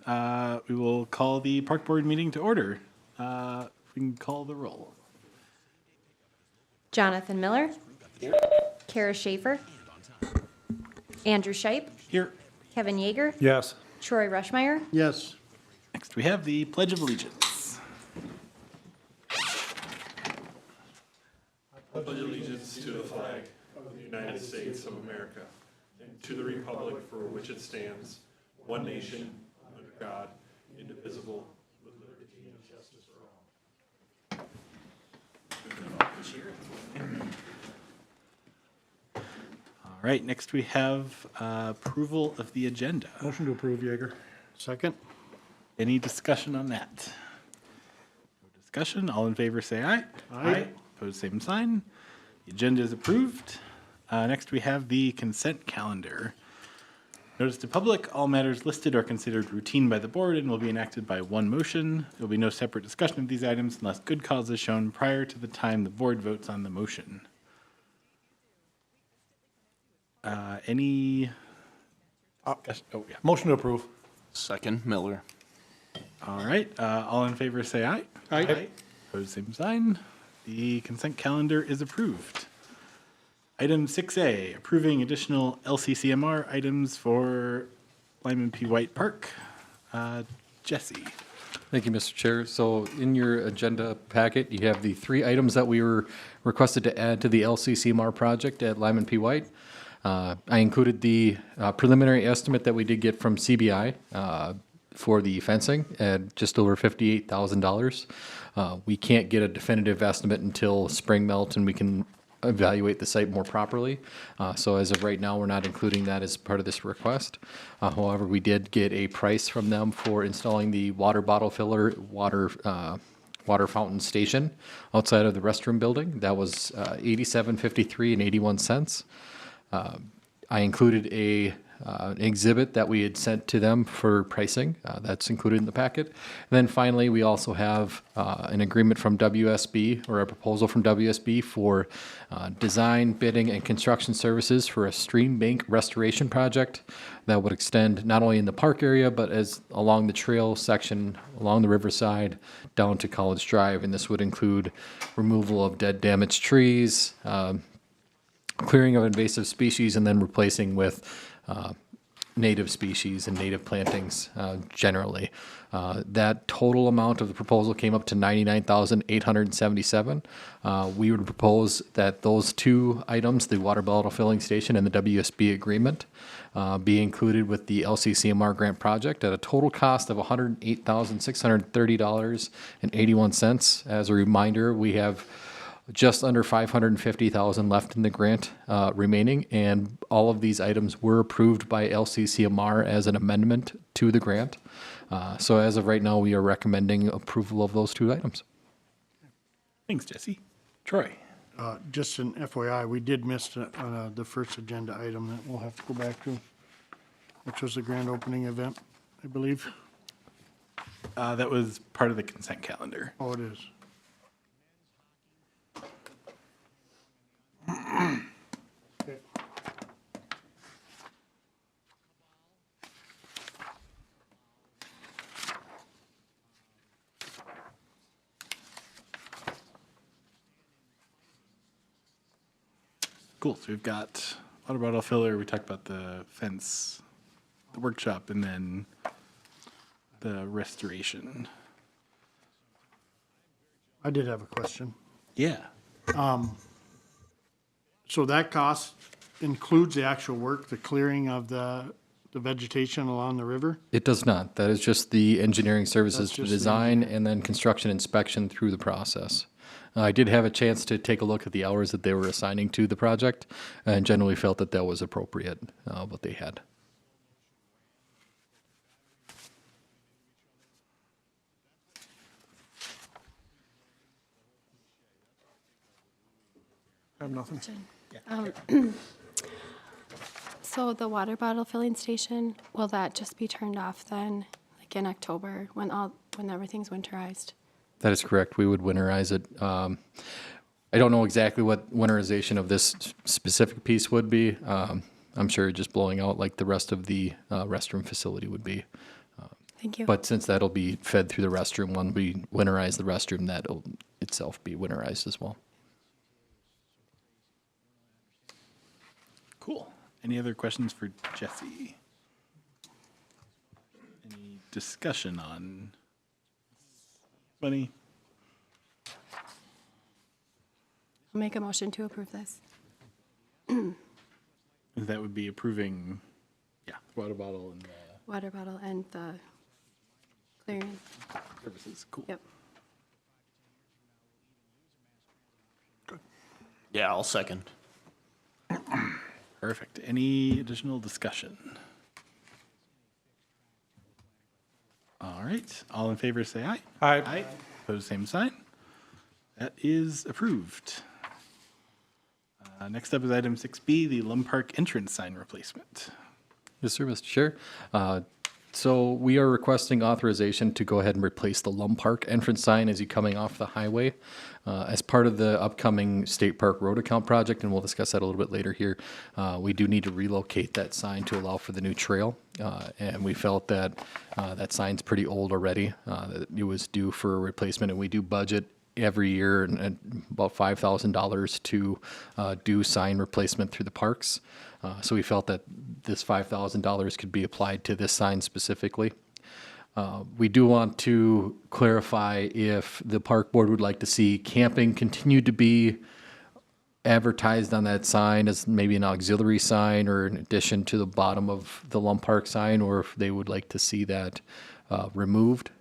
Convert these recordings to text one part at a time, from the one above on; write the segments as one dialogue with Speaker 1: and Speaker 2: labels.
Speaker 1: we will call the park board meeting to order. We can call the roll.
Speaker 2: Jonathan Miller. Here. Kara Schaefer. Andrew Scheip.
Speaker 1: Here.
Speaker 2: Kevin Yeager.
Speaker 3: Yes.
Speaker 2: Troy Rushmeyer.
Speaker 3: Yes.
Speaker 1: Next, we have the Pledge of Allegiance.
Speaker 4: I pledge allegiance to the flag of the United States of America and to the republic for which it stands, one nation, under God, indivisible, with liberty and justice for all.
Speaker 1: All right, next we have approval of the agenda.
Speaker 3: Motion to approve, Yeager. Second.
Speaker 1: Any discussion on that? No discussion. All in favor say aye.
Speaker 3: Aye.
Speaker 1: Opposed, same sign. The agenda is approved. Next, we have the consent calendar. Notice to public, all matters listed are considered routine by the board and will be enacted by one motion. There will be no separate discussion of these items unless good cause is shown prior to the time the board votes on the motion. Any discussion? Oh, yeah.
Speaker 3: Motion to approve.
Speaker 5: Second, Miller.
Speaker 1: All right, all in favor say aye.
Speaker 3: Aye.
Speaker 1: Opposed, same sign. The consent calendar is approved. Item 6A, approving additional LCCMR items for Lyman P. White Park. Jesse.
Speaker 6: Thank you, Mr. Chair. So in your agenda packet, you have the 3 items that we were requested to add to the LCCMR project at Lyman P. White. I included the preliminary estimate that we did get from CBI for the fencing at just over $58,000. We can't get a definitive estimate until spring melt and we can evaluate the site more properly. So as of right now, we're not including that as part of this request. However, we did get a price from them for installing the water bottle filler water fountain station outside of the restroom building. That was $87.53 and 81 cents. I included an exhibit that we had sent to them for pricing. That's included in the packet. And then finally, we also have an agreement from WSB, or a proposal from WSB for design, bidding, and construction services for a stream bank restoration project that would extend not only in the park area, but as along the trail section along the riverside down to College Drive. And this would include removal of dead, damaged trees, clearing of invasive species, and then replacing with native species and native plantings generally. That total amount of the proposal came up to $99,877. We would propose that those 2 items, the water bottle filling station and the WSB agreement, be included with the LCCMR grant project at a total cost of $108,630.81. As a reminder, we have just under $550,000 left in the grant remaining, and all of these items were approved by LCCMR as an amendment to the grant. So as of right now, we are recommending approval of those 2 items.
Speaker 1: Thanks, Jesse. Troy.
Speaker 3: Just an FYI, we did miss the first agenda item that we'll have to go back to, which was the grand opening event, I believe.
Speaker 1: That was part of the consent calendar.
Speaker 3: Oh, it is. Okay.
Speaker 1: Cool. So we've got water bottle filler. We talked about the fence, the workshop, and then the restoration.
Speaker 3: I did have a question.
Speaker 1: Yeah.
Speaker 3: So that cost includes the actual work, the clearing of the vegetation along the river?
Speaker 6: It does not. That is just the engineering services
Speaker 3: That's
Speaker 6: to
Speaker 3: just the
Speaker 6: design and then construction inspection through the process. I did have a chance to take a look at the hours that they were assigning to the project and generally felt that that was appropriate, what they had.
Speaker 3: I have nothing.
Speaker 7: So the water bottle filling station, will that just be turned off then, like in October, when everything's winterized?
Speaker 6: That is correct. We would winterize it. I don't know exactly what winterization of this specific piece would be. I'm sure just blowing out like the rest of the restroom facility would be.
Speaker 7: Thank you.
Speaker 6: But since that'll be fed through the restroom, when we winterize the restroom, that'll itself be winterized as well.
Speaker 1: Cool. Any other questions for Jesse? Any discussion on money?
Speaker 7: I'll make a motion to approve this.
Speaker 1: That would be approving, water bottle and
Speaker 7: Water bottle and the clearing.
Speaker 1: services. Cool.
Speaker 7: Yep.
Speaker 5: Yeah, I'll second.
Speaker 1: Perfect. Any additional discussion? All right. All in favor, say aye.
Speaker 4: Aye.
Speaker 1: Aye. Opposed, same sign. That is approved. Next up is item 6B, the Lum Park entrance sign replacement.
Speaker 6: Yes, sir, Mr. Chair. So we are requesting authorization to go ahead and replace the Lum Park entrance sign as you're coming off the highway. As part of the upcoming State Park Road Account project, and we'll discuss that a little bit later here, we do need to relocate that sign to allow for the new trail. And we felt that that sign's pretty old already, that it was due for a replacement, and we do budget every year and about $5,000 to do sign replacement through the parks. So we felt that this $5,000 could be applied to this sign specifically. We do want to clarify if the park board would like to see camping continue to be advertised on that sign as maybe an auxiliary sign or in addition to the bottom of the Lum Park sign, or if they would like to see that removed.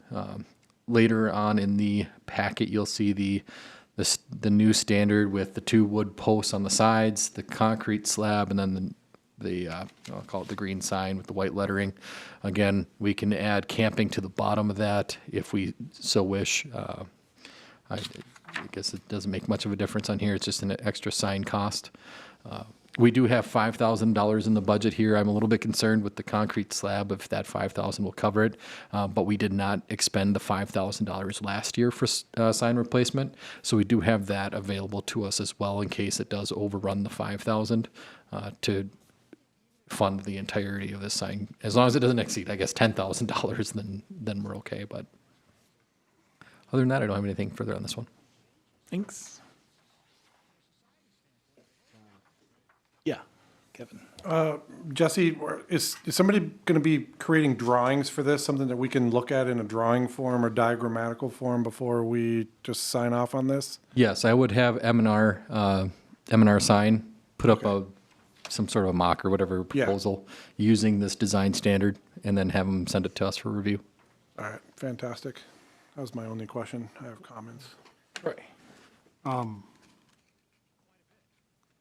Speaker 6: Later on in the packet, you'll see the new standard with the 2 wood posts on the sides, the concrete slab, and then the I'll call it the green sign with the white lettering. Again, we can add camping to the bottom of that if we so wish. I guess it doesn't make much of a difference on here. It's just an extra sign cost. We do have $5,000 in the budget here. I'm a little bit concerned with the concrete slab, if that $5,000 will cover it. But we did not expend the $5,000 last year for sign replacement. So we do have that available to us as well in case it does overrun the $5,000 to fund the entirety of this sign. As long as it doesn't exceed, I guess, $10,000, then we're okay. But other than that, I don't have anything further on this one.
Speaker 1: Thanks. Yeah, Kevin.
Speaker 4: Jesse, is somebody going to be creating drawings for this, something that we can look at in a drawing form or diagrammatical form before we just sign off on this?
Speaker 6: Yes, I would have M&R sign, put up some sort of a mock or whatever
Speaker 4: Yeah.
Speaker 6: proposal using this design standard, and then have them send it to us for review.
Speaker 4: All right, fantastic. That was my only question. I have comments.
Speaker 1: Right.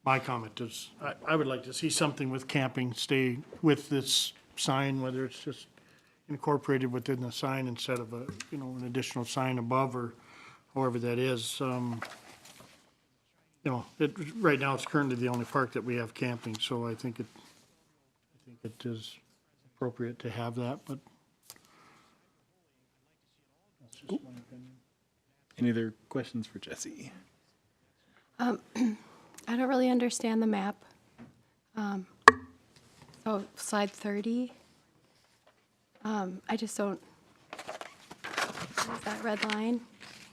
Speaker 3: My comment is, I would like to see something with camping stay with this sign, whether it's just incorporated within the sign instead of an additional sign above or however that is. Right now it's currently the only park that we have camping, so I think it is appropriate to have that, but that's just my opinion.
Speaker 1: Any other questions for Jesse?
Speaker 7: I don't really understand the map. So slide 30. I just don't. What is that red line?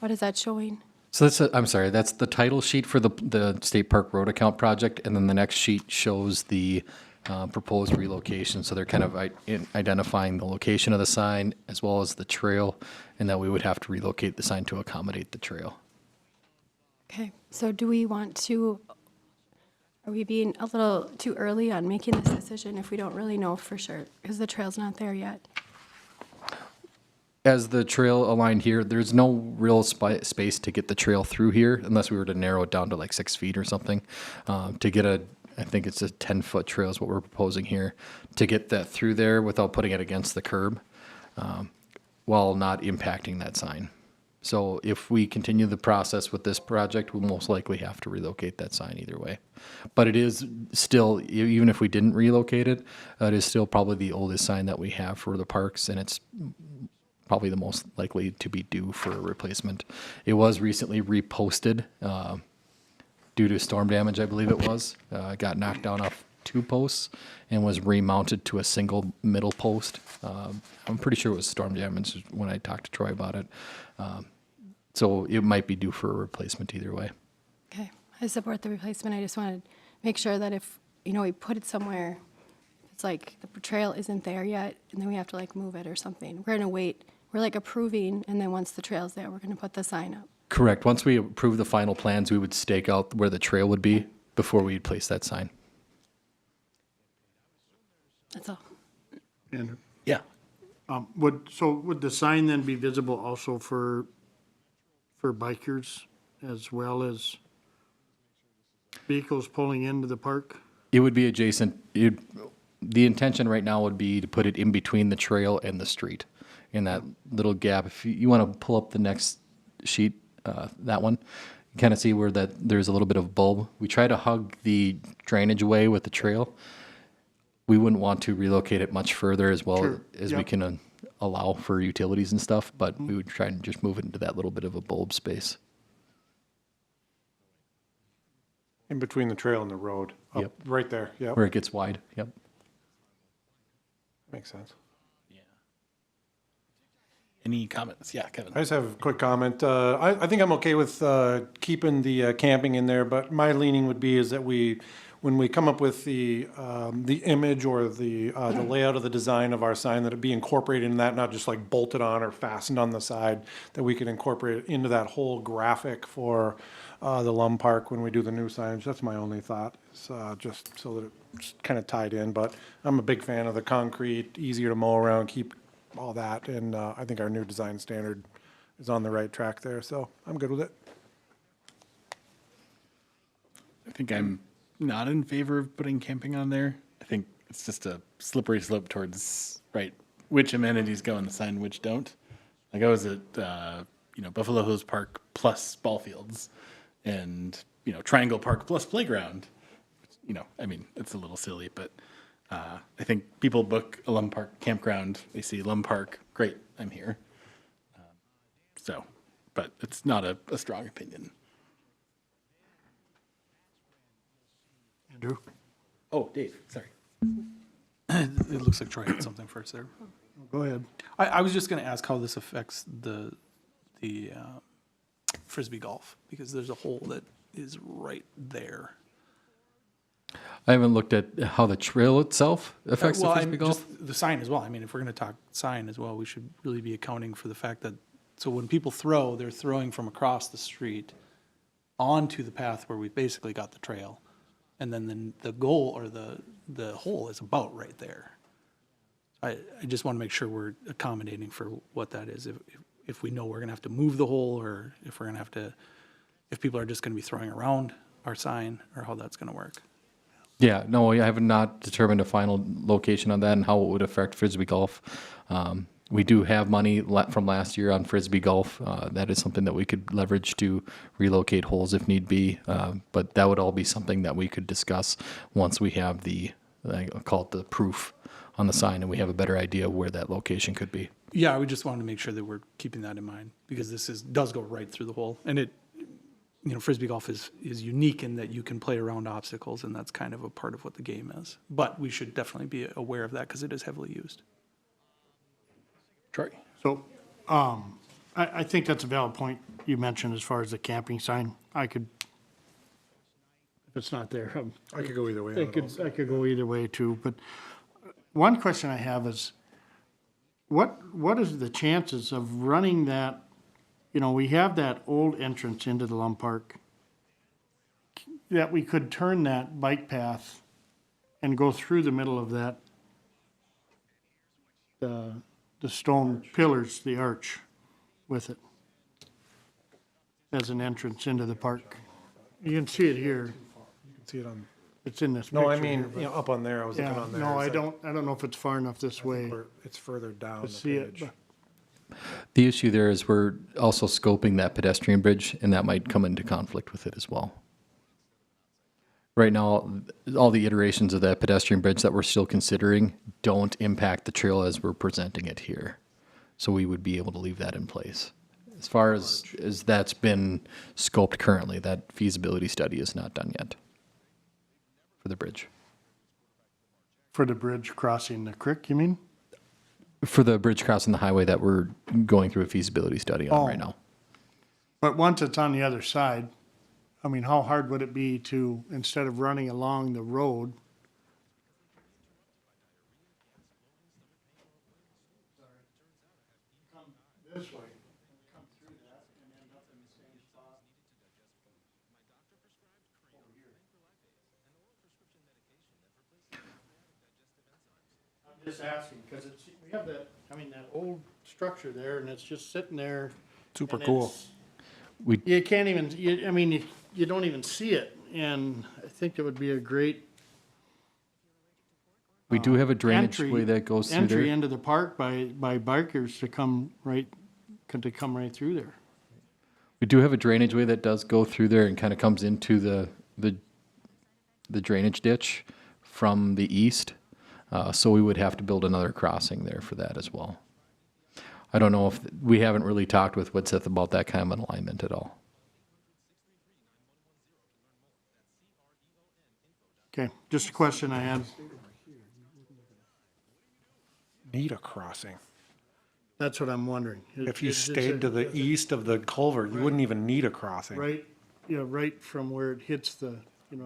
Speaker 7: What is that showing?
Speaker 6: So I'm sorry, that's the title sheet for the State Park Road Account project, and then the next sheet shows the proposed relocation. So they're kind of identifying the location of the sign as well as the trail, and that we would have to relocate the sign to accommodate the trail.
Speaker 7: Okay, so do we want to, are we being a little too early on making this decision if we don't really know for sure? Because the trail's not there yet.
Speaker 6: As the trail aligned here, there's no real space to get the trail through here unless we were to narrow it down to like 6 feet or something. To get I think it's a 10-foot trail is what we're proposing here, to get that through there without putting it against the curb while not impacting that sign. So if we continue the process with this project, we'll most likely have to relocate that sign either way. But it is still, even if we didn't relocate it, it is still probably the oldest sign that we have for the parks, and it's probably the most likely to be due for a replacement. It was recently reposted due to storm damage, I believe it was. It got knocked down off two posts and was remounted to a single middle post. I'm pretty sure it was storm damage when I talked to Troy about it. So it might be due for a replacement either way.
Speaker 7: Okay, I support the replacement. I just want to make sure that if, we put it somewhere, it's like the trail isn't there yet, and then we have to like move it or something. We're going to wait. We're like approving, and then once the trail's there, we're going to put the sign up.
Speaker 6: Correct. Once we approve the final plans, we would stake out where the trail would be before we'd place that sign.
Speaker 7: That's all.
Speaker 3: Andrew?
Speaker 1: Yeah.
Speaker 3: Would the sign then be visible also for bikers as well as vehicles pulling into the park?
Speaker 6: It would be adjacent. The intention right now would be to put it in between the trail and the street, in that little gap. If you want to pull up the next sheet, that one, you kind of see where there's a little bit of bulb. We try to hug the drainage away with the trail. We wouldn't want to relocate it much further as well
Speaker 3: Sure.
Speaker 6: as
Speaker 3: Yep.
Speaker 6: we can allow for utilities and stuff, but we would try and just move it into that little bit of a bulb space.
Speaker 5: In between the trail and the road. Up
Speaker 6: Yep.
Speaker 5: Right there, yep,
Speaker 6: Where it gets wide. Yep.
Speaker 5: makes sense.
Speaker 1: Any comments? Yeah, Kevin.
Speaker 5: I just have a quick comment. I think I'm okay with keeping the camping in there, but my leaning would be is that when we come up with the image or the layout of the design of our sign, that it be incorporated in that, not just like bolted on or fastened on the side, that we could incorporate it into that whole graphic for the Lum Park when we do the new signage. That's my only thought, is just so that it's kind of tied in. But I'm a big fan of the concrete, easier to mow around, keep all that, and I think our new design standard is on the right track there, so I'm good with it.
Speaker 1: I think I'm not in favor of putting camping on there. I think it's just a slippery slope towards, right, which amenities go on the sign, which don't. Like I was at, Buffalo Hills Park plus ball fields and, Triangle Park plus playground. It's a little silly, but I think people book a Lum Park campground. They see Lum Park, great, I'm here. But it's not a strong opinion.
Speaker 3: Andrew?
Speaker 1: Oh, Dave, sorry.
Speaker 8: It looks like Troy had something first there.
Speaker 3: Go ahead.
Speaker 8: I was just going to ask how this affects the Frisbee golf, because there's a hole that is right there.
Speaker 6: I haven't looked at how the trail itself affects the Frisbee golf.
Speaker 8: Just the sign as well. If we're going to talk sign as well, we should really be accounting for the fact that, so when people throw, they're throwing from across the street onto the path where we basically got the trail. And then the goal or the hole is about right there. I just want to make sure we're accommodating for what that is. If we know we're going to have to move the hole, or if we're going to have to, if people are just going to be throwing around our sign, or how that's going to work.
Speaker 6: Yeah, no, I have not determined a final location on that and how it would affect Frisbee golf. We do have money from last year on Frisbee golf. That is something that we could leverage to relocate holes if need be. But that would all be something that we could discuss once we have I call it the proof on the sign, and we have a better idea of where that location could be.
Speaker 8: Yeah, we just wanted to make sure that we're keeping that in mind, because this does go right through the hole. And Frisbee golf is unique in that you can play around obstacles, and that's kind of a part of what the game is. But we should definitely be aware of that, because it is heavily used.
Speaker 1: Troy.
Speaker 3: So, I think that's a valid point you mentioned as far as the camping sign. If it's not there,
Speaker 5: I could go either way.
Speaker 3: I could go either way too, but one question I have is, what is the chances of running that, we have that old entrance into the Lum Park, that we could turn that bike path and go through the middle of that, the stone pillars, the arch with it as an entrance into the park. You can see it here.
Speaker 5: You can see it on,
Speaker 3: It's in this picture.
Speaker 5: no, I
Speaker 3: here,
Speaker 5: mean,
Speaker 3: but-
Speaker 5: up on there, I was looking
Speaker 3: Yeah,
Speaker 5: on there.
Speaker 3: no, I
Speaker 5: Is that-
Speaker 3: don't know if it's far enough this way
Speaker 5: Or it's further down
Speaker 3: to
Speaker 5: the
Speaker 3: see it.
Speaker 5: page.
Speaker 3: but-
Speaker 6: The issue there is we're also scoping that pedestrian bridge, and that might come into conflict with it as well. Right now, all the iterations of that pedestrian bridge that we're still considering don't impact the trail as we're presenting it here. So we would be able to leave that in place. As far as that's been scoped currently, that feasibility study is not done yet for the bridge.
Speaker 3: For the bridge crossing the creek, you mean?
Speaker 6: For the bridge crossing the highway that we're going through a feasibility study on right
Speaker 3: Oh.
Speaker 6: now.
Speaker 3: But once it's on the other side, I mean, how hard would it be to, instead of running along the road? Come this way, come through that and end up in the same spot. Over here. I'm just asking, because it's, we have that, I mean, that old structure there and it's just sitting there.
Speaker 5: Super
Speaker 3: and
Speaker 5: cool.
Speaker 3: it's-
Speaker 6: We,
Speaker 3: You can't even, I mean, you don't even see it, and I think it would be a great
Speaker 6: we do have a drainage
Speaker 3: entry-
Speaker 6: way that goes through
Speaker 3: entry
Speaker 6: there.
Speaker 3: into the park by bikers to come right through there.
Speaker 6: We do have a drainage way that does go through there and kind of comes into the drainage ditch from the east. So we would have to build another crossing there for that as well. I don't know if, we haven't really talked with Woodseth about that kind of an alignment at all.
Speaker 3: Okay, just a question I had.
Speaker 5: Need a crossing.
Speaker 3: That's what I'm wondering.
Speaker 5: If you
Speaker 3: Is it-
Speaker 5: stayed to the east of the culvert, you wouldn't even need a crossing.
Speaker 3: Right, right from where it hits the,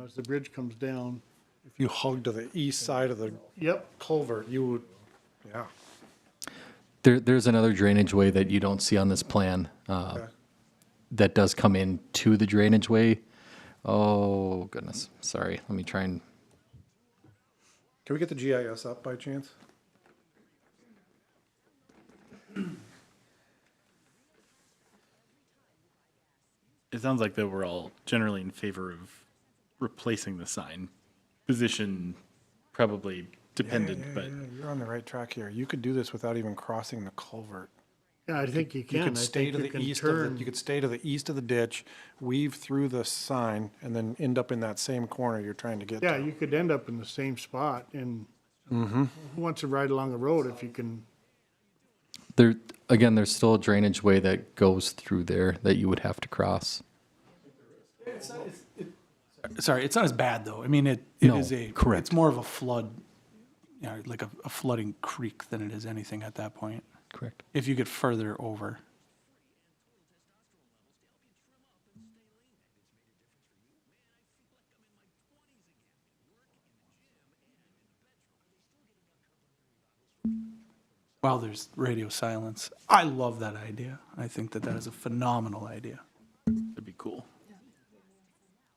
Speaker 3: as the bridge comes down.
Speaker 5: If you hugged to the east side of the
Speaker 3: Yep,
Speaker 5: culvert, you would, yeah.
Speaker 6: There's another drainage way that you don't see on this plan that does come in to the drainage way. Oh, goodness. Sorry. Let me try and.
Speaker 5: Can we get the GIS up by chance?
Speaker 1: It sounds like that we're all generally in favor of replacing the sign. Position probably dependent, but
Speaker 5: You're on the right track here. You could do this without even crossing the culvert.
Speaker 3: yeah, I think you
Speaker 5: You
Speaker 3: can.
Speaker 5: could
Speaker 3: I
Speaker 5: stay
Speaker 3: think
Speaker 5: to
Speaker 3: you
Speaker 5: the
Speaker 3: can
Speaker 5: east of the,
Speaker 3: turn.
Speaker 5: you could stay to the east of the ditch, weave through the sign, and then end up in that same corner you're trying to get
Speaker 3: Yeah,
Speaker 5: to.
Speaker 3: you could end up in the same spot, and who wants to ride along the road if you can?
Speaker 6: There, again, there's still a drainage way that goes through there that you would have to cross.
Speaker 8: Sorry, it's not as bad though. I mean, it
Speaker 6: No,
Speaker 8: is a,
Speaker 6: correct.
Speaker 8: it's more of a flood, like a flooding creek than it is anything at that point.
Speaker 6: Correct.
Speaker 8: If you get further over. Wow, there's radio silence. I love that idea. I think that that is a phenomenal idea.
Speaker 1: it'd be cool.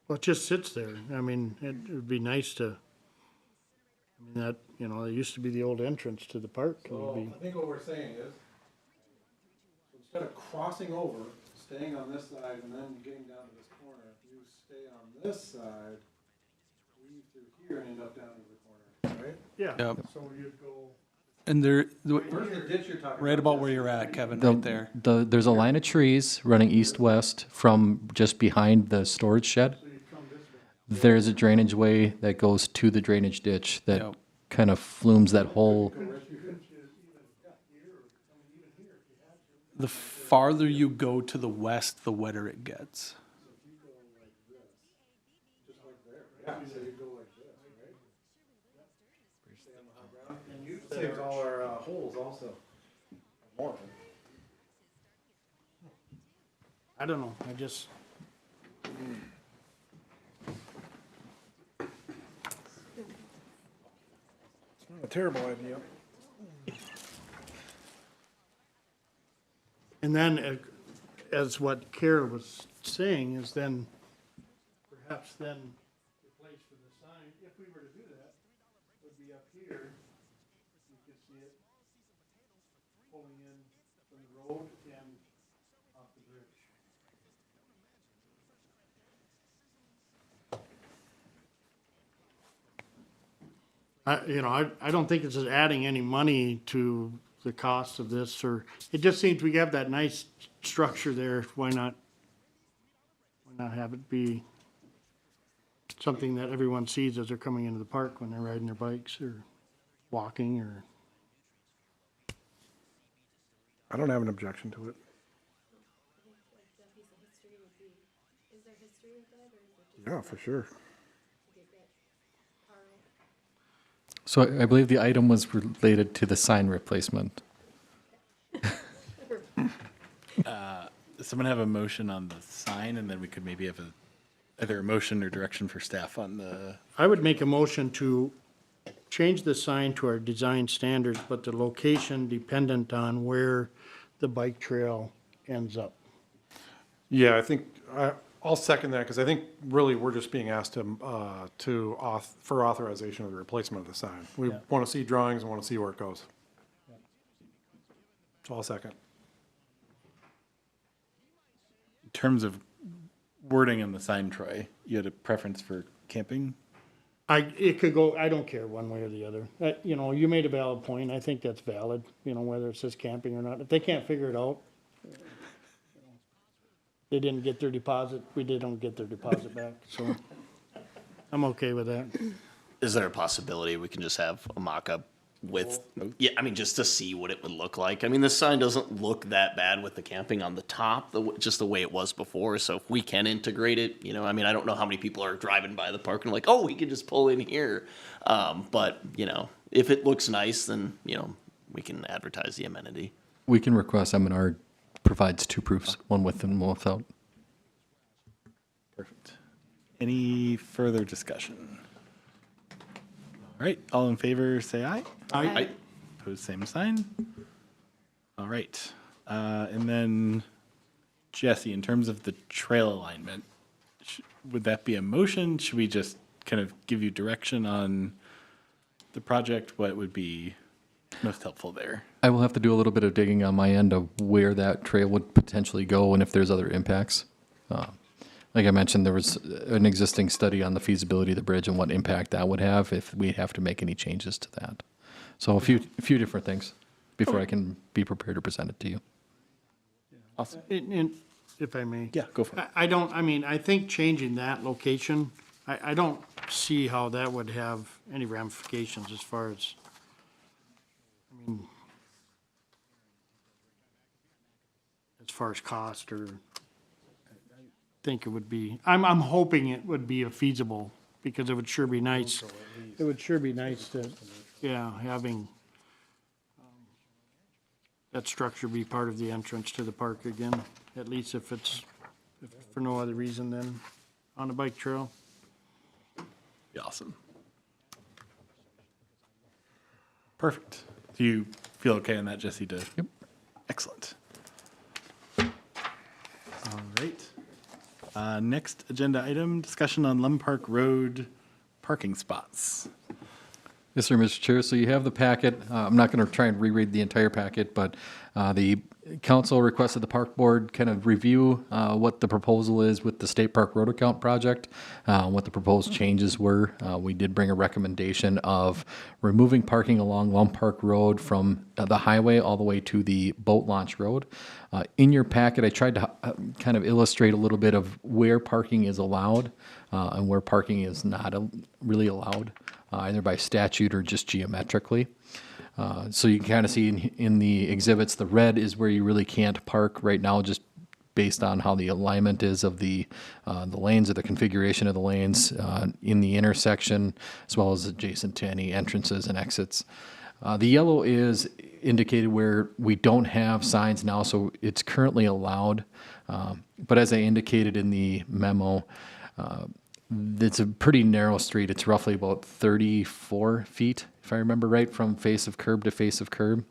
Speaker 3: Well, it just sits there. I mean, it would be nice to, I mean, that, it used to be the old entrance to the park. It would be,
Speaker 5: think what we're saying is, instead of crossing over, staying on this side and then getting down to this corner, you stay on this side, weave through here and end up down to the corner, right?
Speaker 3: yeah.
Speaker 8: Yep.
Speaker 3: So you'd go,
Speaker 8: And there,
Speaker 5: Where's the ditch you're talking about?
Speaker 8: right about where you're at, Kevin, right there.
Speaker 6: There's a line of trees running east-west from just behind the storage shed. There's a drainage way that goes to the drainage ditch that
Speaker 8: Yep.
Speaker 6: kind of flumes that whole.
Speaker 8: The farther you go to the west, the wetter it gets.
Speaker 5: Saves all our holes also. More.
Speaker 3: I don't know, I just,
Speaker 5: Not a terrible idea.
Speaker 3: and then as what Kara was saying is then, perhaps then the place for the sign, if we were to do that, would be up here. You could see it pulling in from the road and off the bridge. I don't think it's adding any money to the cost of this, or, it just seems we have that nice structure there, why not have it be something that everyone sees as they're coming into the park when they're riding their bikes or walking or.
Speaker 5: I don't have an objection to it. Yeah, for sure.
Speaker 6: So I believe the item was related to the sign replacement.
Speaker 1: Does someone have a motion on the sign, and then we could maybe have either a motion or direction for staff on the,
Speaker 3: I would make a motion to change the sign to our design standards, but the location dependent on where the bike trail ends up.
Speaker 5: Yeah, I think, I'll second that, because I think really we're just being asked for authorization of the replacement of the sign. We
Speaker 3: Yeah.
Speaker 5: want to see drawings and want to see where it goes. So I'll second.
Speaker 1: in terms of wording on the sign, Troy, you had a preference for camping?
Speaker 3: It could go, I don't care one way or the other. You know, you made a valid point. I think that's valid, you know, whether it says camping or not. If they can't figure it out, they didn't get their deposit, we didn't get their deposit back, so I'm okay with that.
Speaker 9: Is there a possibility we can just have a mock-up with, yeah, I mean, just to see what it would look like? I mean, this sign doesn't look that bad with the camping on the top, just the way it was before, so if we can integrate it, you know, I mean, I don't know how many people are driving by the park and like, oh, we could just pull in here. But, you know, if it looks nice, then, you know, we can advertise the amenity.
Speaker 6: We can request M&R provides two proofs, one with and one without.
Speaker 1: Perfect. Any further discussion? All right, all in favor, say aye.
Speaker 2: Aye.
Speaker 1: Opposed, same sign. All right, and then Jesse, in terms of the trail alignment, would that be a motion? Should we just kind of give you direction on the project? What would be most helpful there?
Speaker 6: I will have to do a little bit of digging on my end of where that trail would potentially go and if there's other impacts. Like I mentioned, there was an existing study on the feasibility of the bridge and what impact that would have if we have to make any changes to that. So a few different things before I can be prepared to present it to you.
Speaker 1: Awesome.
Speaker 3: And if I may.
Speaker 1: Yeah, go for it.
Speaker 3: I think changing that location, I don't see how that would have any ramifications as far as, as far as cost or, I think it would be, I'm hoping it would be a feasible, because it would sure be nice. It would sure be nice to, yeah, having that structure be part of the entrance to the park again, at least if it's, if for no other reason than on a bike trail.
Speaker 1: Be awesome. Perfect. Do you feel okay on that, Jesse? Yep. Excellent. All right. Next agenda item, discussion on Lum Park Road parking spots.
Speaker 6: Yes, sir, Mr. Chair. So you have the packet. I'm not going to try and reread the entire packet, but the council requested the park board kind of review what the proposal is with the State Park Road Account project, what the proposed changes were. We did bring a recommendation of removing parking along Lum Park Road from the highway all the way to the boat launch road. In your packet, I tried to kind of illustrate a little bit of where parking is allowed and where parking is not really allowed, either by statute or just geometrically. So you can kind of see in the exhibits, the red is where you really can't park right now, just based on how the alignment is of the lanes or the configuration of the lanes in the intersection, as well as adjacent to any entrances and exits. The yellow is indicated where we don't have signs now, so it's currently allowed. But as I indicated in the memo, it's a pretty narrow street. It's roughly about 34 feet, if I remember right, from face of curb to face of curb.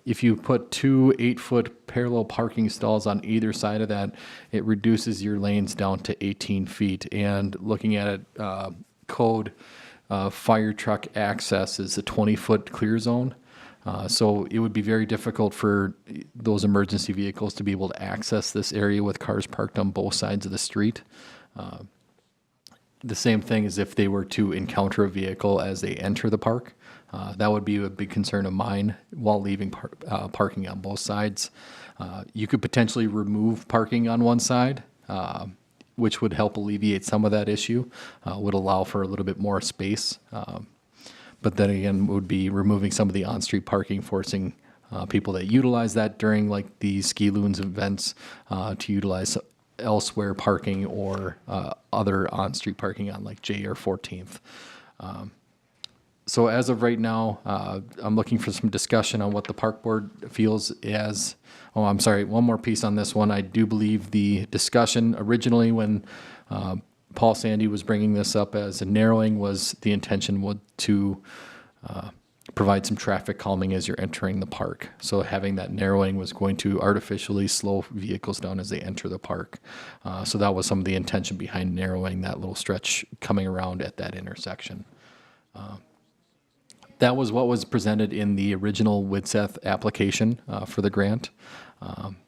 Speaker 6: If you put two 8-foot parallel parking stalls on either side of that, it reduces your lanes down to 18 feet. And looking at it, code fire truck access is a 20-foot clear zone. So it would be very difficult for those emergency vehicles to be able to access this area with cars parked on both sides of the street. The same thing as if they were to encounter a vehicle as they enter the park. That would be a big concern of mine while leaving parking on both sides. You could potentially remove parking on one side, which would help alleviate some of that issue, would allow for a little bit more space. But then again, would be removing some of the on-street parking, forcing people that utilize that during like the ski loons events to utilize elsewhere parking or other on-street parking on like J or 14th. So as of right now, I'm looking for some discussion on what the park board feels as, oh, I'm sorry, one more piece on this one. I do believe the discussion originally when Paul Sandy was bringing this up as a narrowing was the intention would to provide some traffic calming as you're entering the park. So having that narrowing was going to artificially slow vehicles down as they enter the park. So that was some of the intention behind narrowing that little stretch coming around at that intersection. That was what was presented in the original WIDSEF application for the grant.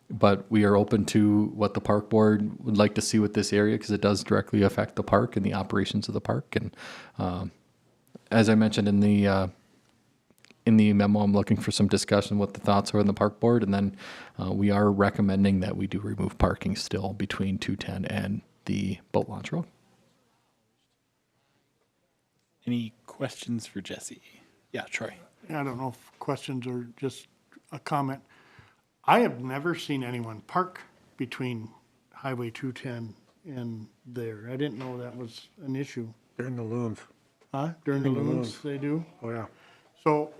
Speaker 6: But we are open to what the park board would like to see with this area because it does directly affect the park and the operations of the park. And as I mentioned in the memo, I'm looking for some discussion what the thoughts are in the park board. And then we are recommending that we do remove parking still between 210 and the boat launch road.
Speaker 1: Any questions for Jesse? Yeah, Troy.
Speaker 3: I don't know if questions or just a comment. I have never seen anyone park between Highway 210 and there. I didn't know that was an issue.
Speaker 5: During the loons.
Speaker 3: Huh? During the loons, they do?
Speaker 5: Oh, yeah.
Speaker 3: So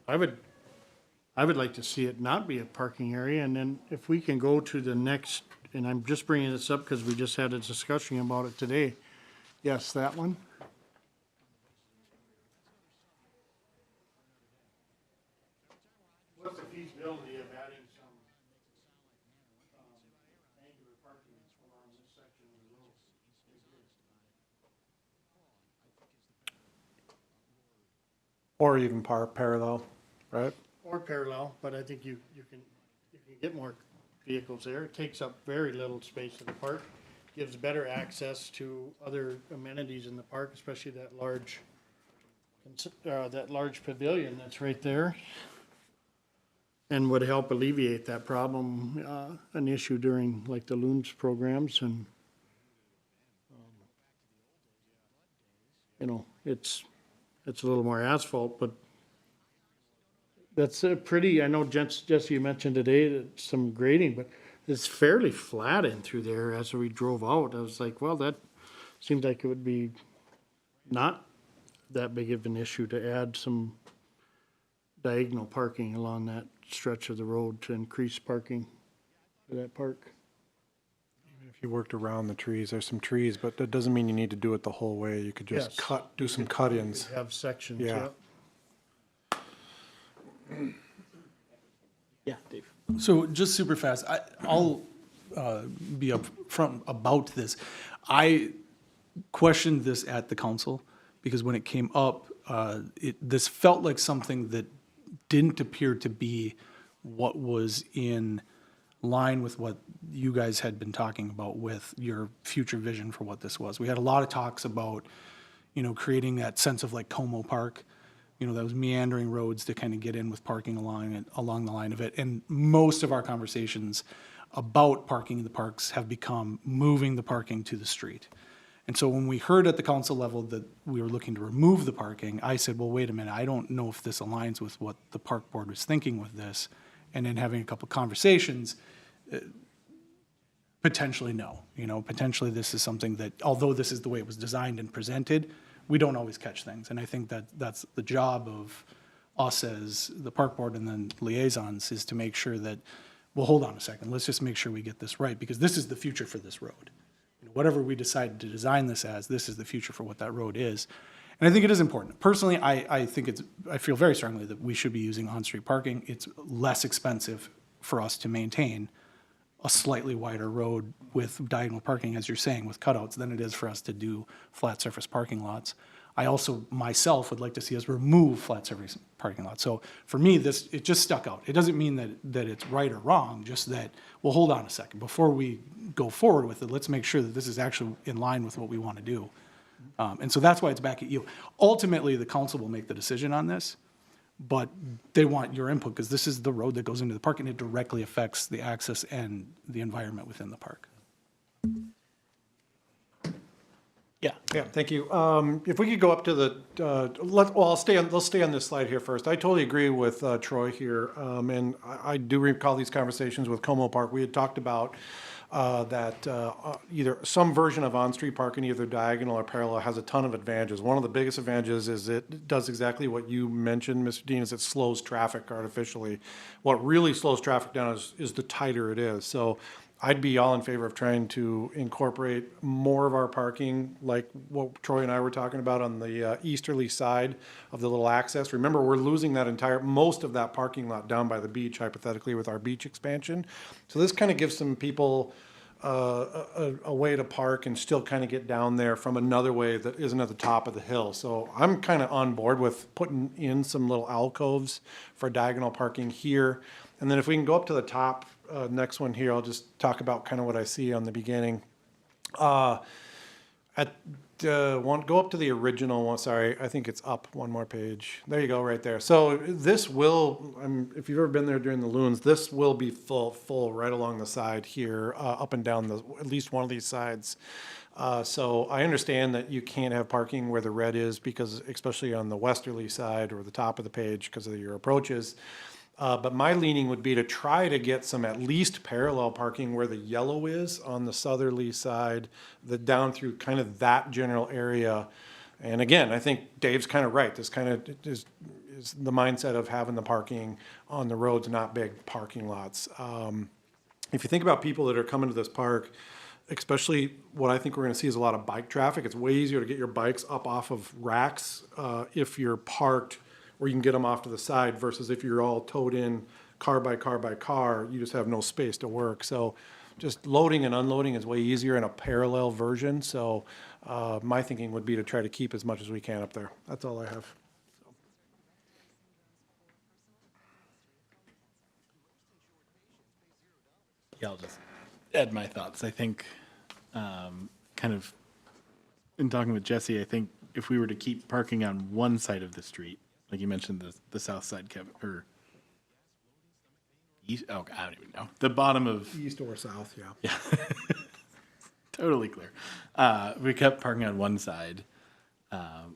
Speaker 3: I would like to see it not be a parking area, and then if we can go to the next, and I'm just bringing this up because we just had a discussion about it today. Yes, that one. What's the feasibility of adding some angular parking along this section of the road?
Speaker 5: Or even parallel, right?
Speaker 3: Or parallel, but I think you can get more vehicles there. It takes up very little space in the park, gives better access to other amenities in the park, especially that large pavilion that's right there. And would help alleviate that problem, an issue during like the loons programs and, it's a little more asphalt, but that's a pretty, I know Jesse, you mentioned today that some grading, but it's fairly flat in through there as we drove out. I was like, well, that seems like it would be not that big of an issue to add some diagonal parking along that stretch of the road to increase parking for that park.
Speaker 5: If you worked around the trees, there's some trees, but that doesn't mean you need to do it the whole way. You could just
Speaker 3: Yes.
Speaker 5: do some cut-ins.
Speaker 3: Have sections,
Speaker 5: Yeah.
Speaker 3: yeah.
Speaker 1: Yeah, Dave.
Speaker 8: So just super fast, I'll be upfront about this. I questioned this at the council because when it came up, this felt like something that didn't appear to be what was in line with what you guys had been talking about with your future vision for what this was. We had a lot of talks about, creating that sense of like Como Park, those meandering roads to kind of get in with parking along the line of it. And most of our conversations about parking in the parks have become moving the parking to the street. And so when we heard at the council level that we were looking to remove the parking, I said, well, wait a minute, I don't know if this aligns with what the park board was thinking with this. And then having a couple conversations, potentially no. Potentially this is something that, although this is the way it was designed and presented, we don't always catch things. And I think that that's the job of us as the park board and then liaisons is to make sure that, well, hold on a second, let's just make sure we get this right because this is the future for this road. Whatever we decide to design this as, this is the future for what that road is. And I think it is important. Personally, I feel very strongly that we should be using on-street parking. It's less expensive for us to maintain a slightly wider road with diagonal parking, as you're saying, with cutouts, than it is for us to do flat surface parking lots. I also, myself, would like to see us remove flat surface parking lots. So for me, it just stuck out. It doesn't mean that it's right or wrong, just that, well, hold on a second. Before we go forward with it, let's make sure that this is actually in line with what we want to do. And so that's why it's back at you. Ultimately, the council will make the decision on this, but they want your input because this is the road that goes into the park and it directly affects the access and the environment within the park.
Speaker 1: Yeah.
Speaker 5: Yeah, thank you. If we could go up to the, let's stay on this slide here first. I totally agree with Troy here. And I do recall these conversations with Como Park. We had talked about that either some version of on-street parking, either diagonal or parallel, has a ton of advantages. One of the biggest advantages is it does exactly what you mentioned, Mr. Dean, is it slows traffic artificially. What really slows traffic down is the tighter it is. So I'd be all in favor of trying to incorporate more of our parking, like what Troy and I were talking about on the easterly side of the little access. Remember, we're losing that most of that parking lot down by the beach, hypothetically, with our beach expansion. So this kind of gives some people a way to park and still kind of get down there from another way that isn't at the top of the hill. So I'm kind of on board with putting in some little alcoves for diagonal parking here. And then if we can go up to the top, next one here, I'll just talk about kind of what I see on the beginning. Go up to the original one. Sorry, I think it's up one more page. There you go, right there. So this will, if you've ever been there during the loons, this will be full right along the side here, up and down at least one of these sides. So I understand that you can't have parking where the red is because, especially on the westerly side or the top of the page because of your approaches. But my leaning would be to try to get some at least parallel parking where the yellow is on the southerly side, down through kind of that general area. And again, I think Dave's kind of right. This kind of is the mindset of having the parking on the roads, not big parking lots. If you think about people that are coming to this park, especially what I think we're going to see is a lot of bike traffic. It's way easier to get your bikes up off of racks if you're parked, or you can get them off to the side, versus if you're all towed in car by car by car, you just have no space to work. So just loading and unloading is way easier in a parallel version. So my thinking would be to try to keep as much as we can up there. That's all I have.
Speaker 1: Yeah, I'll just add my thoughts. I think, kind of, in talking with Jesse, I think if we were to keep parking on one side of the street, like you mentioned, the south side, Kevin, or east, I don't even know. The bottom of...
Speaker 5: East or south, yeah.
Speaker 1: Yeah. Totally clear. We kept parking on one side.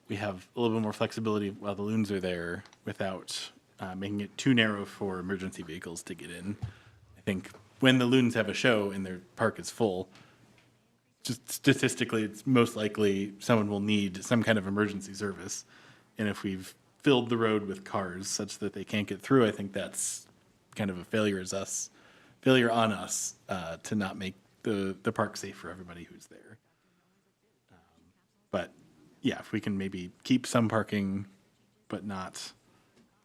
Speaker 1: We have a little bit more flexibility while the loons are there without making it too narrow for emergency vehicles to get in. I think when the loons have a show and their park is full, just statistically, it's most likely someone will need some kind of emergency service. And if we've filled the road with cars such that they can't get through, I think that's kind of a failure on us to not make the park safe for everybody who's there. But yeah, if we can maybe keep some parking, but not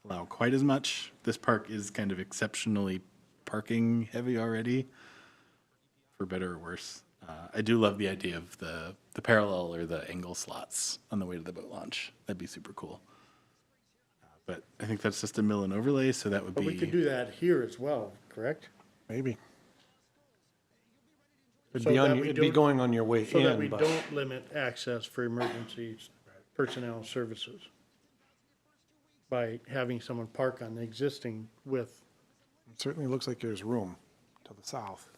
Speaker 1: allow quite as much. This park is kind of exceptionally parking heavy already, for better or worse. I do love the idea of the parallel or the angle slots on the way to the boat launch. That'd be super cool. But I think that's just a mill and overlay, so that would
Speaker 3: But
Speaker 1: be...
Speaker 3: we could do that here as well, correct?
Speaker 5: Maybe.
Speaker 3: So that we
Speaker 5: It'd be
Speaker 3: don't-
Speaker 5: going on your way
Speaker 3: So that we
Speaker 5: in, but
Speaker 3: don't limit access for emergency personnel services by having someone park on the existing with,
Speaker 5: it certainly looks like there's room to the south.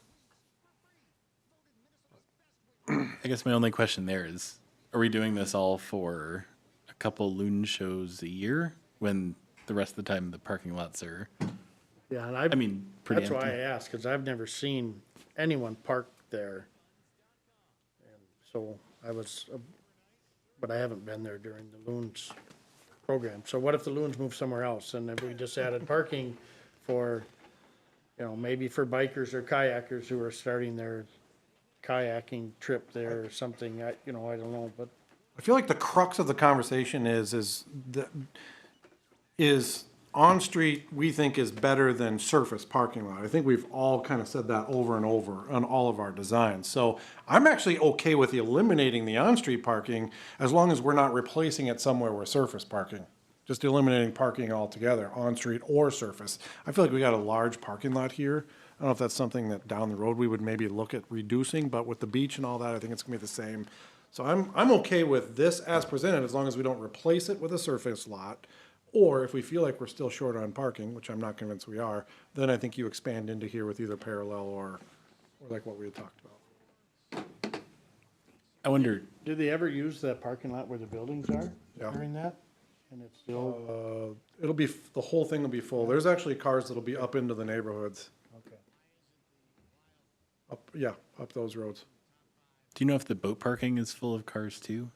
Speaker 1: I guess my only question there is, are we doing this all for a couple loon shows a year when the rest of the time the parking lots are,
Speaker 3: yeah, and
Speaker 1: I mean, pretty
Speaker 3: that's why I
Speaker 1: empty?
Speaker 3: asked, because I've never seen anyone park there. And so but I haven't been there during the loons program. So what if the loons move somewhere else and if we just added parking for, maybe for bikers or kayakers who are starting their kayaking trip there or something, I don't know, but
Speaker 5: I feel like the crux of the conversation is on-street, we think, is better than surface parking lot. I think we've all kind of said that over and over on all of our designs. So I'm actually okay with eliminating the on-street parking as long as we're not replacing it somewhere with surface parking. Just eliminating parking altogether, on-street or surface. I feel like we got a large parking lot here. I don't know if that's something that down the road we would maybe look at reducing, but with the beach and all that, I think it's gonna be the same. So I'm okay with this as presented as long as we don't replace it with a surface lot. Or if we feel like we're still short on parking, which I'm not convinced we are, then I think you expand into here with either parallel or like what we had talked about.
Speaker 1: I wonder,
Speaker 3: Did they ever use that parking lot where the buildings are
Speaker 5: Yeah.
Speaker 3: during that? And it's still,
Speaker 5: It'll be, the whole thing will be full. There's actually cars that'll be up into the neighborhoods.
Speaker 3: okay.
Speaker 5: Up those roads.
Speaker 1: do you know if the boat parking is full of cars too?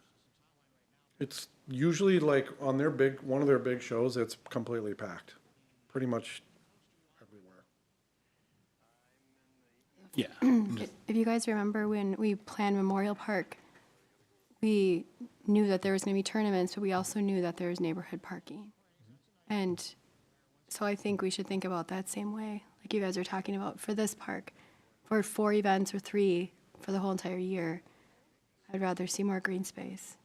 Speaker 5: It's usually like on one of their big shows, it's completely packed, pretty much everywhere.
Speaker 1: Yeah.
Speaker 7: If you guys remember when we planned Memorial Park, we knew that there was going to be tournaments, but we also knew that there was neighborhood parking. And so I think we should think about that same way, like you guys are talking about for this park. For 4 events or 3 for the whole entire year, I'd rather see more green space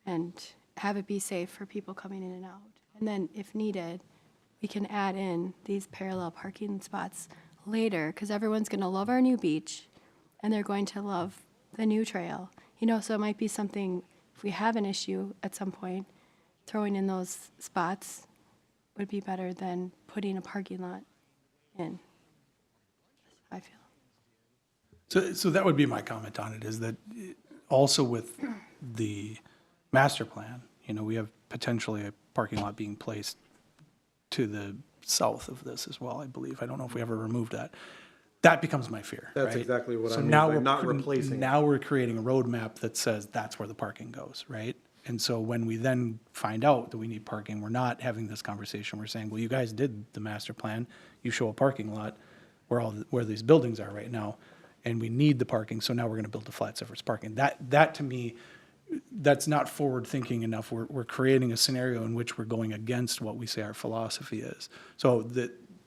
Speaker 7: and have it be safe for people coming in and out. And then if needed, we can add in these parallel parking spots later, because everyone's going to love our new beach and they're going to love the new trail. You know, so it might be something, if we have an issue at some point, throwing in those spots would be better than putting a parking lot in, I feel.
Speaker 8: So that would be my comment on it, is that also with the master plan, you know, we have potentially a parking lot being placed to the south of this as well, I believe. I don't know if we ever removed that. That becomes my fear,
Speaker 5: That's
Speaker 8: right?
Speaker 5: exactly what I
Speaker 8: So
Speaker 5: mean
Speaker 8: now
Speaker 5: by
Speaker 8: we're
Speaker 5: not
Speaker 8: putting-
Speaker 5: replacing it.
Speaker 8: Now we're creating a roadmap that says that's where the parking goes, right? And so when we then find out that we need parking, we're not having this conversation. We're saying, well, you guys did the master plan. You show a parking lot where these buildings are right now, and we need the parking, so now we're gonna build the flat surface parking. That to me, that's not forward thinking enough. We're creating a scenario in which we're going against what we say our philosophy is. So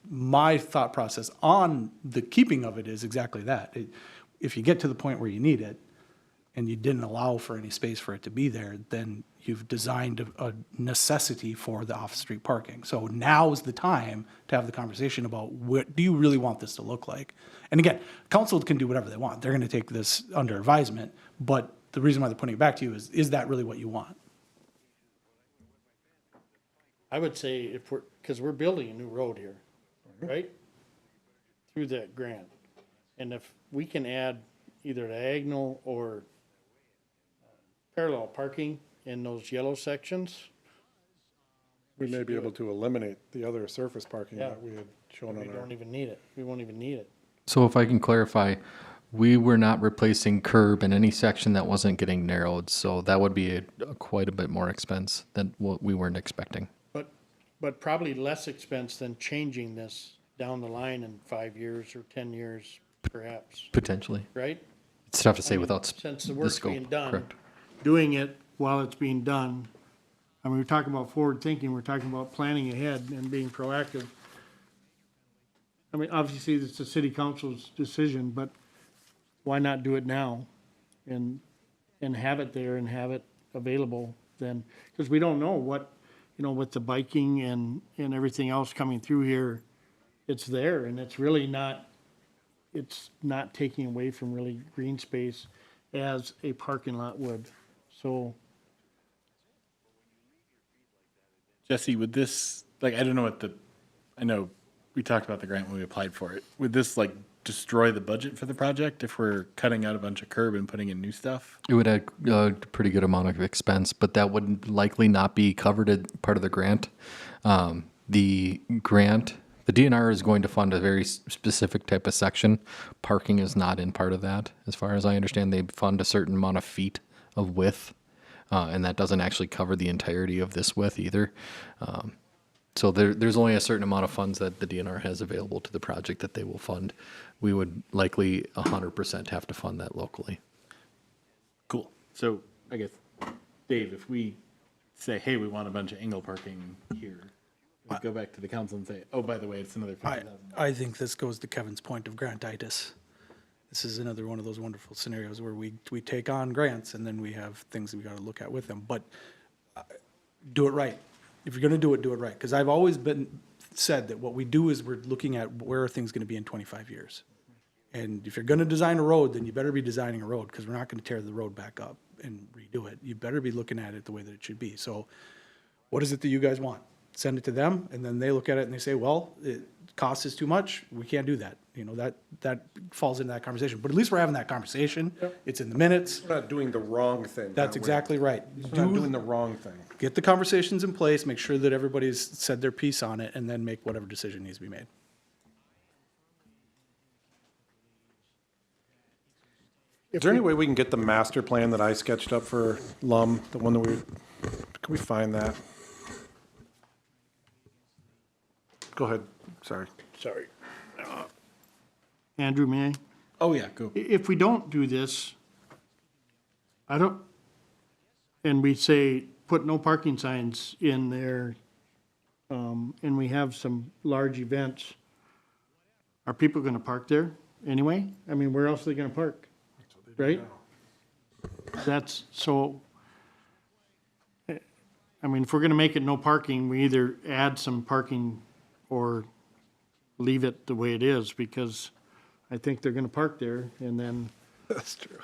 Speaker 8: my thought process on the keeping of it is exactly that. If you get to the point where you need it, and you didn't allow for any space for it to be there, then you've designed a necessity for the off-street parking. So now's the time to have the conversation about what do you really want this to look like? And again, council can do whatever they want. They're gonna take this under advisement, but the reason why they're putting it back to you is that really what you want?
Speaker 3: I would say if because we're building a new road here, right? Through that grant. And if we can add either diagonal or parallel parking in those yellow sections,
Speaker 5: We may be able to eliminate the other surface parking
Speaker 3: Yeah.
Speaker 5: that we had shown
Speaker 3: we
Speaker 5: on our.
Speaker 3: don't even need it. We won't even need it.
Speaker 6: So if I can clarify, we were not replacing curb in any section that wasn't getting narrowed, so that would be quite a bit more expense than what we weren't expecting.
Speaker 3: But probably less expense than changing this down the line in 5 years or 10 years, perhaps,
Speaker 6: Potentially.
Speaker 3: right?
Speaker 6: It's tough to say without
Speaker 3: Since the
Speaker 6: the
Speaker 3: work's
Speaker 6: scope.
Speaker 3: being done,
Speaker 6: Correct.
Speaker 3: doing it while it's being done. I mean, we're talking about forward thinking, we're talking about planning ahead and being proactive. I mean, obviously, it's the city council's decision, but why not do it now? And have it there and have it available then, because we don't know what, you know, with the biking and everything else coming through here, it's there and it's really not, it's not taking away from really green space as a parking lot would. So,
Speaker 1: Jesse, would this, like, I don't know I know we talked about the grant when we applied for it. Would this like destroy the budget for the project if we're cutting out a bunch of curb and putting in new stuff?
Speaker 6: It would add a pretty good amount of expense, but that would likely not be covered as part of the grant. The grant, the DNR is going to fund a very specific type of section. Parking is not in part of that. As far as I understand, they fund a certain amount of feet of width, and that doesn't actually cover the entirety of this width either. So there's only a certain amount of funds that the DNR has available to the project that they will fund. We would likely 100% have to fund that locally.
Speaker 1: Cool. So I guess, Dave, if we say, hey, we want a bunch of angle parking here, we go back to the council and say, oh, by the way, it's another $50,000.
Speaker 8: I think this goes to Kevin's point of grantitis. This is another one of those wonderful scenarios where we take on grants and then we have things that we got to look at with them. But do it right. If you're going to do it right. Because I've always said that what we do is we're looking at where are things going to be in 25 years. And if you're going to design a road, then you better be designing a road because we're not going to tear the road back up and redo it. You better be looking at it the way that it should be. So what is it that you guys want? Send it to them, and then they look at it and they say, well, cost is too much, we can't do that. That falls into that conversation. But at least we're having that conversation. It's in the minutes.
Speaker 5: We're not doing the wrong thing.
Speaker 8: That's exactly right.
Speaker 5: We're not doing the wrong thing.
Speaker 8: Get the conversations in place, make sure that everybody's said their piece on it, and then make whatever decision needs to be made.
Speaker 5: Is there any way we can get the master plan that I sketched up for LUM, the one that can we find that? Go ahead, sorry.
Speaker 3: Sorry. Andrew, may I?
Speaker 1: Oh, yeah, go.
Speaker 3: If we don't do this, and we say, put no parking signs in there, and we have some large events, are people gonna park there anyway? I mean, where else are they gonna park? Right? That's, so, I mean, if we're gonna make it no parking, we either add some parking or leave it the way it is, because I think they're gonna park there, and then,
Speaker 5: That's true.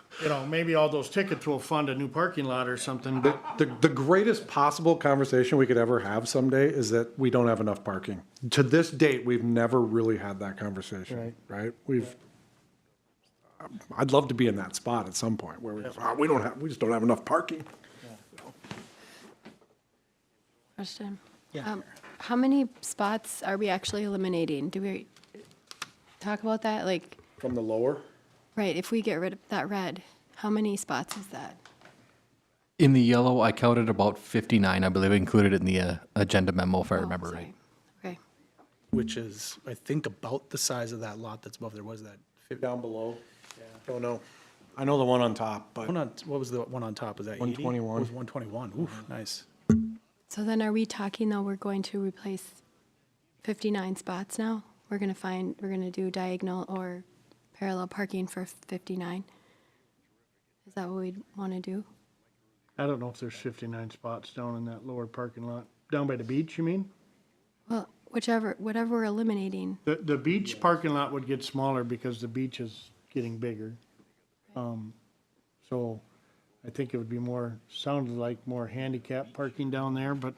Speaker 3: maybe all those tickets will fund a new parking lot or something, but
Speaker 5: The greatest possible conversation we could ever have someday is that we don't have enough parking. To this date, we've never really had that conversation, right? I'd love to be in that spot at some point where we just don't have enough parking.
Speaker 7: Question. How many spots are we actually eliminating? Do we talk about that? Like,
Speaker 5: From the lower?
Speaker 7: right, if we get rid of that red, how many spots is that?
Speaker 6: In the yellow, I counted about 59, I believe I included it in the agenda memo, if I
Speaker 7: Oh,
Speaker 6: remember
Speaker 7: sorry.
Speaker 6: right.
Speaker 7: Okay.
Speaker 8: Which is, I think, about the size of that lot that's above there. Was that?
Speaker 5: Down below? Don't know. I know the one on top, but
Speaker 8: What was the one on top? Was that 80?
Speaker 5: 121.
Speaker 8: It was 121. Oof, nice.
Speaker 7: So then are we talking though, we're going to replace 59 spots now? We're gonna do diagonal or parallel parking for 59? Is that what we'd want to do?
Speaker 3: I don't know if there's 59 spots down in that lower parking lot. Down by the beach, you mean?
Speaker 7: Well, whatever we're eliminating.
Speaker 3: The beach parking lot would get smaller because the beach is getting bigger. So I think it would be sounded like more handicap parking down there, but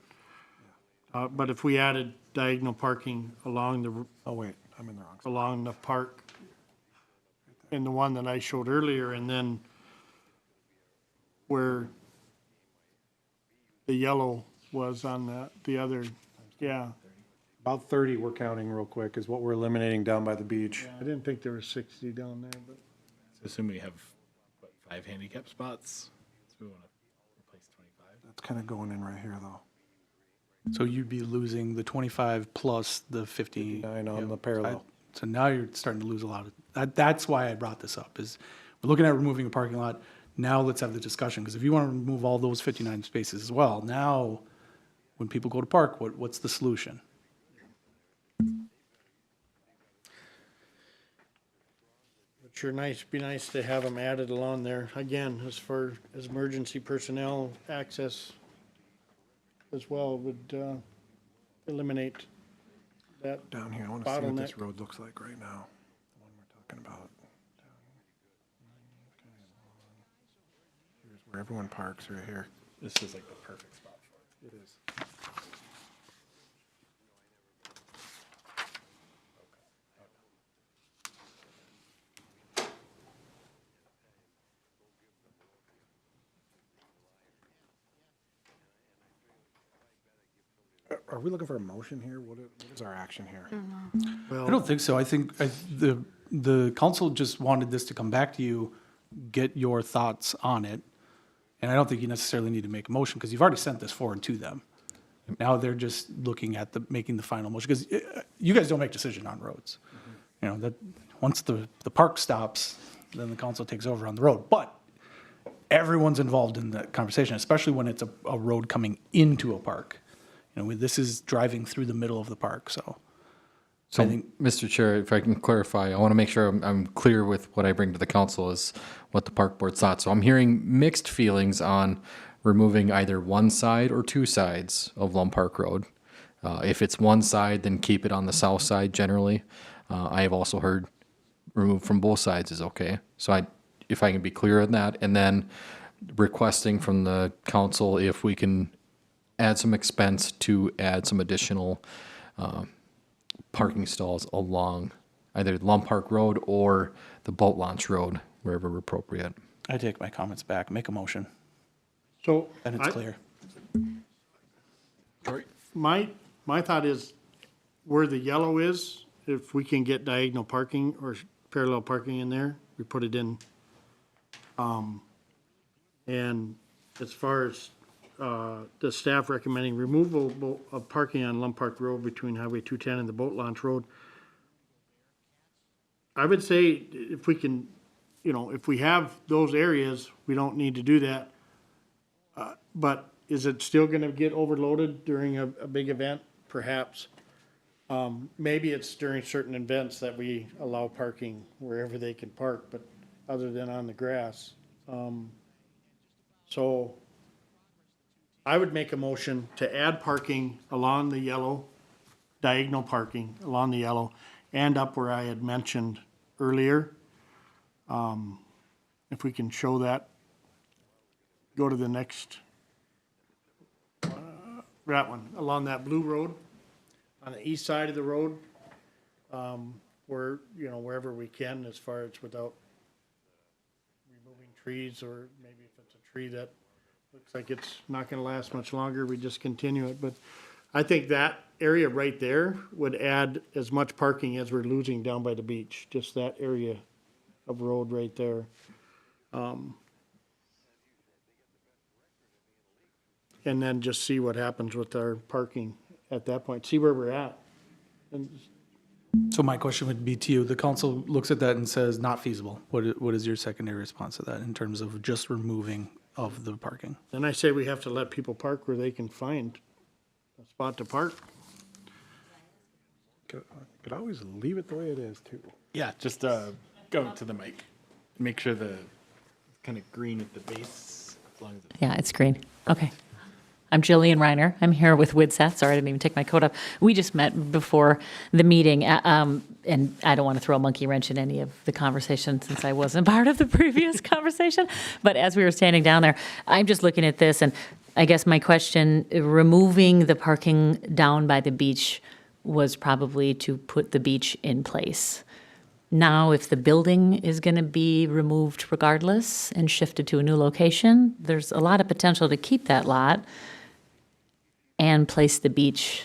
Speaker 3: if we added diagonal parking along
Speaker 5: oh wait, I'm in the wrong spot.
Speaker 3: along the park in the one that I showed earlier, and then where the yellow was on the other, yeah.
Speaker 5: About 30 we're counting real quick is what we're eliminating down by the beach.
Speaker 3: I didn't think there was 60 down there, but.
Speaker 1: Assume we have, 5 handicap spots? So we want to replace 25.
Speaker 5: That's kind of going in right here though.
Speaker 8: So you'd be losing the 25 plus the 50.
Speaker 5: 59 on
Speaker 8: Yep.
Speaker 5: the parallel.
Speaker 8: So now you're starting to lose a lot of, that's why I brought this up, is we're looking at removing a parking lot. Now let's have the discussion, because if you want to remove all those 59 spaces as well, now when people go to park, what's the solution?
Speaker 3: Sure, be nice to have them added along there, again, as emergency personnel access as well would eliminate that.
Speaker 5: Down here, I want to see what this
Speaker 3: Bottleneck.
Speaker 5: road looks like right now, the one we're talking about. Here's where everyone parks right here.
Speaker 1: This is like the perfect spot for it.
Speaker 5: It is. Are we looking for a motion here? What is our action here?
Speaker 8: I don't think so. I think the council just wanted this to come back to you, get your thoughts on it. And I don't think you necessarily need to make a motion, because you've already sent this forward to them. Now they're just looking at making the final motion, because you guys don't make decision on roads. You know, that, once the park stops, then the council takes over on the road. But everyone's involved in the conversation, especially when it's a road coming into a park. You know, this is driving through the middle of the park, so.
Speaker 6: So,
Speaker 8: I think-
Speaker 6: Mr. Chair, if I can clarify, I want to make sure I'm clear with what I bring to the council is what the park board thought. So I'm hearing mixed feelings on removing either one side or two sides of Lum Park Road. If it's one side, then keep it on the south side generally. I have also heard remove from both sides is okay. So if I can be clear on that, and then requesting from the council if we can add some expense to add some additional parking stalls along either Lum Park Road or the Boat Launch Road, wherever appropriate.
Speaker 8: I take my comments back, make a motion,
Speaker 3: So.
Speaker 8: then it's
Speaker 3: I-
Speaker 8: clear.
Speaker 3: My thought is where the yellow is, if we can get diagonal parking or parallel parking in there, we put it in. And as far as, the staff recommending removal of parking on Lum Park Road between Highway 210 and the Boat Launch Road, I would say if we can, if we have those areas, we don't need to do that. But is it still gonna get overloaded during a big event? Perhaps. Maybe it's during certain events that we allow parking wherever they can park, but other than on the grass. So I would make a motion to add parking along the yellow, diagonal parking along the yellow, and up where I had mentioned earlier. If we can show that, go to the next, that one, along that blue road, on the east side of the road, where, wherever we can, as far as without removing trees, or maybe if it's a tree that looks like it's not gonna last much longer, we just continue it. But I think that area right there would add as much parking as we're losing down by the beach, just that area of road right there. And then just see what happens with our parking at that point, see where we're at. And
Speaker 8: So my question would be to you, the council looks at that and says not feasible. What is your secondary response to that in terms of just removing of the parking?
Speaker 3: then I say we have to let people park where they can find a spot to park.
Speaker 1: Could always leave it the way it is too. Yeah, just go to the mic. Make sure the it's kind of green at the base. As long as it's
Speaker 10: Yeah, it's green. Okay. I'm Jillian Reiner. I'm here with Widseth. Sorry, I didn't even take my coat off. We just met before the meeting, and I don't want to throw a monkey wrench in any of the conversation since I wasn't part of the previous conversation. But as we were standing down there, I'm just looking at this, and I guess my question, removing the parking down by the beach was probably to put the beach in place. Now, if the building is going to be removed regardless and shifted to a new location, there's a lot of potential to keep that lot and place the beach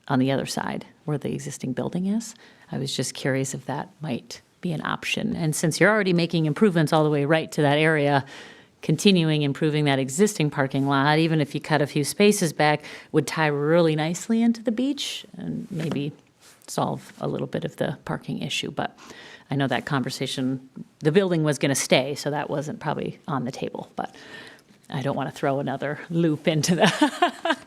Speaker 10: on the other side where the existing building is. I was just curious if that might be an option. And since you're already making improvements all the way right to that area, continuing improving that existing parking lot, even if you cut a few spaces back, would tie really nicely into the beach and maybe solve a little bit of the parking issue. But I know that conversation, the building was going to stay, so that wasn't probably on the table. But I don't want to throw another loop into the.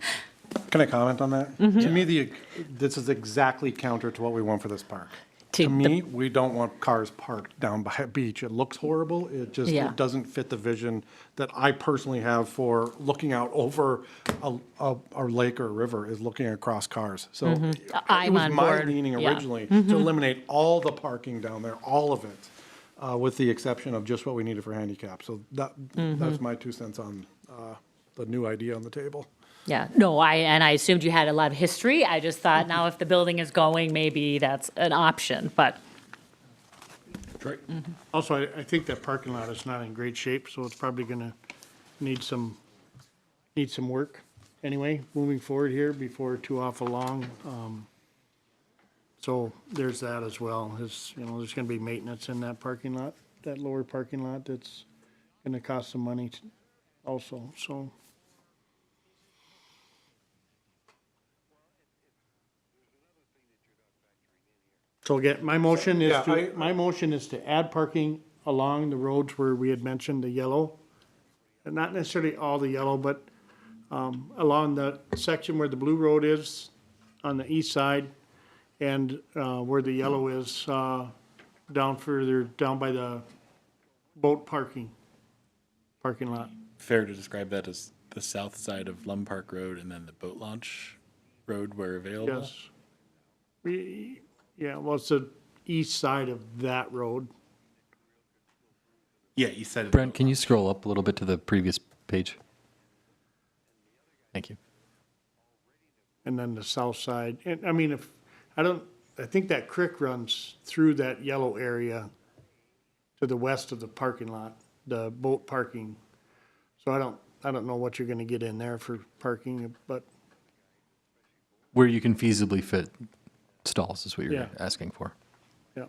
Speaker 5: Can I comment on that? To me, this is exactly counter to what we want for this park. To me, we don't want cars parked down by a beach. It looks horrible. It just,
Speaker 10: Yeah.
Speaker 5: it doesn't fit the vision that I personally have for looking out over a lake or a river, is looking across cars. So it
Speaker 10: I'm
Speaker 5: was
Speaker 10: on
Speaker 5: my
Speaker 10: board.
Speaker 5: leaning
Speaker 10: Yeah.
Speaker 5: originally to eliminate all the parking down there, all of it, with the exception of just what we needed for handicap. So that's my 2 cents on the new idea on the table.
Speaker 10: Yeah, no, I assumed you had a lot of history. I just thought now if the building is going, maybe that's an option, but.
Speaker 1: right.
Speaker 3: Also, I think that parking lot is not in great shape, so it's probably gonna need some work anyway, moving forward here before too awful long. So there's that as well, there's gonna be maintenance in that parking lot, that lower parking lot, that's gonna cost some money also, so. So again, my motion is to add parking along the roads where we had mentioned the yellow. And not necessarily all the yellow, but, along the section where the blue road is on the east side and, where the yellow is, down further, down by the boat parking lot.
Speaker 1: Fair to describe that as the south side of Lum Park Road and then the boat launch road where available?
Speaker 3: Yes. Yeah, well, it's the east side of that road.
Speaker 1: Yeah, you said it.
Speaker 6: Brent, can you scroll up a little bit to the previous page? Thank you.
Speaker 3: And then the south side, and I mean, if, I don't, I think that creek runs through that yellow area to the west of the parking lot, the boat parking. So I don't know what you're gonna get in there for parking, but
Speaker 6: Where you can feasibly fit stalls is what you're
Speaker 3: Yeah.
Speaker 6: asking for.
Speaker 3: yeah.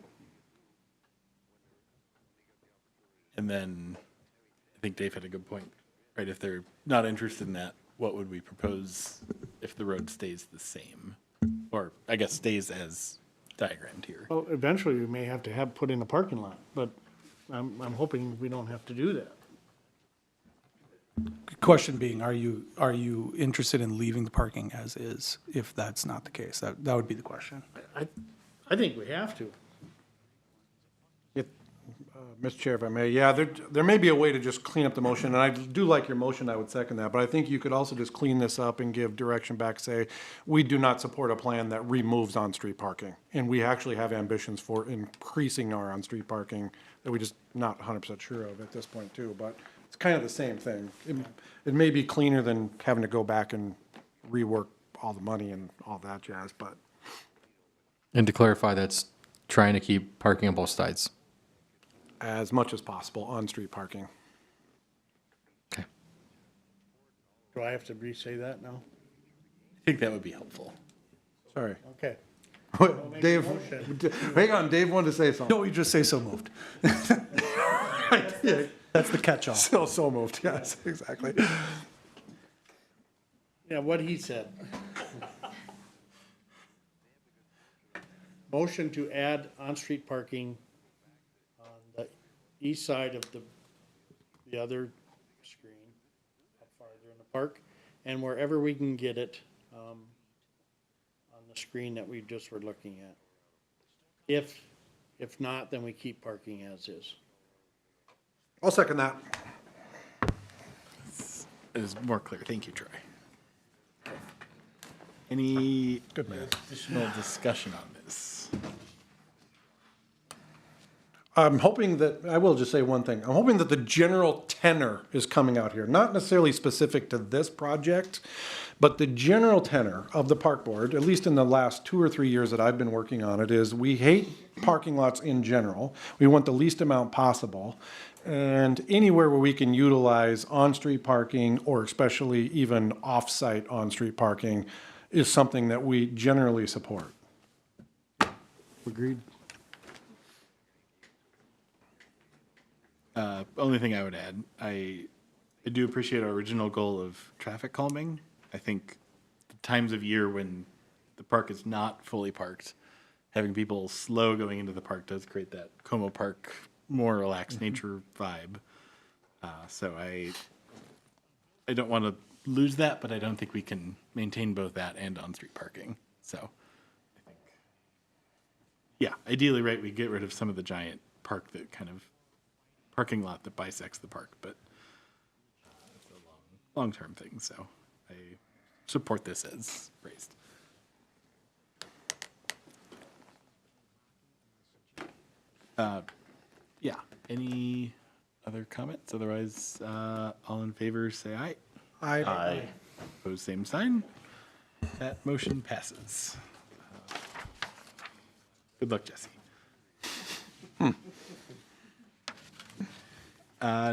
Speaker 1: And then I think Dave had a good point, right? If they're not interested in that, what would we propose if the road stays the same? Or I guess stays as diagrammed here.
Speaker 3: Well, eventually we may have to put in a parking lot, but I'm hoping we don't have to do that.
Speaker 8: Question being, are you interested in leaving the parking as is, if that's not the case? That would be the question.
Speaker 3: I think we have to.
Speaker 5: Mr. Chair, if I may, yeah, there may be a way to just clean up the motion, and I do like your motion, I would second that, but I think you could also just clean this up and give direction back, say, we do not support a plan that removes on-street parking, and we actually have ambitions for increasing our on-street parking that we just not 100% sure of at this point too, but it's kind of the same thing. It may be cleaner than having to go back and rework all the money and all that jazz, but
Speaker 6: And to clarify, that's trying to keep parking on both sides.
Speaker 5: as much as possible, on-street parking.
Speaker 6: Okay.
Speaker 3: Do I have to re-say that now?
Speaker 1: I think that would be helpful.
Speaker 5: Sorry.
Speaker 3: Okay.
Speaker 5: Dave,
Speaker 3: motion.
Speaker 5: hang on, Dave wanted to say something.
Speaker 8: No, you just say so moved.
Speaker 5: Yeah,
Speaker 8: That's the catch-all.
Speaker 5: so moved, yes, exactly.
Speaker 3: Yeah, what he said. Motion to add on-street parking on the east side of the other screen, up farther in the park, and wherever we can get it, on the screen that we just were looking at. If not, then we keep parking as is.
Speaker 5: I'll second that.
Speaker 1: It is more clear. Thank you, Troy. Any
Speaker 5: Good man.
Speaker 1: additional discussion on this?
Speaker 5: I'm hoping that, I will just say one thing. I'm hoping that the general tenor is coming out here, not necessarily specific to this project, but the general tenor of the park board, at least in the last 2 or 3 years that I've been working on it, is we hate parking lots in general. We want the least amount possible. And anywhere where we can utilize on-street parking, or especially even off-site on-street parking, is something that we generally support.
Speaker 1: Agreed. Only thing I would add, I do appreciate our original goal of traffic calming. I think the times of year when the park is not fully parked, having people slow going into the park does create that Como Park, more relaxed nature vibe. So I don't want to lose that, but I don't think we can maintain both that and on-street parking. So I think, yeah, ideally, right, we get rid of some of the giant park that kind of parking lot that bisects the park, but it's a long-term thing, so I support this as raised. Yeah, any other comments? Otherwise, all in favor, say aye.
Speaker 9: Aye.
Speaker 1: Opposed, same sign. That motion passes. Good luck, Jesse.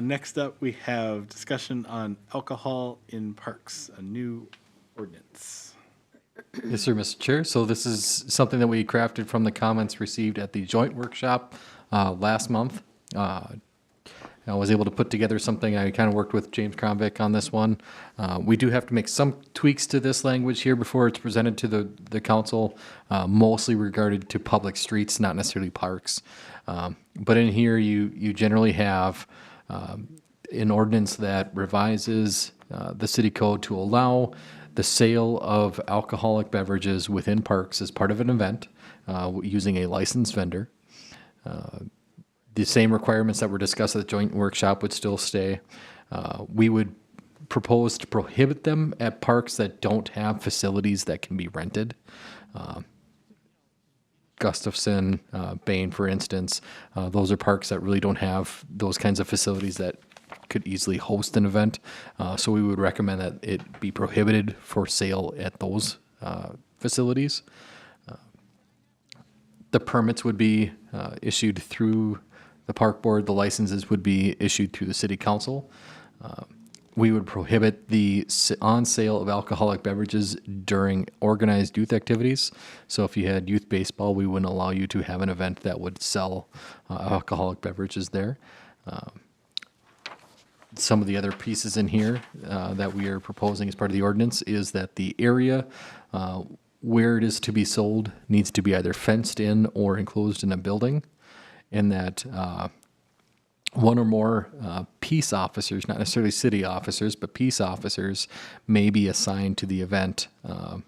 Speaker 1: Next up, we have discussion on alcohol in parks, a new ordinance.
Speaker 6: Yes, sir, Mr. Chair. So this is something that we crafted from the comments received at the joint workshop last month. I was able to put together something. I kind of worked with James Kronvik on this one. We do have to make some tweaks to this language here before it's presented to the council, mostly regarded to public streets, not necessarily parks. But in here, you generally have an ordinance that revises the city code to allow the sale of alcoholic beverages within parks as part of an event using a licensed vendor. The same requirements that were discussed at the joint workshop would still stay. We would propose to prohibit them at parks that don't have facilities that can be rented. Gustafson, Bain, for instance, those are parks that really don't have those kinds of facilities that could easily host an event. So we would recommend that it be prohibited for sale at those facilities. The permits would be issued through the park board. The licenses would be issued through the city council. We would prohibit the on sale of alcoholic beverages during organized youth activities. So if you had youth baseball, we wouldn't allow you to have an event that would sell alcoholic beverages there. Some of the other pieces in here that we are proposing as part of the ordinance is that the area where it is to be sold needs to be either fenced in or enclosed in a building, and that one or more peace officers, not necessarily city officers, but peace officers may be assigned to the event. And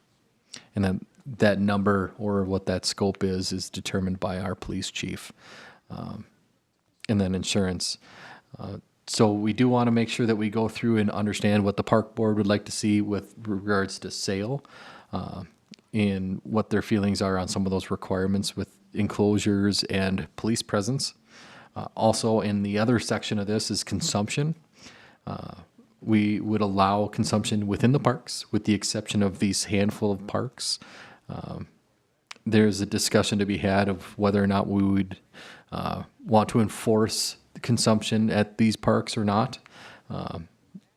Speaker 6: then that number or what that scope is determined by our police chief. And then insurance. So we do want to make sure that we go through and understand what the park board would like to see with regards to sale, and what their feelings are on some of those requirements with enclosures and police presence. Also, in the other section of this is consumption. We would allow consumption within the parks, with the exception of these handful of parks. There's a discussion to be had of whether or not we would want to enforce consumption at these parks or not.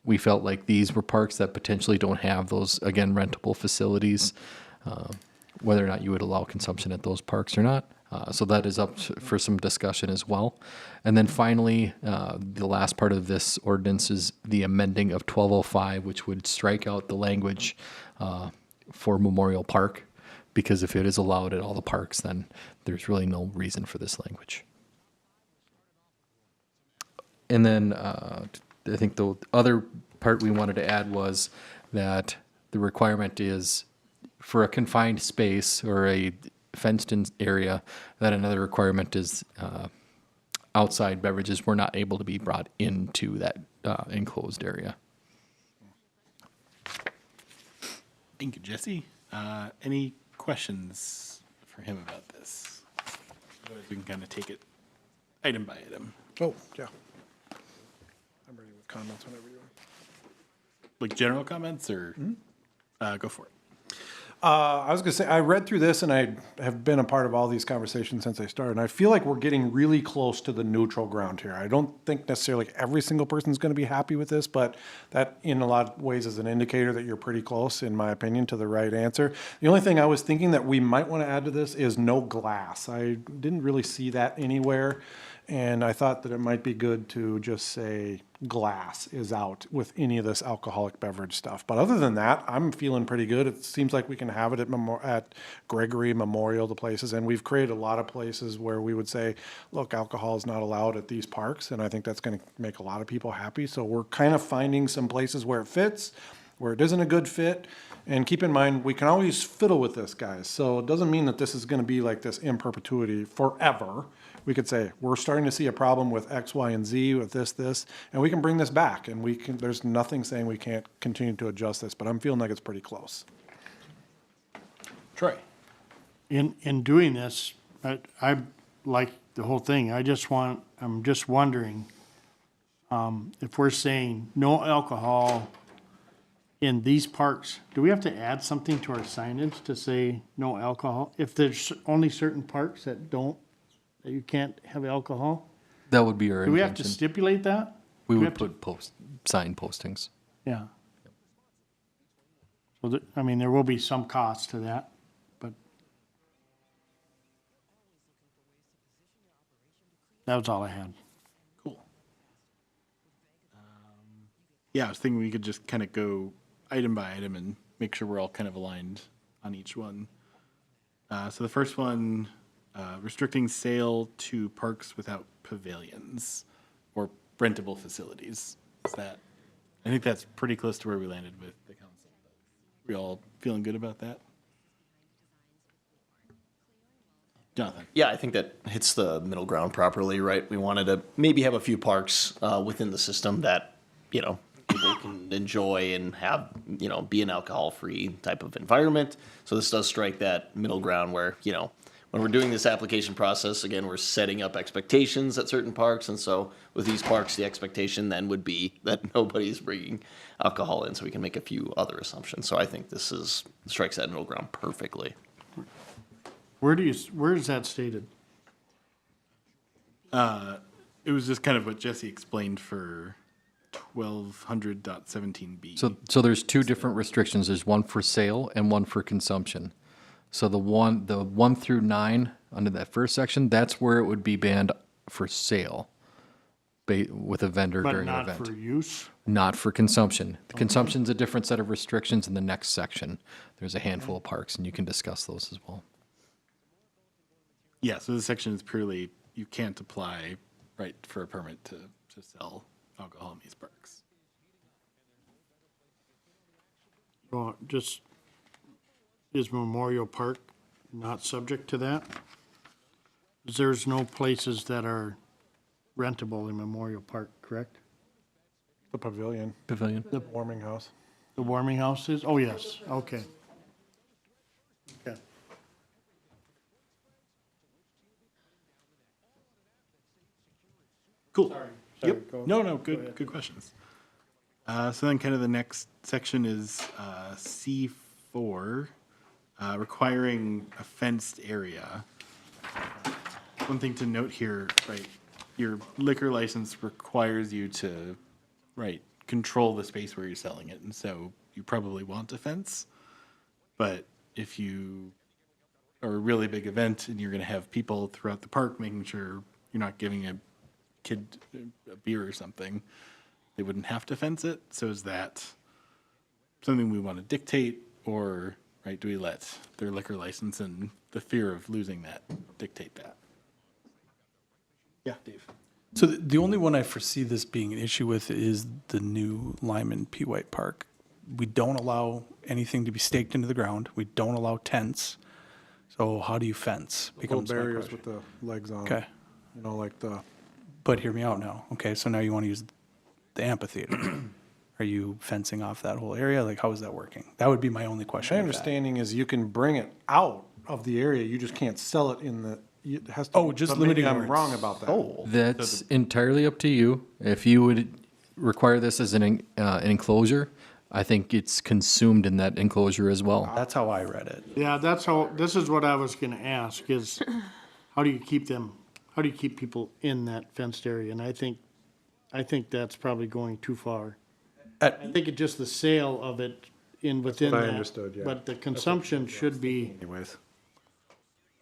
Speaker 6: We felt like these were parks that potentially don't have those, again, rentable facilities, whether or not you would allow consumption at those parks or not. So that is up for some discussion as well. And then finally, the last part of this ordinance is the amending of 1205, which would strike out the language for Memorial Park, because if it is allowed at all the parks, then there's really no reason for this language. And then I think the other part we wanted to add was that the requirement is for a confined space or a fenced-in area, that another requirement is outside beverages were not able to be brought into that enclosed area.
Speaker 1: Thank you, Jesse. Any questions for him about this? Otherwise, we can kind of take it item by item.
Speaker 5: Oh, yeah. I'm ready with comments whenever you are.
Speaker 1: Like general comments, or go for it.
Speaker 5: I was going to say, I read through this and I have been a part of all these conversations since I started. And I feel like we're getting really close to the neutral ground here. I don't think necessarily every single person's going to be happy with this, but that in a lot of ways is an indicator that you're pretty close, in my opinion, to the right answer. The only thing I was thinking that we might want to add to this is no glass. I didn't really see that anywhere. And I thought that it might be good to just say glass is out with any of this alcoholic beverage stuff. But other than that, I'm feeling pretty good. It seems like we can have it at Gregory Memorial, the places. And we've created a lot of places where we would say, look, alcohol is not allowed at these parks. And I think that's going to make a lot of people happy. So we're kind of finding some places where it fits, where it isn't a good fit. And keep in mind, we can always fiddle with this, guys. So it doesn't mean that this is going to be like this in perpetuity forever. We could say, we're starting to see a problem with X, Y, and Z, with this, and we can bring this back. And we can. There's nothing saying we can't continue to adjust this, but I'm feeling like it's pretty close.
Speaker 1: Troy.
Speaker 3: In doing this, I like the whole thing. I'm just wondering, if we're saying no alcohol in these parks, do we have to add something to our signage to say no alcohol? If there's only certain parks that you can't have alcohol?
Speaker 6: That would be our
Speaker 3: Do we have to
Speaker 6: intention.
Speaker 3: stipulate that?
Speaker 6: We
Speaker 3: Do we
Speaker 6: would
Speaker 3: have
Speaker 6: put sign postings.
Speaker 3: Yeah. So, there will be some cost to that, but that was all I had.
Speaker 1: Cool. Yeah, I was thinking we could just kind of go item by item and make sure we're all kind of aligned on each one. So the first one, restricting sale to parks without pavilions or rentable facilities. I think that's pretty close to where we landed with the council. We all feeling good about that? Jonathan?
Speaker 9: Yeah, I think that hits the middle ground properly, right? We wanted to maybe have a few parks within the system that, people can enjoy and have, be an alcohol-free type of environment. So this does strike that middle ground where, when we're doing this application process, again, we're setting up expectations at certain parks. And so with these parks, the expectation then would be that nobody's bringing alcohol in, so we can make a few other assumptions. So I think this strikes that middle ground perfectly.
Speaker 3: Where is that stated?
Speaker 1: It was just kind of what Jesse explained for 1200.17B.
Speaker 6: So there's two different restrictions. There's one for sale and one for consumption. So the 1 through 9 under that first section, that's where it would be banned for sale with a vendor
Speaker 3: But
Speaker 6: during an
Speaker 3: not
Speaker 6: event.
Speaker 3: for use?
Speaker 6: Not for consumption. Consumption's a different set of restrictions in the next section. There's a handful of parks, and you can discuss those as well.
Speaker 1: Yeah, so this section is purely, you can't apply, right, for a permit to sell alcohol in these parks.
Speaker 3: Well, just, is Memorial Park not subject to that? There's no places that are rentable in Memorial Park, correct?
Speaker 5: The pavilion,
Speaker 6: Pavilion.
Speaker 5: the warming house.
Speaker 3: The warming houses? Oh, yes, okay. Okay.
Speaker 1: Cool.
Speaker 3: Sorry,
Speaker 1: Yep.
Speaker 3: go-
Speaker 1: No,
Speaker 3: go
Speaker 1: good,
Speaker 3: ahead.
Speaker 1: good questions. So then kind of the next section is C4, requiring a fenced area. One thing to note here, right, your liquor license requires you to, right, control the space where you're selling it. And so you probably want a fence. But if you are a really big event and you're going to have people throughout the park making sure you're not giving a kid a beer or something, they wouldn't have to fence it. So is that something we want to dictate, or, right, do we let their liquor license and the fear of losing that dictate that? Yeah, Dave.
Speaker 8: So the only one I foresee this being an issue with is the new Lyman P. White Park. We don't allow anything to be staked into the ground. We don't allow tents. So how do you fence?
Speaker 5: Little
Speaker 8: Becomes my
Speaker 5: barriers
Speaker 8: question.
Speaker 5: with the legs on.
Speaker 8: Okay.
Speaker 5: You know, like the,
Speaker 8: But hear me out now. Okay, so now you want to use the amphitheater. Are you fencing off that whole area? Like, how is that working? That would be my only question.
Speaker 5: my
Speaker 8: with that.
Speaker 5: understanding is you can bring it out of the area, you just can't sell it in the, it has to.
Speaker 8: Oh, just
Speaker 5: but maybe
Speaker 8: limiting
Speaker 5: I'm
Speaker 8: where it's
Speaker 5: wrong about that.
Speaker 8: sold.
Speaker 6: That's entirely up to you. If you would require this as an enclosure, I think it's consumed in that enclosure as well.
Speaker 8: That's how I read it.
Speaker 3: Yeah, that's how, this is what I was gonna ask, is how do you keep people in that fenced area? And I think that's probably going too far. I think it's just the sale of it within
Speaker 5: what
Speaker 3: that.
Speaker 5: I understood, yeah.
Speaker 3: But the consumption should be,
Speaker 5: Anyways.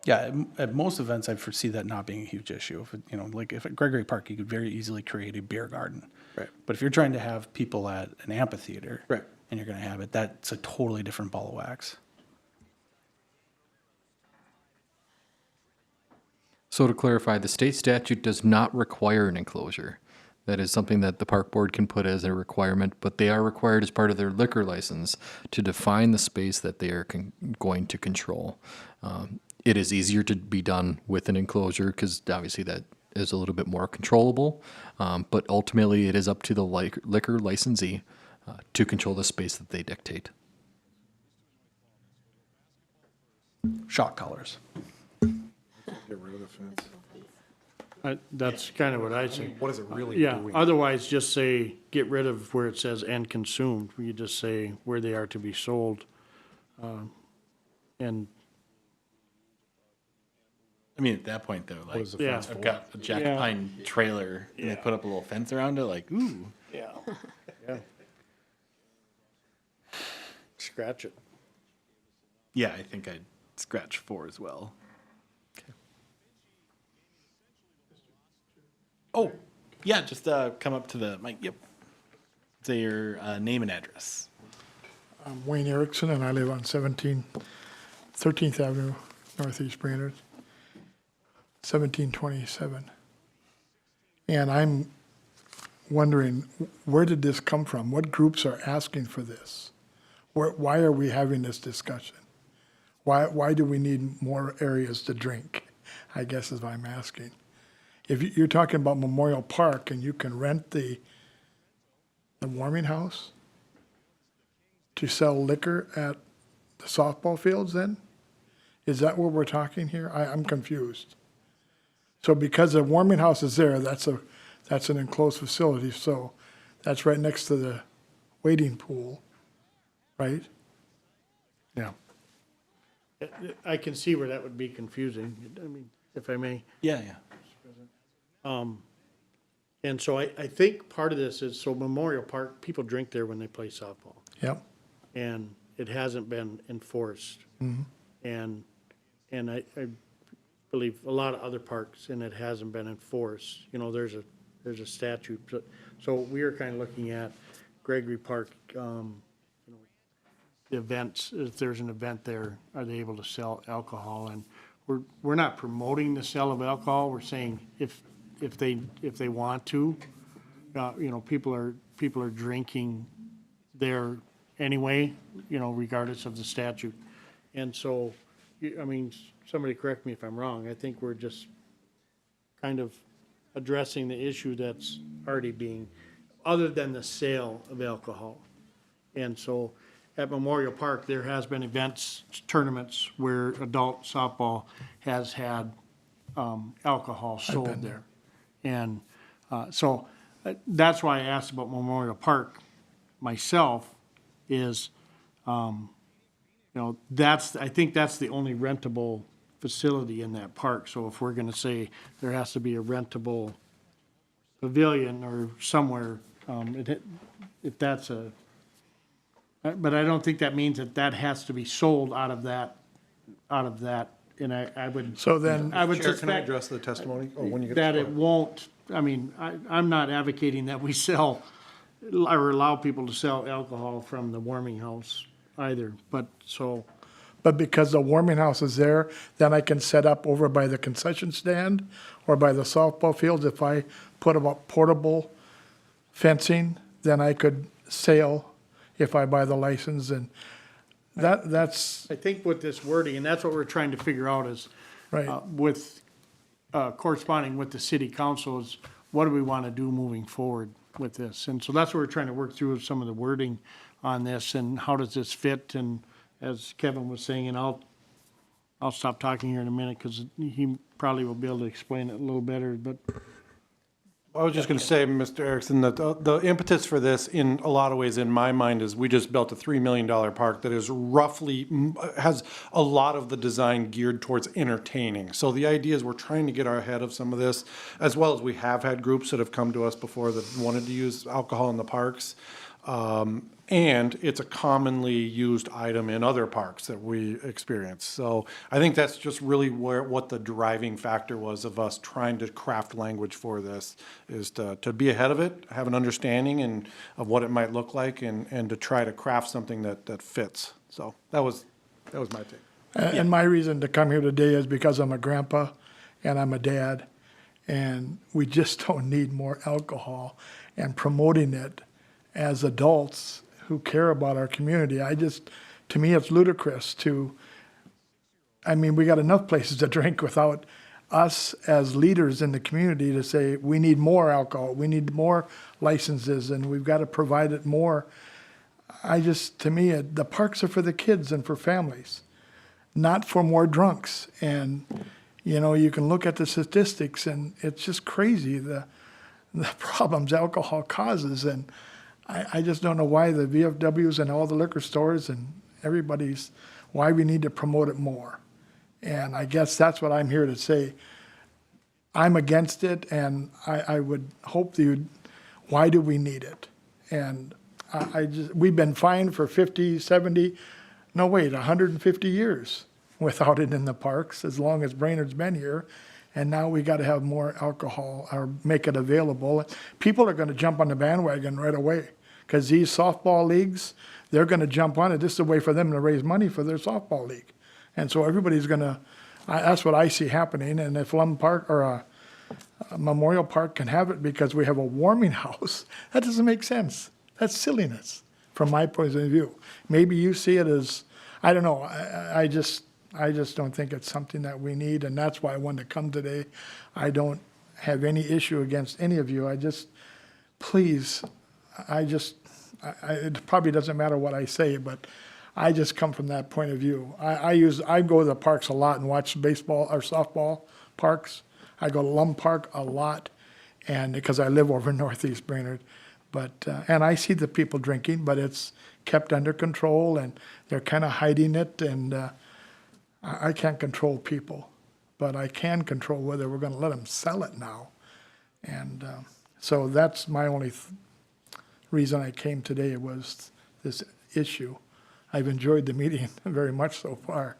Speaker 8: Yeah, at most events, I foresee that not being a huge issue. If it, you know, like if at Gregory Park, you could very easily create a beer garden.
Speaker 5: Right.
Speaker 8: But if you're trying to have people at an amphitheater.
Speaker 5: Right.
Speaker 8: And you're gonna have it, that's a totally different ball of wax.
Speaker 6: So to clarify, the state statute does not require an enclosure. That is something that the park board can put as a requirement, but they are required as part of their liquor license to define the space that they are going to control. It is easier to be done with an enclosure because obviously that is a little bit more controllable, but ultimately it is up to the liquor licensee to control the space that they dictate.
Speaker 8: Shock collars.
Speaker 5: Get rid of the fence.
Speaker 3: that's kind of what I say.
Speaker 5: What is it really
Speaker 3: Yeah,
Speaker 5: doing?
Speaker 3: otherwise just say, get rid of where it says and consumed. You just say where they are to be sold. And,
Speaker 1: I mean, at that point, though, like,
Speaker 5: is the
Speaker 3: yeah.
Speaker 5: fence
Speaker 1: I've got a Jack
Speaker 3: Yeah.
Speaker 1: Pine trailer, and they put up a little fence around it, like, ooh.
Speaker 3: Yeah. Yeah. Scratch it.
Speaker 1: Yeah, I think I'd scratch 4 as well. Oh, yeah, just come up to the mic. Yep. Say your name and address.
Speaker 11: I'm Wayne Erickson, and I live on 13th Avenue, Northeast Brainerd, 1727. And I'm wondering, where did this come from? What groups are asking for this? Why are we having this discussion? Why do we need more areas to drink? I guess is what I'm asking. If you're talking about Memorial Park and you can rent the warming house to sell liquor at the softball fields then? Is that what we're talking here? I'm confused. So because the warming house is there, that's an enclosed facility, so that's right next to the wading pool, right?
Speaker 3: Yeah. I can see where that would be confusing, I mean, if I may.
Speaker 1: Yeah, yeah.
Speaker 3: And so I think part of this is, so Memorial Park, people drink there when they play softball.
Speaker 11: Yep.
Speaker 3: And it hasn't been enforced. And I believe a lot of other parks, and it hasn't been enforced. You know, there's a statute. So we are kind of looking at Gregory Park, you know, the events, if there's an event there, are they able to sell alcohol? And we're not promoting the sale of alcohol. We're saying if they want to, you know, people are drinking there anyway, you know, regardless of the statute. And so, I mean, somebody correct me if I'm wrong, I think we're just kind of addressing the issue that's already being, other than the sale of alcohol. And so at Memorial Park, there has been events, tournaments where adult softball has had alcohol sold there. And so that's why I asked about Memorial Park myself is, you know, I think that's the only rentable facility in that park. So if we're gonna say there has to be a rentable pavilion or somewhere, if that's but I don't think that means that has to be sold out of that, and I would.
Speaker 11: So then,
Speaker 3: I would
Speaker 5: Chair, can I
Speaker 3: suspect
Speaker 5: address the testimony? Oh, when you get
Speaker 3: that
Speaker 5: to
Speaker 3: it won't, I mean, I'm not advocating that we sell or allow people to sell alcohol from the warming house either, but so.
Speaker 11: but because the warming house is there, then I can set up over by the concession stand or by the softball fields. If I put up portable fencing, then I could sail if I buy the license, and that's,
Speaker 3: I think with this wording, and that's what we're trying to figure out is,
Speaker 11: right.
Speaker 3: with, corresponding with the city council is, what do we want to do moving forward with this? And so that's what we're trying to work through some of the wording on this, and how does this fit? And as Kevin was saying, and I'll stop talking here in a minute, because he probably will be able to explain it a little better, but.
Speaker 5: I was just going to say, Mr. Erickson, that the impetus for this, in a lot of ways, in my mind, is we just built a $3 million park that is roughly, has a lot of the design geared towards entertaining. So the idea is we're trying to get ahead of some of this, as well as we have had groups that have come to us before that wanted to use alcohol in the parks. And it's a commonly used item in other parks that we experience. So I think that's just really what the driving factor was of us trying to craft language for this, is to be ahead of it, have an understanding of what it might look like, and to try to craft something that fits. So that was my take.
Speaker 11: And my reason to come here today is because I'm a grandpa and I'm a dad, and we just don't need more alcohol, and promoting it as adults who care about our community. To me, it's ludicrous we got enough places to drink without us as leaders in the community to say, we need more alcohol, we need more licenses, and we've got to provide it more. To me, the parks are for the kids and for families, not for more drunks. And, you know, you can look at the statistics, and it's just crazy, the problems alcohol causes. And I just don't know why the VFWs and all the liquor stores and why we need to promote it more. And I guess that's what I'm here to say. I'm against it, and I would hope why do we need it? And we've been fined for 50, 70, 150 years without it in the parks, as long as Brainerd's been here. And now we got to have more alcohol or make it available. People are going to jump on the bandwagon right away, because these softball leagues, they're going to jump on it. This is a way for them to raise money for their softball league. And so everybody's going to, that's what I see happening. And if Lum Park or a Memorial Park can have it because we have a warming house, that doesn't make sense. That's silliness from my point of view. Maybe you see it as, I don't know, I just don't think it's something that we need, and that's why I wanted to come today. I don't have any issue against any of you. Please, it probably doesn't matter what I say, but I just come from that point of view. I go to the parks a lot and watch baseball or softball parks. I go to Lum Park a lot, and because I live over in Northeast Brainerd, and I see the people drinking, but it's kept under control, and they're kind of hiding it, and I can't control people, but I can control whether we're gonna let them sell it now. And so that's my only reason I came today was this issue. I've enjoyed the meeting very much so far,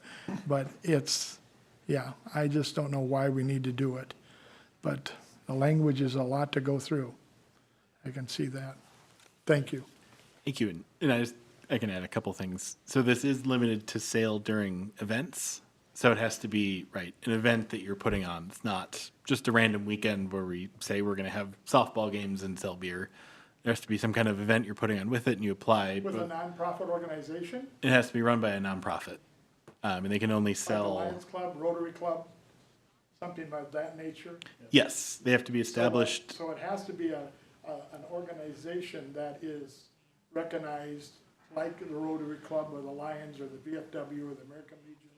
Speaker 11: but it's, yeah, I just don't know why we need to do it. But the language is a lot to go through. I can see that. Thank you.
Speaker 1: Thank you. And I can add a couple things. So this is limited to sale during events. So it has to be, right, an event that you're putting on. It's not just a random weekend where we say we're going to have softball games and sell beer. There has to be some kind of event you're putting on with it, and you apply.
Speaker 11: With a nonprofit organization,
Speaker 1: It has to be run by a nonprofit. And they can only
Speaker 11: like the
Speaker 1: sell,
Speaker 11: Lions Club, Rotary Club, something of that nature.
Speaker 1: yes, they have to be established.
Speaker 11: So it has to be an organization that is recognized, like the Rotary Club or the Lions or the VFW or the American Legion,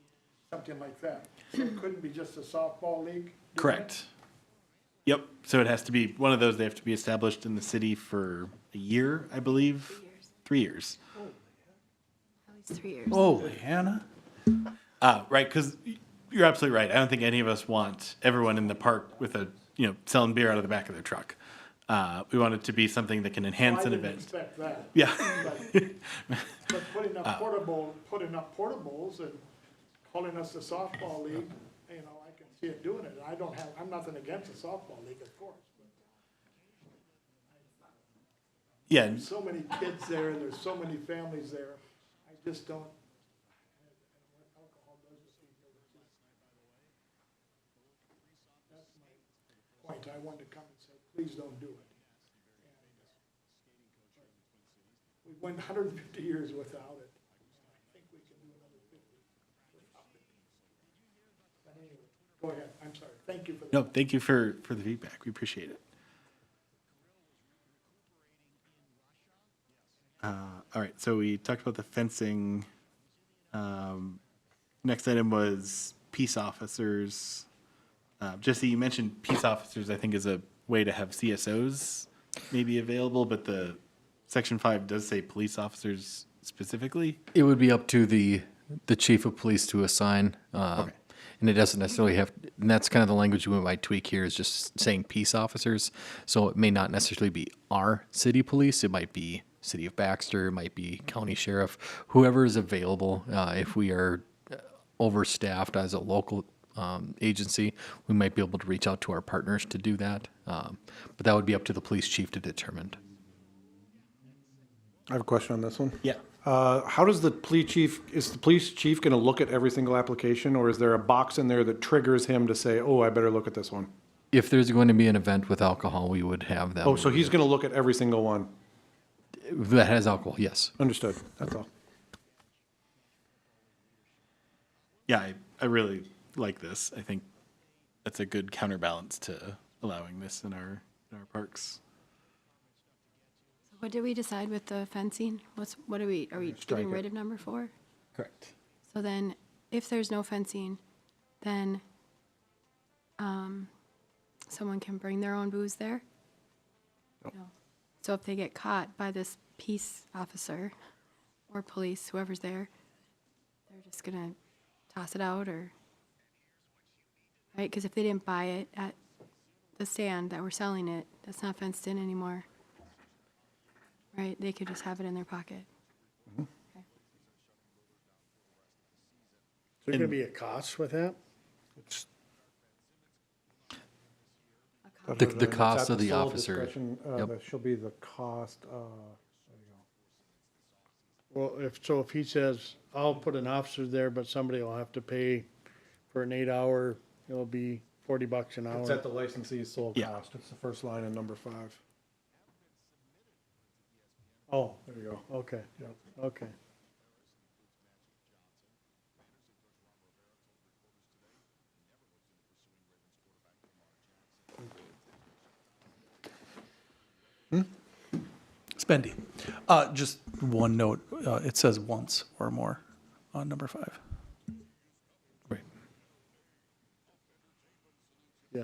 Speaker 11: something like that. So it couldn't be just a softball league? doing it?
Speaker 1: Correct. Yep. So it has to be one of those. They have to be established in the city for a year, I believe. 3 years.
Speaker 7: At least 3 years.
Speaker 8: Holy Hannah.
Speaker 1: Right, because you're absolutely right. I don't think any of us want everyone in the park with selling beer out of the back of their truck. We want it to be something that can enhance
Speaker 11: I
Speaker 1: an
Speaker 11: didn't
Speaker 1: event.
Speaker 11: expect that.
Speaker 1: Yeah.
Speaker 11: But putting up portables and calling us the softball league, I can see it doing it. I'm nothing against the softball league, of course.
Speaker 1: Yeah.
Speaker 11: There's so many kids there, there's so many families there. I just don't. That's my point. I wanted to come and say, please don't do it. We went 150 years without it. I think we can do another 50 without it. But anyway, go ahead. I'm sorry. Thank you for that.
Speaker 1: No, thank you for the feedback. We appreciate it. All right, so we talked about the fencing. Next item was peace officers. Jesse, you mentioned peace officers, I think, is a way to have CSOs maybe available, but the Section 5 does say police officers specifically.
Speaker 6: It would be up to the chief of police to assign.
Speaker 1: Okay.
Speaker 6: And it doesn't necessarily have, and that's kind of the language we might tweak here is just saying peace officers. So it may not necessarily be our city police. It might be City of Baxter, it might be county sheriff, whoever is available. If we are overstaffed as a local agency, we might be able to reach out to our partners to do that. But that would be up to the police chief to determine.
Speaker 5: I have a question on this one.
Speaker 1: Yeah.
Speaker 5: How does the police chief going to look at every single application, or is there a box in there that triggers him to say, oh, I better look at this one?
Speaker 6: If there's going to be an event with alcohol, we would have that.
Speaker 5: Oh, so he's going to look at every single one?
Speaker 6: That has alcohol, yes.
Speaker 5: Understood, that's all.
Speaker 1: Yeah, I really like this. I think that's a good counterbalance to allowing this in our parks.
Speaker 7: What did we decide with the fencing? Are we
Speaker 5: Strike
Speaker 7: getting
Speaker 5: it.
Speaker 7: rid of number 4?
Speaker 1: Correct.
Speaker 7: So then, if there's no fencing, then someone can bring their own booze there? No. So if they get caught by this peace officer or police, whoever's there, they're just gonna toss it out or, right? Because if they didn't buy it at the stand that we're selling it, that's not fenced in anymore. Right? They could just have it in their pocket. Okay.
Speaker 3: Is there gonna be a cost with that?
Speaker 6: The cost
Speaker 5: It's at
Speaker 6: of the
Speaker 5: sole
Speaker 6: officer.
Speaker 5: discretion,
Speaker 6: Yep.
Speaker 5: That shall be the cost, there you go.
Speaker 3: Well, if he says, I'll put an officer there, but somebody will have to pay for an 8-hour, it'll be $40 an
Speaker 5: It's
Speaker 3: hour.
Speaker 5: at the licensee's sole
Speaker 1: Yeah.
Speaker 5: cost. It's the first line in number 5.
Speaker 3: Oh,
Speaker 5: There you go.
Speaker 3: okay,
Speaker 5: Yep.
Speaker 3: okay.
Speaker 8: Spendy. Just one note, it says once or more on number 5.
Speaker 1: Right.
Speaker 3: Yeah.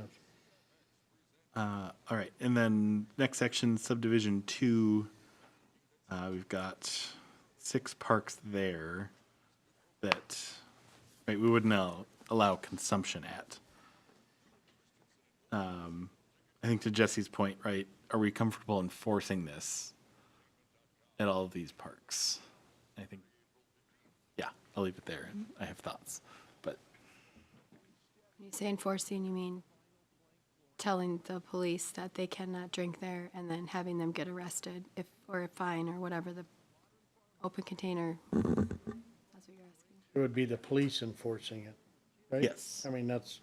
Speaker 1: All right, and then next section, subdivision 2, we've got 6 parks there that right? We wouldn't allow consumption at. I think to Jesse's point, right? Are we comfortable enforcing this at all of these parks? I think, yeah, I'll leave it there. I have thoughts, but
Speaker 7: When you say enforcing, you mean telling the police that they cannot drink there and then having them get arrested or a fine or whatever the open container. That's what you're asking.
Speaker 3: It would be the police enforcing it, right?
Speaker 1: yes.
Speaker 3: I mean, that's,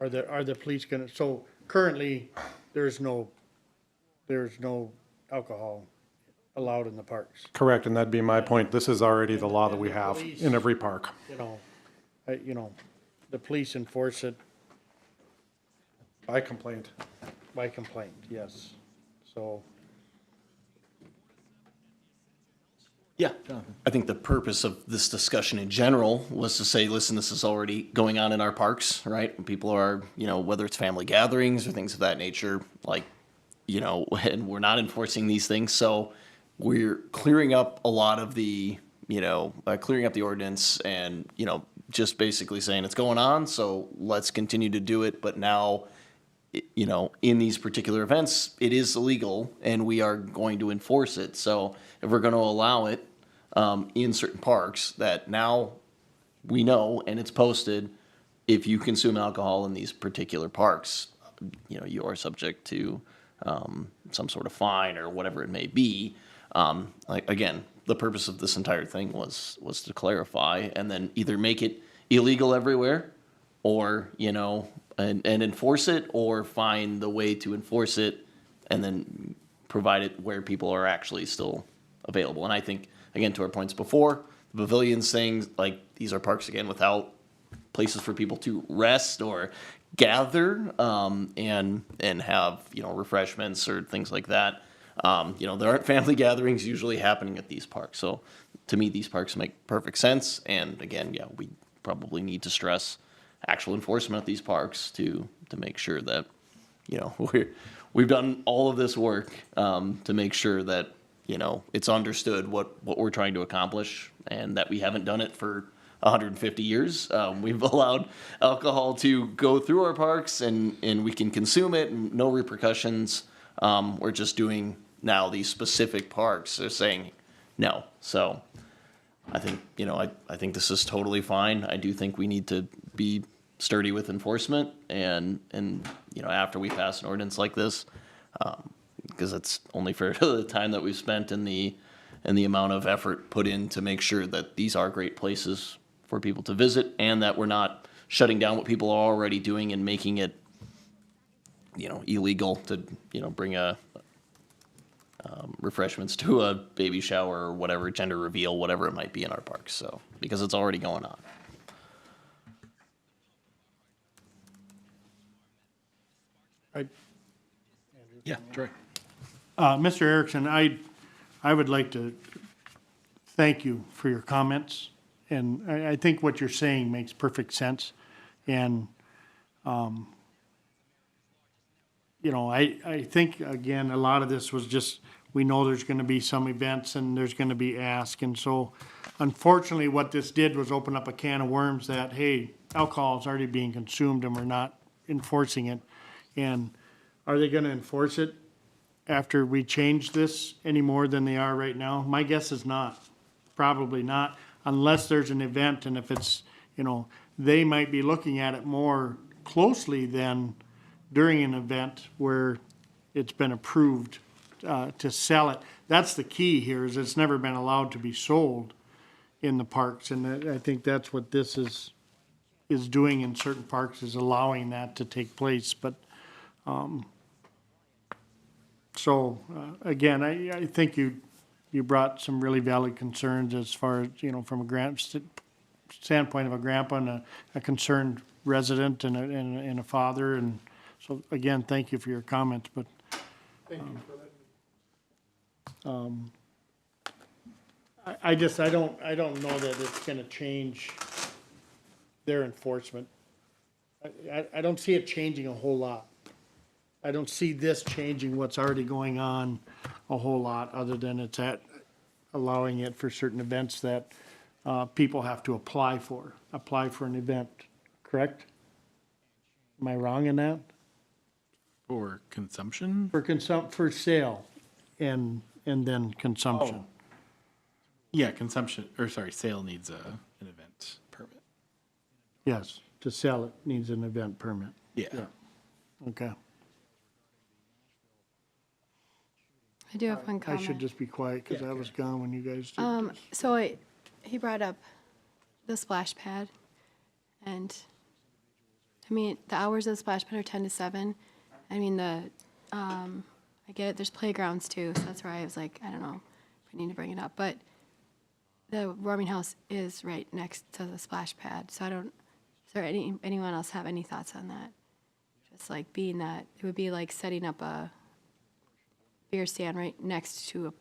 Speaker 3: are the police gonna, so currently, there's no alcohol allowed in the parks.
Speaker 5: Correct, and that'd be my point. This is already the law that we have in every park.
Speaker 3: You know, the police enforce it
Speaker 5: By complaint.
Speaker 3: by complaint, yes. So,
Speaker 1: Yeah.
Speaker 9: I think the purpose of this discussion in general was to say, listen, this is already going on in our parks, right? And people are, whether it's family gatherings or things of that nature, like, and we're not enforcing these things. So we're clearing up a lot of the, clearing up the ordinance and, just basically saying it's going on. So let's continue to do it. But now, in these particular events, it is illegal and we are going to enforce it. So if we're going to allow it in certain parks, that now we know and it's posted, if you consume alcohol in these particular parks, you are subject to some sort of fine or whatever it may be. Again, the purpose of this entire thing was to clarify and then either make it illegal everywhere or, and enforce it, or find the way to enforce it and then provide it where people are actually still available. And I think, again, to our points before, the pavilions things, like, these are parks, again, without places for people to rest or gather and have, refreshments or things like that. There aren't family gatherings usually happening at these parks. So to me, these parks make perfect sense. And again, yeah, we probably need to stress actual enforcement at these parks to make sure that, we've done all of this work to make sure that, it's understood what we're trying to accomplish and that we haven't done it for 150 years. We've allowed alcohol to go through our parks and we can consume it and no repercussions. We're just doing now these specific parks. They're saying no. So I think, I think this is totally fine. I do think we need to be sturdy with enforcement and after we pass an ordinance like this, because it's only for the time that we've spent and the amount of effort put in to make sure that these are great places for people to visit and that we're not shutting down what people are already doing and making it, illegal to, bring refreshments to a baby shower or whatever, gender reveal, whatever it might be in our parks. So, because it's already going on.
Speaker 1: Yeah, Troy.
Speaker 3: Mr. Erickson, I would like to thank you for your comments. And I think what you're saying makes perfect sense. And, I think, again, a lot of this was just, we know there's gonna be some events and there's gonna be ask. And so unfortunately, what this did was open up a can of worms that, hey, alcohol is already being consumed and we're not enforcing it. And are they gonna enforce it after we change this any more than they are right now? My guess is not, probably not, unless there's an event. And if it's, they might be looking at it more closely than during an event where it's been approved to sell it. That's the key here, is it's never been allowed to be sold in the parks. And I think that's what this is doing in certain parks, is allowing that to take place. But, again, I think you brought some really valid concerns as far as, from a standpoint of a grandpa and a concerned resident and a father. And so, again, thank you for your comments, but. Thank you for that. I don't know that it's gonna change their enforcement. I don't see it changing a whole lot. I don't see this changing what's already going on a whole lot, other than it's allowing it for certain events that, people have to apply for an event, correct? Am I wrong in that?
Speaker 1: For consumption?
Speaker 3: For sale and then consumption.
Speaker 1: Yeah, sale needs an event permit.
Speaker 3: Yes, to sell it needs an event permit.
Speaker 1: Yeah.
Speaker 3: Okay.
Speaker 7: I do have one
Speaker 3: I
Speaker 7: comment.
Speaker 3: should just be quiet because I was gone when you guys did this.
Speaker 7: So he brought up the splash pad, and I mean, the hours of the splash pad are 10 to 7. I mean, I get it, there's playgrounds too, so that's where I was like, I don't know if we need to bring it up, but the warming house is right next to the splash pad, so is there anyone else have any thoughts on that? Just like being that, it would be like setting up a beer stand right next to a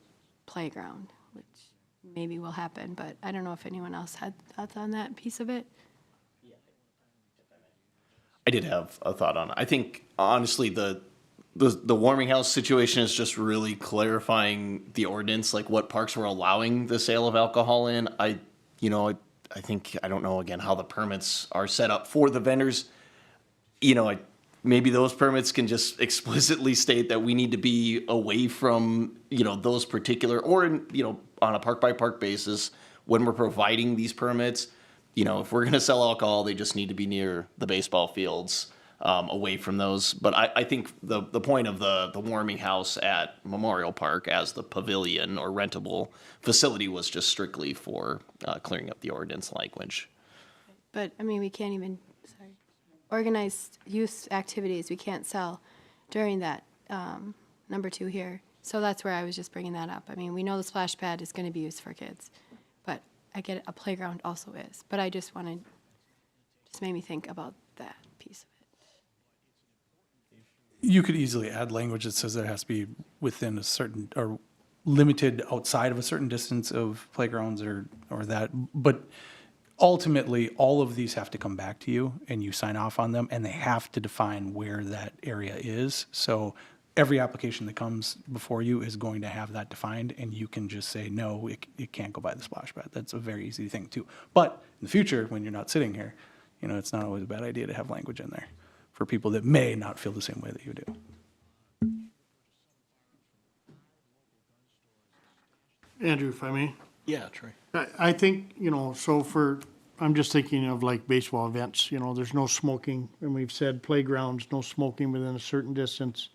Speaker 7: playground, which maybe will happen, but I don't know if anyone else had thoughts on that piece of it.
Speaker 9: I did have a thought on it. I think honestly the warming house situation is just really clarifying the ordinance, like what parks were allowing the sale of alcohol in. I think, I don't know again how the permits are set up for the vendors. Maybe those permits can just explicitly state that we need to be away from, those particular, or on a park by park basis when we're providing these permits. If we're going to sell alcohol, they just need to be near the baseball fields, away from those. But I think the point of the warming house at Memorial Park as the pavilion or rentable facility was just strictly for clearing up the ordinance language.
Speaker 7: But, I mean, we can't even, organized youth activities, we can't sell during that, number 2 here. So that's where I was just bringing that up. I mean, we know the splash pad is going to be used for kids, but I get it, a playground also is. But I just made me think about that piece of it.
Speaker 8: You could easily add language that says that it has to be within a certain, or limited outside of a certain distance of playgrounds or that. But ultimately, all of these have to come back to you and you sign off on them, and they have to define where that area is. So every application that comes before you is going to have that defined, and you can just say, no, it can't go by the splash pad. That's a very easy thing too. But in the future, when you're not sitting here, it's not always a bad idea to have language in there for people that may not feel the same way that you do.
Speaker 3: Andrew, if I may?
Speaker 1: Yeah, Troy.
Speaker 3: I think, I'm just thinking of like baseball events, there's no smoking, and we've said playgrounds, no smoking within a certain distance.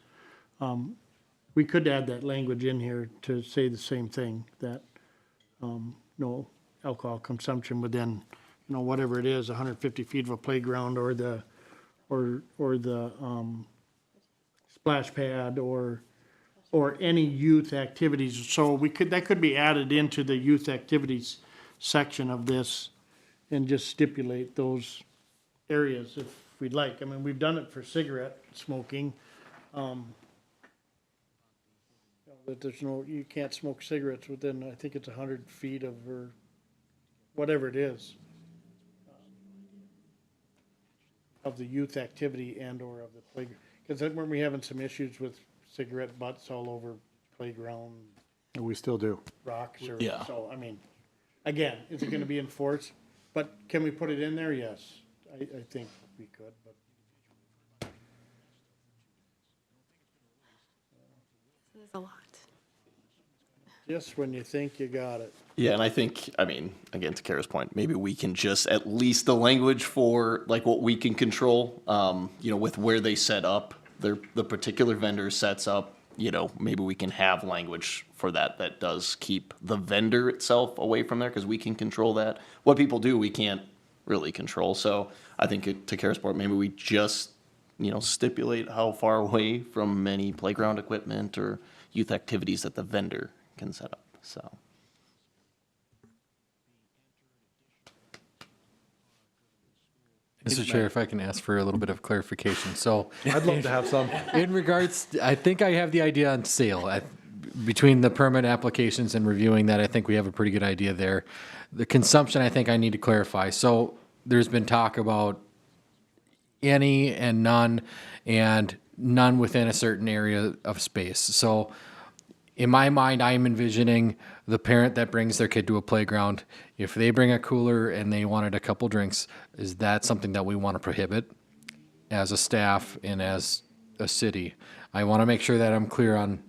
Speaker 3: We could add that language in here to say the same thing, that, no alcohol consumption within, whatever it is, 150 feet of a playground or the splash pad or any youth activities. So that could be added into the youth activities section of this and just stipulate those areas if we'd like. I mean, we've done it for cigarette smoking. That you can't smoke cigarettes within, I think it's 100 feet of, or whatever it is, of the youth activity and or of the playground. Because weren't we having some issues with cigarette butts all over playground
Speaker 11: We still do.
Speaker 3: rocks or,
Speaker 1: Yeah.
Speaker 3: so, I mean, again, is it gonna be enforced? But can we put it in there? Yes, I think we could, but.
Speaker 7: There's a lot.
Speaker 3: Just when you think you got it.
Speaker 9: Yeah, and I think, again, to Kara's point, maybe we can just, at least the language for like what we can control, with where they set up, the particular vendor sets up, maybe we can have language for that does keep the vendor itself away from there, because we can control that. What people do, we can't really control. So I think to Kara's point, maybe we just, stipulate how far away from any playground equipment or youth activities that the vendor can set up, so.
Speaker 6: Mr. Chair, if I can ask for a little bit of clarification. So
Speaker 5: I'd love to have some.
Speaker 6: in regards, I think I have the idea on sale. Between the permit applications and reviewing that, I think we have a pretty good idea there. The consumption, I think I need to clarify. So there's been talk about any and none within a certain area of space. So in my mind, I am envisioning the parent that brings their kid to a playground. If they bring a cooler and they wanted a couple drinks, is that something that we want to prohibit as a staff and as a city? I want to make sure that I'm clear on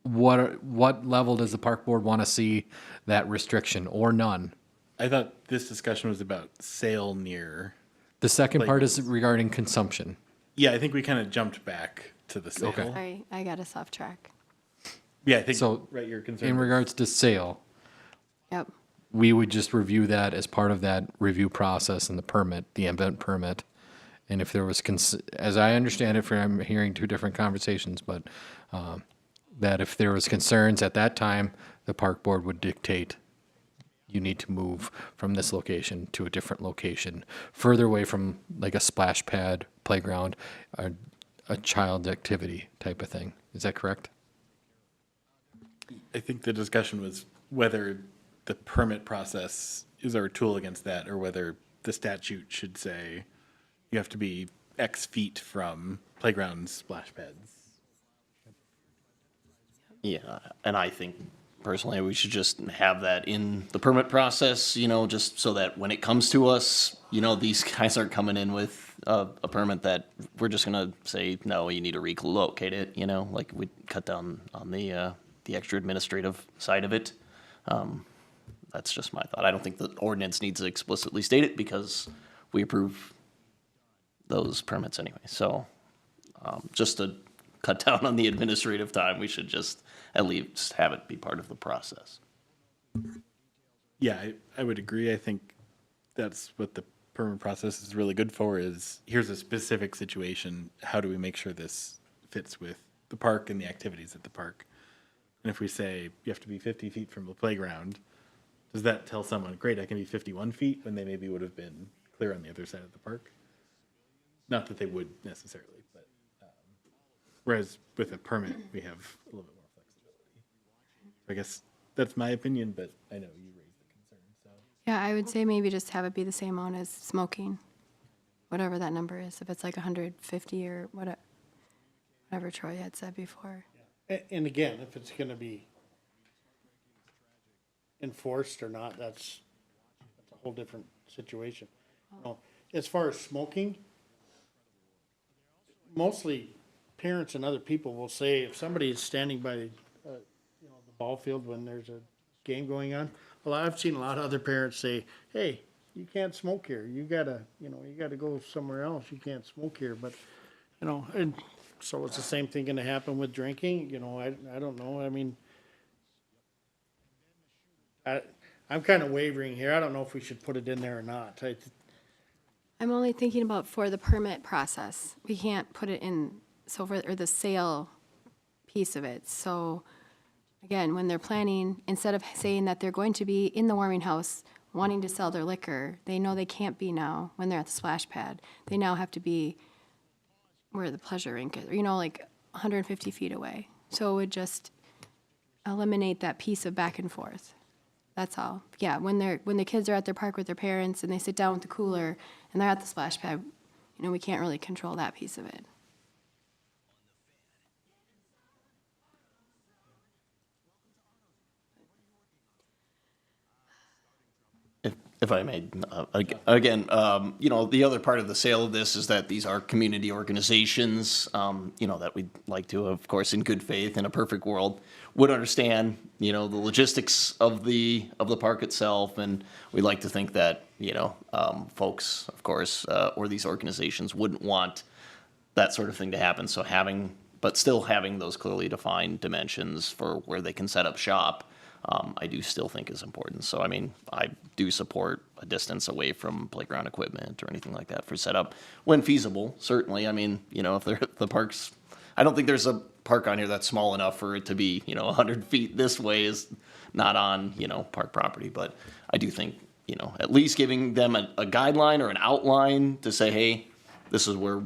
Speaker 6: what level does the park board want to see that restriction or none?
Speaker 1: I thought this discussion was about sale near.
Speaker 6: The second part is regarding consumption.
Speaker 1: Yeah, I think we kind of jumped back to the sale.
Speaker 6: Okay.
Speaker 7: Sorry, I got us off track.
Speaker 1: Yeah, I think,
Speaker 6: So
Speaker 1: right, you're concerned.
Speaker 6: in regards to sale,
Speaker 7: Yep.
Speaker 6: we would just review that as part of that review process and the permit, the event permit. And if there was, as I understand it, I'm hearing two different conversations, but that if there was concerns at that time, the park board would dictate, you need to move from this location to a different location, further away from like a splash pad, playground, or a child activity type of thing. Is that correct?
Speaker 1: I think the discussion was whether the permit process is our tool against that, or whether the statute should say you have to be X feet from playgrounds, splash pads.
Speaker 9: Yeah, and I think personally, we should just have that in the permit process, just so that when it comes to us, these guys aren't coming in with a permit that we're just gonna say, no, you need to relocate it, like we cut down on the extra administrative side of it. That's just my thought. I don't think the ordinance needs to explicitly state it because we approve those permits anyway. So, just to cut down on the administrative time, we should just at least have it be part of the process.
Speaker 1: Yeah, I would agree. I think that's what the permit process is really good for, is here's a specific situation. How do we make sure this fits with the park and the activities at the park? And if we say you have to be 50 feet from the playground, does that tell someone, great, I can be 51 feet, when they maybe would have been clear on the other side of the park? Not that they would necessarily, but whereas with a permit, we have a little bit more flexibility. I guess that's my opinion, but I know you raised the concern, so.
Speaker 7: Yeah, I would say maybe just have it be the same amount as smoking, whatever that number is, if it's like 150 or whatever Troy had said before.
Speaker 3: And again, if it's gonna be enforced or not, that's a whole different situation. As far as smoking, mostly parents and other people will say, if somebody is standing by, the ball field when there's a game going on, I've seen a lot of other parents say, hey, you can't smoke here. You gotta go somewhere else. You can't smoke here. But, and so it's the same thing gonna happen with drinking? I don't know. I mean, I'm kind of wavering here. I don't know if we should put it in there or not.
Speaker 7: I'm only thinking about for the permit process. We can't put it in, or the sale piece of it. So again, when they're planning, instead of saying that they're going to be in the warming house wanting to sell their liquor, they know they can't be now when they're at the splash pad. They now have to be where the pleasure rink is, like 150 feet away. So it would just eliminate that piece of back and forth. That's all. Yeah, when the kids are at their park with their parents and they sit down with the cooler and they're at the splash pad, we can't really control that piece of it.
Speaker 9: If I may, again, the other part of the sale of this is that these are community organizations, that we'd like to, of course, in good faith, in a perfect world, would understand, the logistics of the park itself, and we'd like to think that, folks, of course, or these organizations wouldn't want that sort of thing to happen. So but still having those clearly defined dimensions for where they can set up shop, I do still think is important. So, I do support a distance away from playground equipment or anything like that for setup when feasible, certainly. If the parks, I don't think there's a park on here that's small enough for it to be, 100 feet this way is not on, park property. But I do think, at least giving them a guideline or an outline to say, hey, this is where,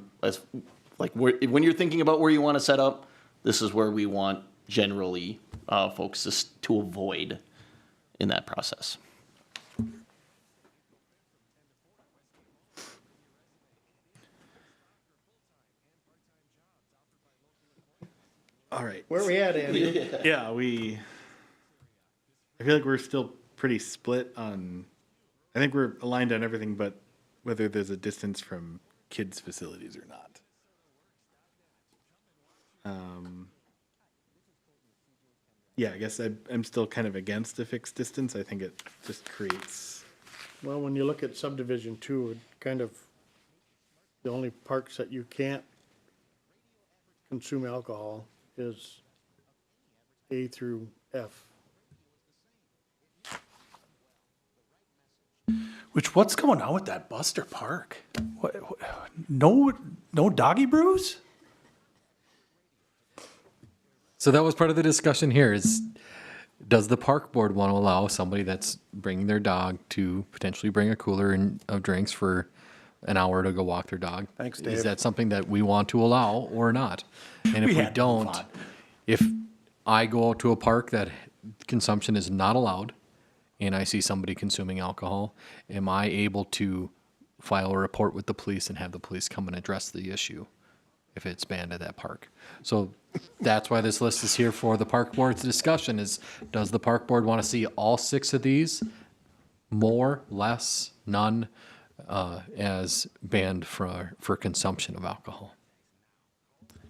Speaker 9: when you're thinking about where you want to set up, this is where we want generally folks to avoid in that process.
Speaker 1: All right.
Speaker 3: Where we at, Andrew?
Speaker 1: Yeah, I feel like we're still pretty split on, I think we're aligned on everything but whether there's a distance from kids' facilities or not. Yeah, I guess I'm still kind of against a fixed distance. I think it just creates,
Speaker 3: Well, when you look at subdivision 2, it kind of, the only parks that you can't consume alcohol is A through F.
Speaker 8: What's going on with that Buster Park? No doggy brews?
Speaker 6: So that was part of the discussion here is, does the park board want to allow somebody that's bringing their dog to potentially bring a cooler of drinks for an hour to go walk their dog?
Speaker 5: Thanks,
Speaker 6: Is
Speaker 5: Dave.
Speaker 6: that something that we want to allow or not? And if we
Speaker 8: had to move
Speaker 6: don't,
Speaker 8: on.
Speaker 6: if I go out to a park that consumption is not allowed and I see somebody consuming alcohol, am I able to file a report with the police and have the police come and address the issue if it's banned at that park? So that's why this list is here for the park board's discussion is, does the park board want to see all 6 of these, more, less, none, as banned for consumption of alcohol?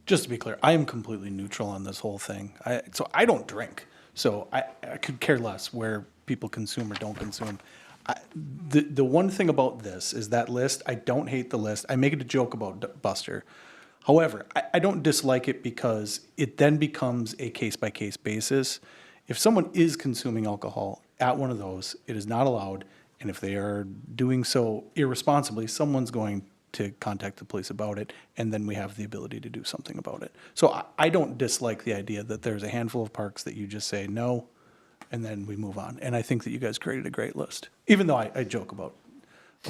Speaker 8: Just to be clear, I am completely neutral on this whole thing. So I don't drink. So I could care less where people consume or don't consume. The one thing about this is that list, I don't hate the list. I make it a joke about Buster. However, I don't dislike it because it then becomes a case-by-case basis. If someone is consuming alcohol at one of those, it is not allowed. And if they are doing so irresponsibly, someone's going to contact the police about it, and then we have the ability to do something about it. So I don't dislike the idea that there's a handful of parks that you just say no, and then we move on. And I think that you guys created a great list, even though I joke about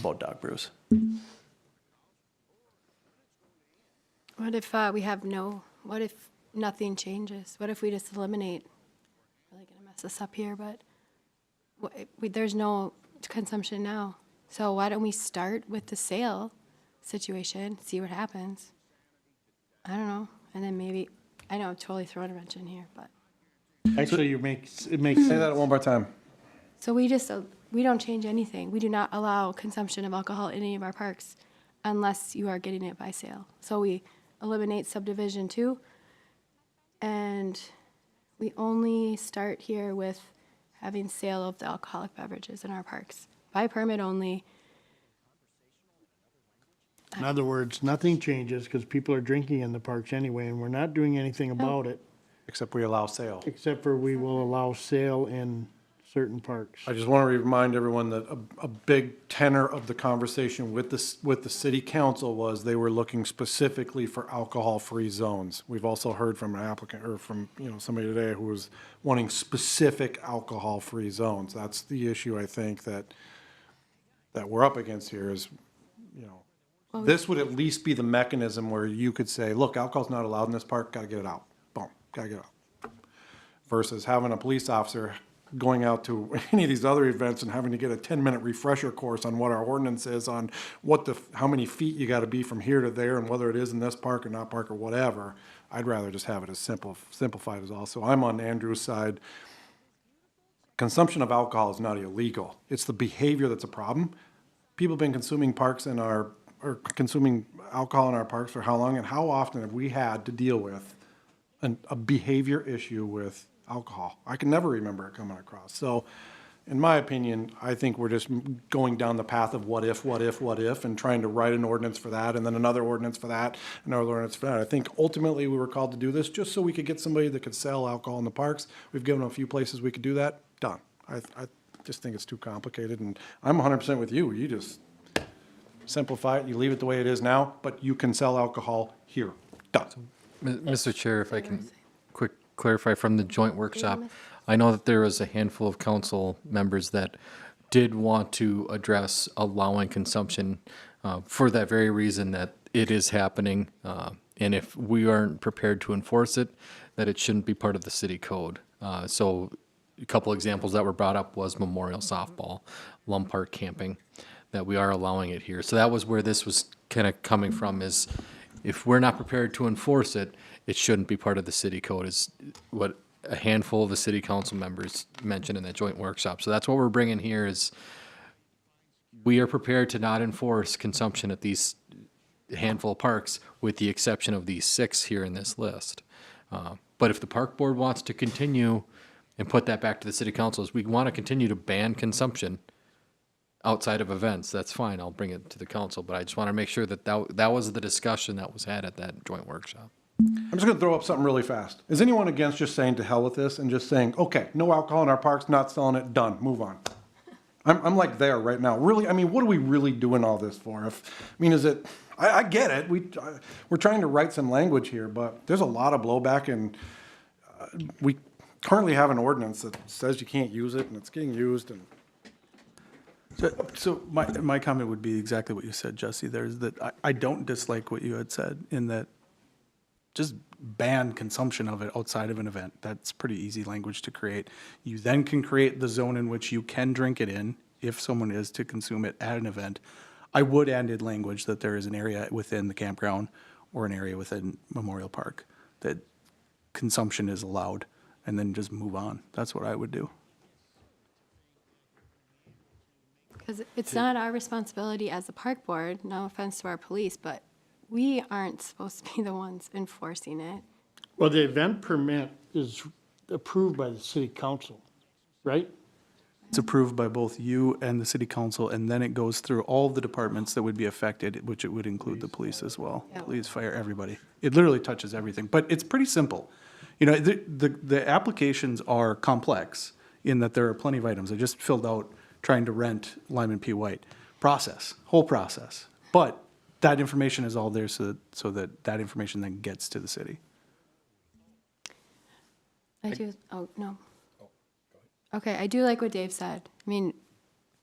Speaker 8: dog brews.
Speaker 7: What if what if nothing changes? What if we just eliminate, really gonna mess this up here, but there's no consumption now. So why don't we start with the sale situation, see what happens? I don't know. And then maybe, I know I'm totally throwing a wrench in here, but.
Speaker 3: Actually, it makes
Speaker 5: Say that one more time.
Speaker 7: So we don't change anything. We do not allow consumption of alcohol in any of our parks unless you are getting it by sale. So we eliminate subdivision 2, and we only start here with having sale of the alcoholic beverages in our parks. By permit only.
Speaker 3: In other words, nothing changes because people are drinking in the parks anyway, and we're not doing anything about it,
Speaker 5: Except we allow sale.
Speaker 3: except for we will allow sale in certain parks.
Speaker 5: I just want to remind everyone that a big tenor of the conversation with the city council was they were looking specifically for alcohol-free zones. We've also heard from an applicant, or from, somebody today who was wanting specific alcohol-free zones. That's the issue, I think, that we're up against here is, this would at least be the mechanism where you could say, look, alcohol's not allowed in this park, gotta get it out. Boom, gotta get it out. Versus having a police officer going out to any of these other events and having to get a 10-minute refresher course on what our ordinance is on how many feet you gotta be from here to there and whether it is in this park or not park or whatever. I'd rather just have it as simplified as also. I'm on Andrew's side. Consumption of alcohol is not illegal. It's the behavior that's a problem. People have been consuming consuming alcohol in our parks for how long, and how often have we had to deal with a behavior issue with alcohol? I can never remember it coming across. So, in my opinion, I think we're just going down the path of what if, and trying to write an ordinance for that, and then another ordinance for that, another ordinance for that. I think ultimately we were called to do this just so we could get somebody that could sell alcohol in the parks. We've given them a few places we could do that. Done. I just think it's too complicated, and I'm 100% with you. You just simplify it, you leave it the way it is now, but you can sell alcohol here. Done.
Speaker 6: Mr. Chair, if I can quick clarify from the joint workshop, I know that there was a handful of council members that did want to address allowing consumption for that very reason that it is happening. And if we aren't prepared to enforce it, that it shouldn't be part of the city code. So a couple examples that were brought up was memorial softball, Lum Park camping, that we are allowing it here. So that was where this was kind of coming from is, if we're not prepared to enforce it, it shouldn't be part of the city code, is what a handful of the city council members mentioned in that joint workshop. So that's what we're bringing here is we are prepared to not enforce consumption at these handful of parks with the exception of these 6 here in this list. But if the park board wants to continue and put that back to the city council, if we want to continue to ban consumption outside of events, that's fine. I'll bring it to the council, but I just want to make sure that that was the discussion that was had at that joint workshop.
Speaker 5: I'm just gonna throw up something really fast. Is anyone against just saying to hell with this and just saying, okay, no alcohol in our parks, not selling it, done, move on? I'm like there right now. Really, I mean, what are we really doing all this for? Is it, I get it. We're trying to write some language here, but there's a lot of blowback and we currently have an ordinance that says you can't use it and it's getting used and.
Speaker 8: So my comment would be exactly what you said, Jesse, there's that I don't dislike what you had said in that just ban consumption of it outside of an event. That's pretty easy language to create. You then can create the zone in which you can drink it in if someone is to consume it at an event. I would add in language that there is an area within the campground or an area within Memorial Park that consumption is allowed and then just move on. That's what I would do.
Speaker 7: Because it's not our responsibility as the park board, no offense to our police, but we aren't supposed to be the ones enforcing it.
Speaker 3: Well, the event permit is approved by the city council, right?
Speaker 8: It's approved by both you and the city council, and then it goes through all of the departments that would be affected, which it would include the police as well.
Speaker 7: Yeah.
Speaker 8: Police, fire, everybody. It literally touches everything, but it's pretty simple. You know, the applications are complex in that there are plenty of items. I just filled out trying to rent Lyman P. White. Whole process. But that information is all there so that information then gets to the city.
Speaker 7: No. Okay, I do like what Dave said. I mean,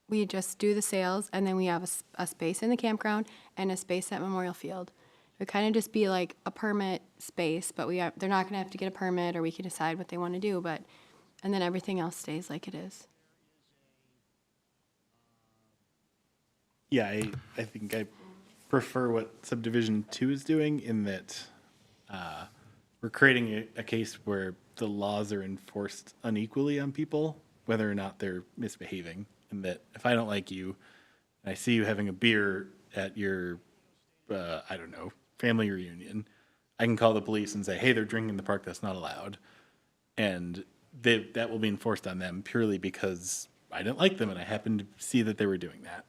Speaker 7: we just do the sales and then we have a space in the campground and a space at Memorial Field. It would kind of just be like a permit space, but they're not gonna have to get a permit or we can decide what they want to do, and then everything else stays like it is.
Speaker 1: Yeah, I think I prefer what subdivision 2 is doing in that we're creating a case where the laws are enforced unequally on people, whether or not they're misbehaving. And that if I don't like you, and I see you having a beer at your, I don't know, family reunion, I can call the police and say, hey, they're drinking in the park, that's not allowed. And that will be enforced on them purely because I didn't like them and I happened to see that they were doing that.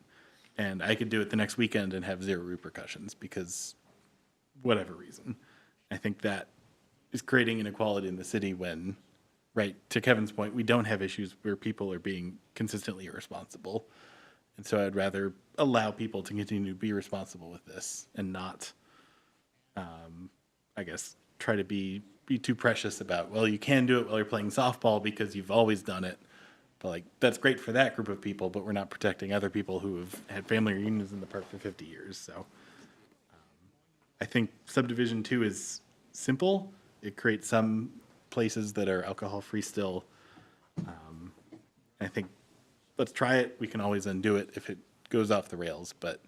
Speaker 1: And I could do it the next weekend and have zero repercussions because whatever reason. I think that is creating inequality in the city when, right, to Kevin's point, we don't have issues where people are being consistently irresponsible. And so I'd rather allow people to continue to be responsible with this and not, I guess, try to be too precious about, well, you can do it while you're playing softball because you've always done it. But like, that's great for that group of people, but we're not protecting other people who have had family reunions in the park for 50 years. So I think subdivision 2 is simple. It creates some places that are alcohol-free still. I think let's try it. We can always undo it if it goes off the rails, but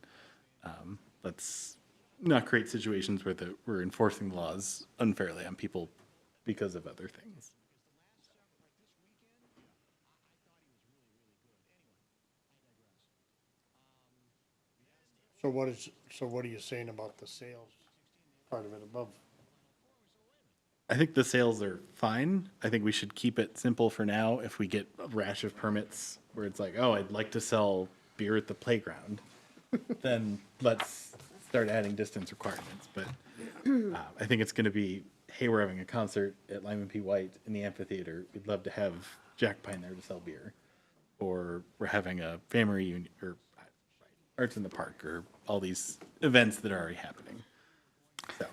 Speaker 1: let's not create situations where we're enforcing the laws unfairly on people because of other things.
Speaker 3: So what are you saying about the sales part of it above?
Speaker 1: I think the sales are fine. I think we should keep it simple for now. If we get a rash of permits where it's like, oh, I'd like to sell beer at the playground, then let's start adding distance requirements. But I think it's going to be, hey, we're having a concert at Lyman P. White in the amphitheater. We'd love to have Jack Pine there to sell beer. Or we're having a family reunion or Arts in the Park or all these events that are already happening. So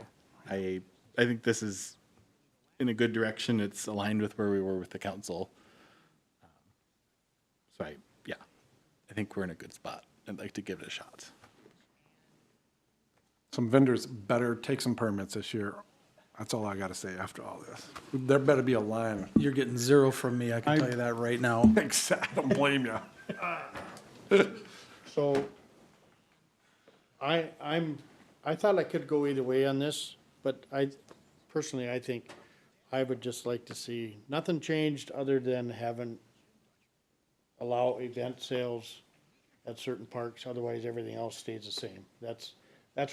Speaker 1: I think this is in a good direction. It's aligned with where we were with the council. So I think we're in a good spot. I'd like to give it a shot.
Speaker 5: Some vendors better take some permits this year. That's all I gotta say after all this. There better be a line.
Speaker 8: You're getting 0 from me, I can tell you that right now.
Speaker 5: I don't blame you.
Speaker 3: So I'm I thought I could go either way on this, but personally, I think I would just like to see nothing changed other than allow event sales at certain parks, otherwise everything else stays the same. That's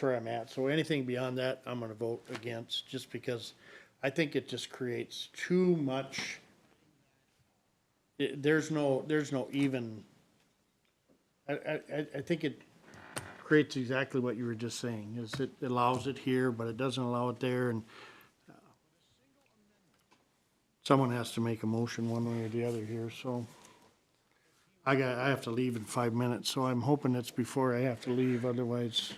Speaker 3: where I'm at. So anything beyond that, I'm gonna vote against, just because I think it just creates too much. There's no even, I think it creates exactly what you were just saying, is it allows it here, but it doesn't allow it there, and someone has to make a motion one way or the other here, so. I have to leave in 5 minutes, so I'm hoping it's before I have to leave, otherwise.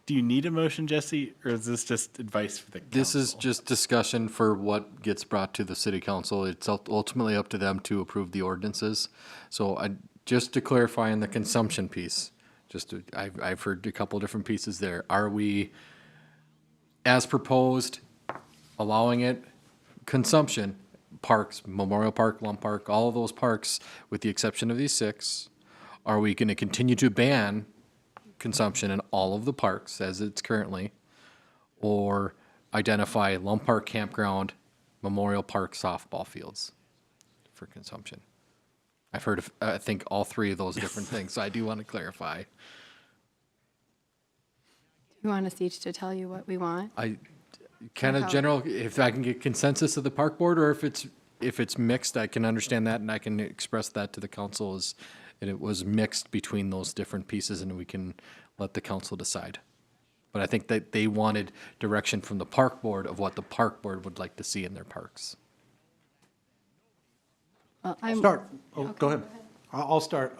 Speaker 1: Do you need a motion, Jesse, or is this just advice for the council?
Speaker 6: This is just discussion for what gets brought to the city council. It's ultimately up to them to approve the ordinances. So just to clarify on the consumption piece, I've heard a couple different pieces there. Are we, as proposed, allowing it, consumption, parks, Memorial Park, Lum Park, all of those parks, with the exception of these 6, are we going to continue to ban consumption in all of the parks as it's currently, or identify Lum Park Campground, Memorial Park softball fields for consumption? I've heard of, I think, all 3 of those different things, so I do want to clarify.
Speaker 7: You want us each to tell you what we want?
Speaker 6: Kind of
Speaker 7: How-
Speaker 6: general, if I can get consensus of the park board, or if it's mixed, I can understand that and I can express that to the council as it was mixed between those different pieces, and we can let the council decide. But I think that they wanted direction from the park board of what the park board would like to see in their parks.
Speaker 7: Well, I'm.
Speaker 5: Start. Oh, go ahead. I'll start.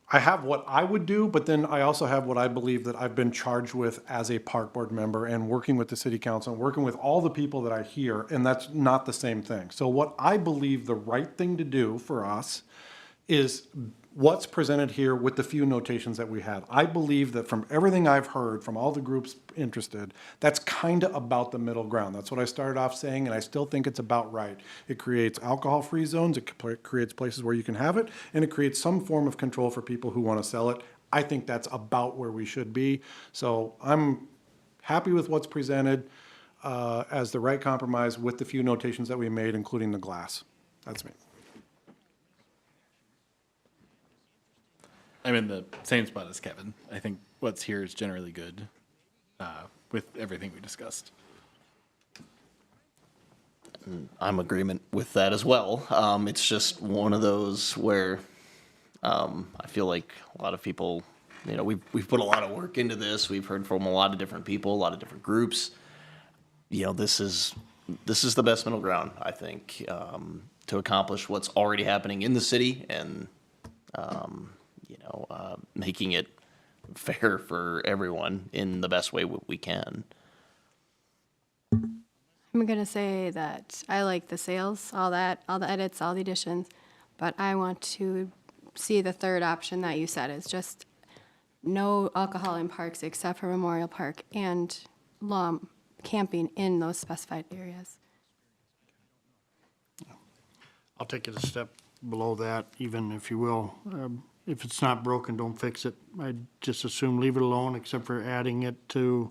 Speaker 5: I have what I would do, but then I also have what I believe that I've been charged with as a park board member and working with the city council and working with all the people that I hear, and that's not the same thing. So what I believe the right thing to do for us is what's presented here with the few notations that we have. I believe that from everything I've heard from all the groups interested, that's kind of about the middle ground. That's what I started off saying, and I still think it's about right. It creates alcohol-free zones, it creates places where you can have it, and it creates some form of control for people who want to sell it. I think that's about where we should be. So I'm happy with what's presented as the right compromise with the few notations that we made, including the glass. That's me.
Speaker 1: I'm in the same spot as Kevin. I think what's here is generally good with everything we discussed.
Speaker 9: I'm agreement with that as well. It's just one of those where I feel like a lot of people, we've put a lot of work into this. We've heard from a lot of different people, a lot of different groups. This is the best middle ground, I think, to accomplish what's already happening in the city and making it fair for everyone in the best way we can.
Speaker 7: I'm gonna say that I like the sales, all the edits, all the additions, but I want to see the third option that you said is just no alcohol in parks except for Memorial Park and camping in those specified areas.
Speaker 3: I'll take it a step below that, even if you will. If it's not broken, don't fix it. I'd just assume leave it alone, except for adding it to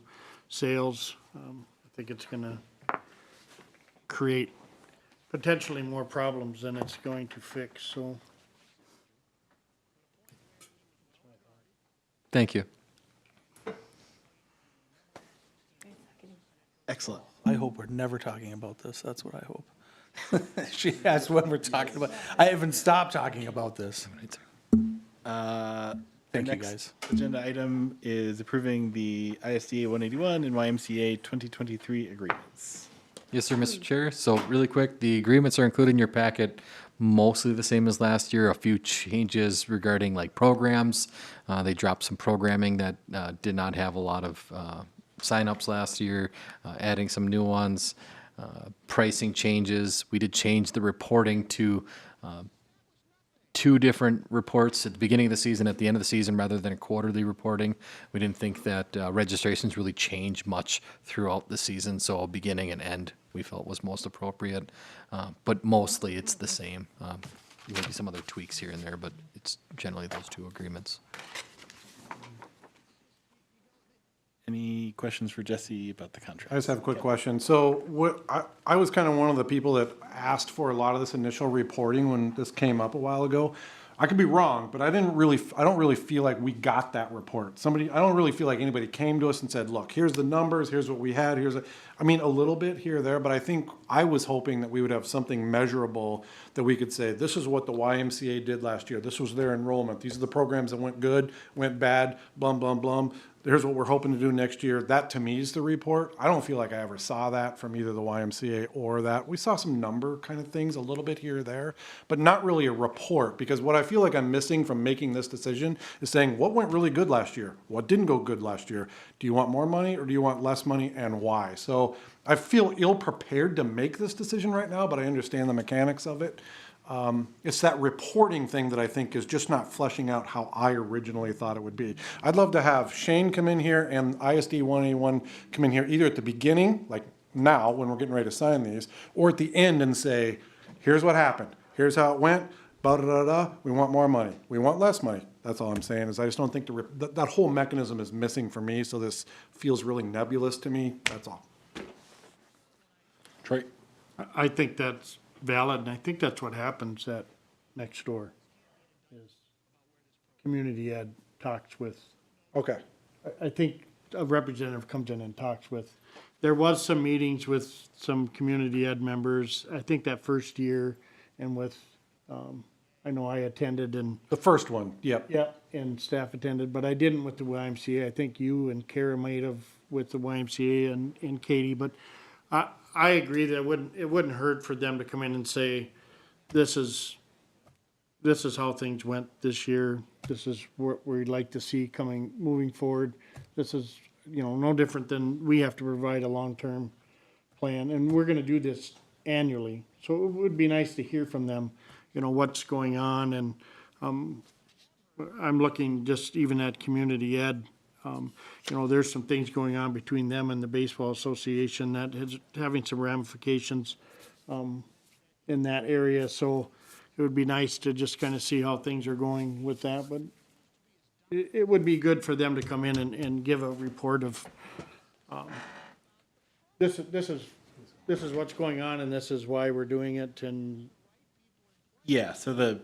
Speaker 3: sales. I think it's gonna create potentially more problems than it's going to fix, so.
Speaker 6: Thank you.
Speaker 1: Excellent.
Speaker 8: I hope we're never talking about this. That's what I hope. She asked when we're talking about. I haven't stopped talking about this. Thank you,
Speaker 1: Next
Speaker 8: guys.
Speaker 1: agenda item is approving the ISDA 181 and YMCA 2023 agreements.
Speaker 6: Yes, sir, Mr. Chair. So really quick, the agreements are included in your packet, mostly the same as last year. A few changes regarding like programs. They dropped some programming that did not have a lot of signups last year, adding some new ones. Pricing changes. We did change the reporting to 2 different reports at the beginning of the season, at the end of the season, rather than a quarterly reporting. We didn't think that registrations really change much throughout the season, so beginning and end we felt was most appropriate. But mostly it's the same. Maybe some other tweaks here and there, but it's generally those 2 agreements.
Speaker 1: Any questions for Jesse about the contract?
Speaker 5: I just have a quick question. So I was kind of one of the people that asked for a lot of this initial reporting when this came up a while ago. I could be wrong, but I don't really feel like we got that report. I don't really feel like anybody came to us and said, look, here's the numbers, here's what we had, I mean, a little bit here or there, but I think I was hoping that we would have something measurable that we could say, this is what the YMCA did last year. This was their enrollment. These are the programs that went good, went bad, blum, blum, blum. Here's what we're hoping to do next year. That to me is the report. I don't feel like I ever saw that from either the YMCA or that. We saw some number kind of things a little bit here or there, but not really a report, because what I feel like I'm missing from making this decision is saying what went really good last year? What didn't go good last year? Do you want more money or do you want less money, and why? So I feel ill prepared to make this decision right now, but I understand the mechanics of it. It's that reporting thing that I think is just not fleshing out how I originally thought it would be. I'd love to have Shane come in here and ISD 181 come in here either at the beginning, like now when we're getting ready to sign these, or at the end and say, here's what happened. Here's how it went. Da-da-da-da. We want more money. We want less money. That's all I'm saying is I just don't think that whole mechanism is missing for me, so this feels really nebulous to me. That's all.
Speaker 1: Troy?
Speaker 3: I think that's valid, and I think that's what happens at next door. Is community ed talks with,
Speaker 5: Okay.
Speaker 3: I think a representative comes in and talks with, there was some meetings with some community ed members, I think that first year, and with, I know I attended and.
Speaker 5: The first one, yep.
Speaker 3: Yeah, and staff attended, but I didn't with the YMCA. I think you and Kara might have with the YMCA and Katie, but I agree that it wouldn't hurt for them to come in and say, this is how things went this year. This is what we'd like to see moving forward. This is, no different than we have to provide a long-term plan, and we're gonna do this annually. So it would be nice to hear from them, what's going on, and, I'm looking just even at community ed. There's some things going on between them and the Baseball Association that is having some ramifications in that area. So it would be nice to just kind of see how things are going with that. But it would be good for them to come in and give a report of this is what's going on and this is why we're doing it. And
Speaker 1: Yeah, so the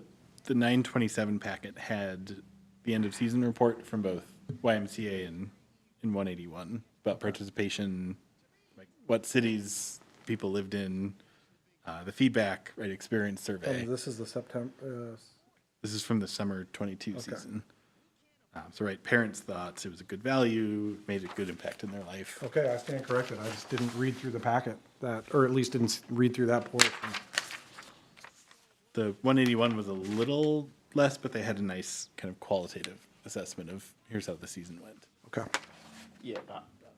Speaker 1: 927 packet had the end of season report from both YMCA and 181 about participation, like what cities people lived in, the feedback, right, experience survey.
Speaker 5: This is the September.
Speaker 1: This is from the summer 22 season. So right, parents thought it was a good value, made a good impact in their life.
Speaker 5: Okay, I stand corrected. I just didn't read through the packet or at least didn't read through that portion.
Speaker 1: The 181 was a little less, but they had a nice kind of qualitative assessment of here's how the season went.
Speaker 5: Okay.
Speaker 9: Yeah,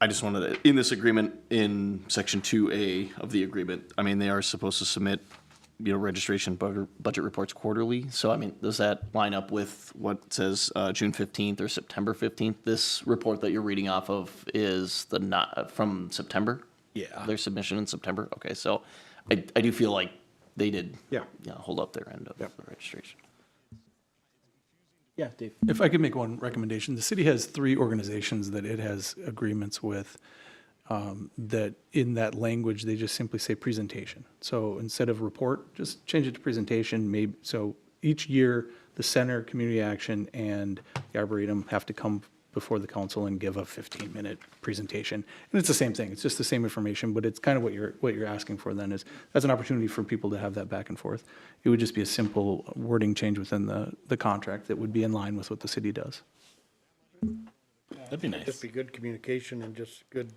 Speaker 9: I just wanted to, in this agreement, in section 2A of the agreement, I mean, they are supposed to submit, registration budget reports quarterly. So, I mean, does that line up with what says June 15th or September 15th? This report that you're reading off of is from September?
Speaker 1: Yeah.
Speaker 9: Their submission in September? Okay, so I do feel like they did hold up their end of the registration.
Speaker 1: Yeah, Dave.
Speaker 8: If I could make one recommendation, the city has 3 organizations that it has agreements with, that in that language, they just simply say presentation. So instead of report, just change it to presentation. Maybe, so each year, the center, community action, and the arboretum have to come before the council and give a 15-minute presentation. And it's the same thing. It's just the same information, but it's kind of what you're asking for then is that's an opportunity for people to have that back and forth. It would just be a simple wording change within the contract that would be in line with what the city does.
Speaker 1: That'd be nice.
Speaker 3: just be good communication and just good,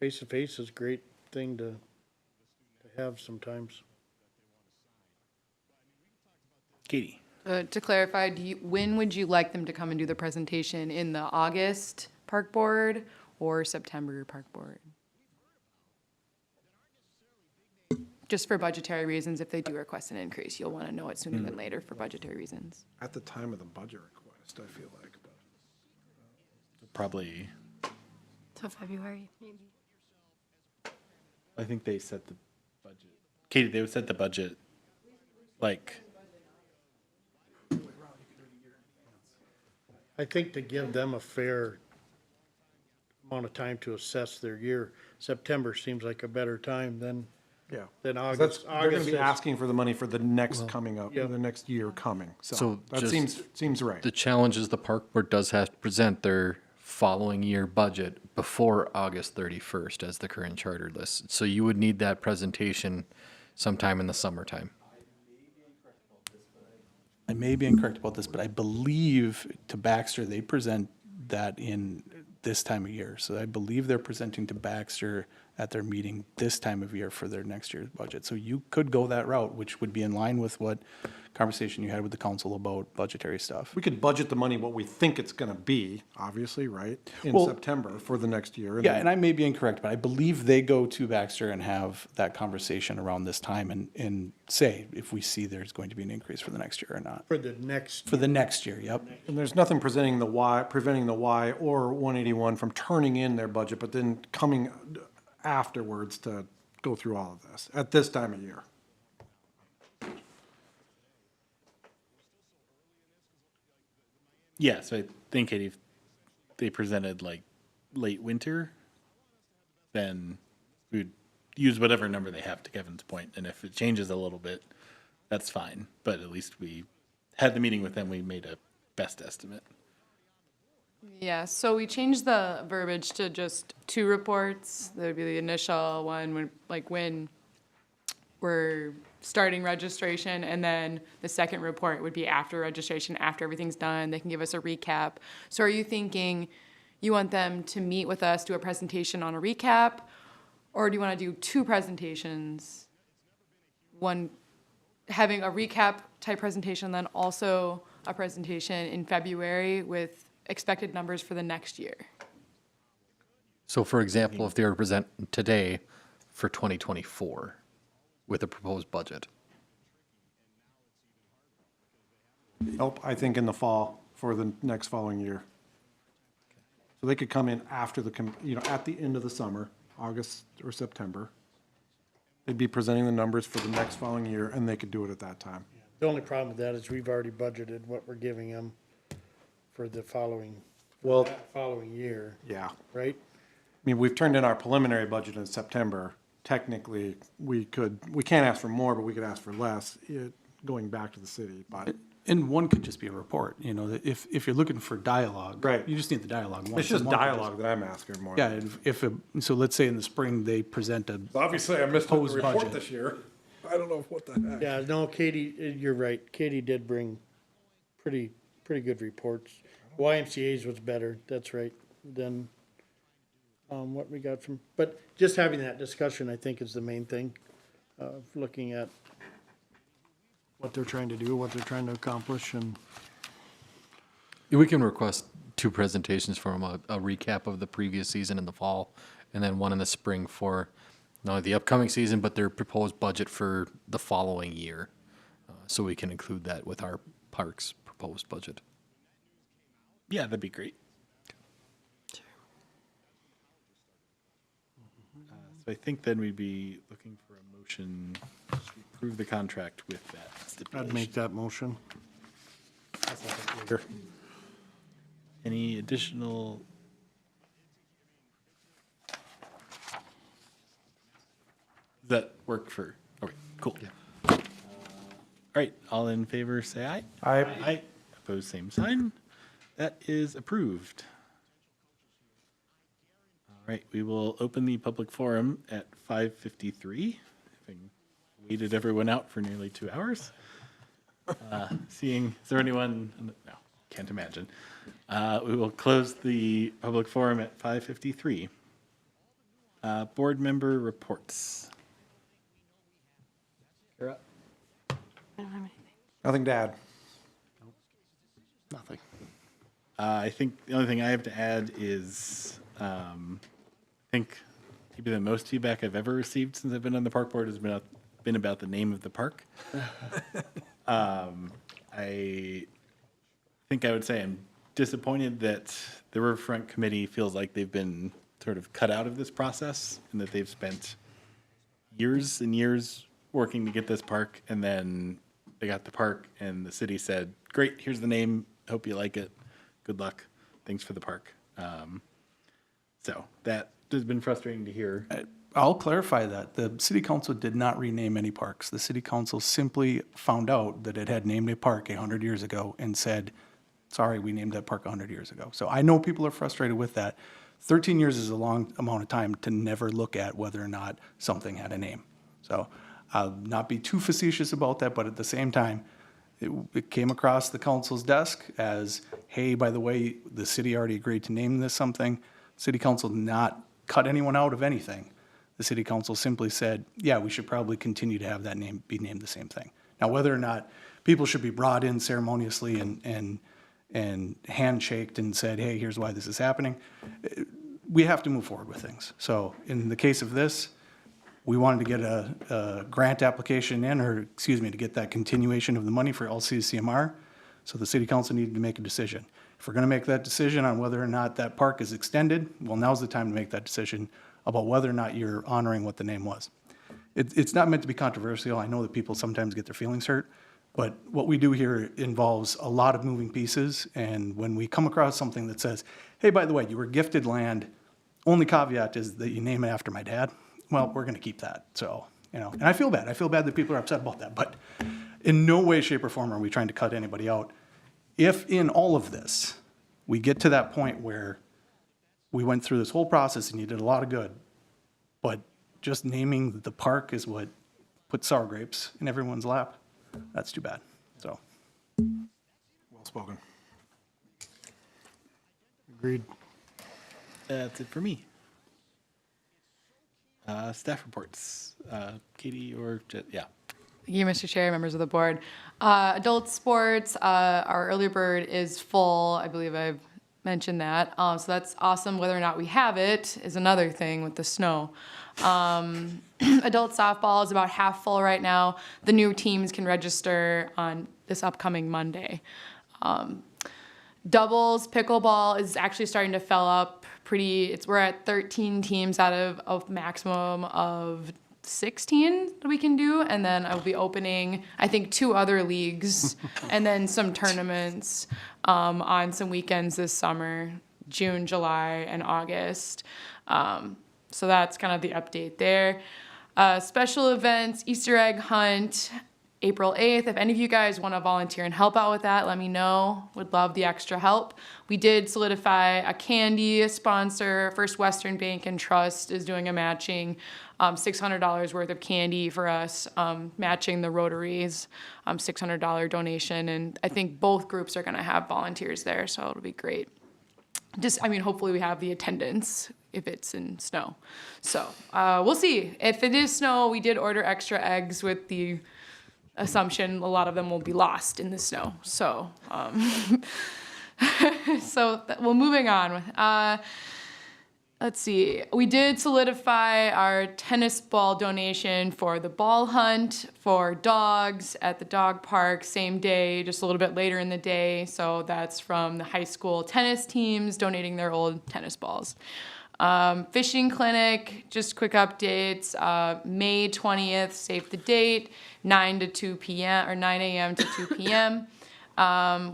Speaker 3: face-to-face is a great thing to have sometimes.
Speaker 1: Katie.
Speaker 12: To clarify, when would you like them to come and do the presentation? In the August Park Board or September Park Board? Just for budgetary reasons, if they do request an increase, you'll want to know it sooner than later for budgetary reasons.
Speaker 5: At the time of the budget request, I feel like.
Speaker 1: Probably,
Speaker 7: Till February, maybe.
Speaker 1: I think they set the budget. Katie, they would set the budget like.
Speaker 3: I think to give them a fair amount of time to assess their year. September seems like a better time than
Speaker 5: Yeah.
Speaker 3: August.
Speaker 5: They're gonna
Speaker 3: August
Speaker 5: be
Speaker 3: is-
Speaker 5: asking for the money for the next coming up,
Speaker 3: yeah.
Speaker 5: the next year coming, so
Speaker 6: So
Speaker 5: that
Speaker 6: just-
Speaker 5: seems right.
Speaker 6: The challenge is the park board does have to present their following year budget before August 31st as the current charter list. So you would need that presentation sometime in the summertime.
Speaker 8: I may be incorrect about this, but I believe to Baxter, they present that in this time of year. So I believe they're presenting to Baxter at their meeting this time of year for their next year's budget. So you could go that route, which would be in line with what conversation you had with the council about budgetary stuff.
Speaker 5: We could budget the money what we think it's gonna be, obviously, right? In
Speaker 8: Well-
Speaker 5: September for the next year.
Speaker 8: Yeah, and I may be incorrect, but I believe they go to Baxter and have that conversation around this time and say if we see there's going to be an increase for the next year or not.
Speaker 3: For the next,
Speaker 8: For the next year, yep.
Speaker 5: And there's nothing preventing the Y or 181 from turning in their budget, but then coming afterwards to go through all of this at this time of year.
Speaker 1: Yeah, so I think, Katie, if they presented like late winter, then we'd use whatever number they have, to Kevin's point. And if it changes a little bit, that's fine. But at least we had the meeting with them, we made a best estimate.
Speaker 12: Yeah, so we changed the verbiage to just 2 reports. That would be the initial one, when we're starting registration, and then the second report would be after registration, after everything's done. They can give us a recap. So are you thinking you want them to meet with us, do a presentation on a recap, or do you want to do 2 presentations? One, having a recap type presentation, then also a presentation in February with expected numbers for the next year.
Speaker 6: So for example, if they were present today for 2024 with a proposed budget.
Speaker 5: Nope, I think in the fall for the next following year. So they could come in after at the end of the summer, August or September. They'd be presenting the numbers for the next following year, and they could do it at that time.
Speaker 3: the only problem with that is we've already budgeted what we're giving them for the following year,
Speaker 5: Yeah.
Speaker 3: right?
Speaker 5: I mean, we've turned in our preliminary budget in September. Technically, we can't ask for more, but we could ask for less, going back to the city, but.
Speaker 8: And one could just be a report, that if you're looking for dialogue.
Speaker 5: Right.
Speaker 8: You just need the dialogue once.
Speaker 5: It's just
Speaker 8: One could
Speaker 5: dialogue that I'm asking more.
Speaker 8: Yeah, so let's say in the spring, they present a,
Speaker 5: Obviously, I missed
Speaker 8: the Proposed report budget.
Speaker 5: this year. I don't know what the heck.
Speaker 3: Yeah, no, Katie, you're right. Katie did bring pretty good reports. YMCA's was better, that's right, than, what we got from, but just having that discussion, I think, is the main thing. Looking at what they're trying to do, what they're trying to accomplish, and
Speaker 6: We can request 2 presentations from a recap of the previous season in the fall, and then one in the spring for not only the upcoming season, but their proposed budget for the following year. So we can include that with our parks proposed budget.
Speaker 1: Yeah, that'd be great. So I think then we'd be looking for a motion to approve the contract with that stipulation.
Speaker 3: I'd make that motion.
Speaker 1: Any additional? Does that work for, okay, cool. All right, all in favor, say aye.
Speaker 5: Aye.
Speaker 1: Aye. Opposed, same sign. That is approved. All right, we will open the public forum at 5:53, having waited everyone out for nearly 2 hours. Seeing, is there anyone? No, can't imagine. We will close the public forum at 5:53. Board member reports. You're up.
Speaker 7: I don't have anything.
Speaker 5: Nothing to add.
Speaker 9: Nothing.
Speaker 1: I think the only thing I have to add is, I think maybe the most feedback I've ever received since I've been on the park board has been about the name of the park. I think I would say I'm disappointed that the Riverfront Committee feels like they've been sort of cut out of this process and that they've spent years and years working to get this park, and then they got the park and the city said, great, here's the name, hope you like it, good luck, thanks for the park. So that has been frustrating to hear.
Speaker 8: I'll clarify that. The city council did not rename any parks. The city council simply found out that it had named a park 100 years ago and said, sorry, we named that park 100 years ago. So I know people are frustrated with that. 13 years is a long amount of time to never look at whether or not something had a name. So I'll not be too facetious about that, but at the same time, it came across the council's desk as, hey, by the way, the city already agreed to name this something. City council did not cut anyone out of anything. The city council simply said, yeah, we should probably continue to have that name be named the same thing. Now, whether or not people should be brought in ceremoniously and handshaked and said, hey, here's why this is happening, we have to move forward with things. So in the case of this, we wanted to get a grant application in, or excuse me, to get that continuation of the money for LCCMR. So the city council needed to make a decision. If we're going to make that decision on whether or not that park is extended, well, now's the time to make that decision about whether or not you're honoring what the name was. It's not meant to be controversial. I know that people sometimes get their feelings hurt, but what we do here involves a lot of moving pieces. And when we come across something that says, hey, by the way, you were gifted land, only caveat is that you name it after my dad, well, we're going to keep that. So, and I feel bad. I feel bad that people are upset about that, but in no way, shape, or form are we trying to cut anybody out. If in all of this, we get to that point where we went through this whole process and you did a lot of good, but just naming the park is what put sour grapes in everyone's lap, that's too bad. So,
Speaker 5: Well spoken.
Speaker 3: Agreed.
Speaker 1: That's it for me. Staff reports. Katie or yeah.
Speaker 12: Thank you, Mr. Chair, members of the board. Adult sports, our early bird is full. I believe I've mentioned that. So that's awesome. Whether or not we have it is another thing with the snow. Adult softball is about half full right now. The new teams can register on this upcoming Monday. Doubles, pickleball is actually starting to fill up we're at 13 teams out of a maximum of 16 that we can do, and then I will be opening, I think, 2 other leagues and then some tournaments on some weekends this summer, June, July, and August. So that's kind of the update there. Special events, Easter egg hunt, April 8th. If any of you guys want to volunteer and help out with that, let me know. Would love the extra help. We did solidify a candy sponsor. First Western Bank and Trust is doing a matching $600 worth of candy for us, matching the Rotary's $600 donation. And I think both groups are going to have volunteers there, so it'll be great. Hopefully we have the attendance if it's in snow. So we'll see. If it is snow, we did order extra eggs with the assumption a lot of them will be lost in the snow. So, well, moving on. Let's see. We did solidify our tennis ball donation for the ball hunt for dogs at the dog park, same day, just a little bit later in the day. So that's from the high school tennis teams donating their old tennis balls. Fishing clinic, just quick updates. May 20th, save the date, 9 to 2 p.m. or 9 a.m. to 2 p.m.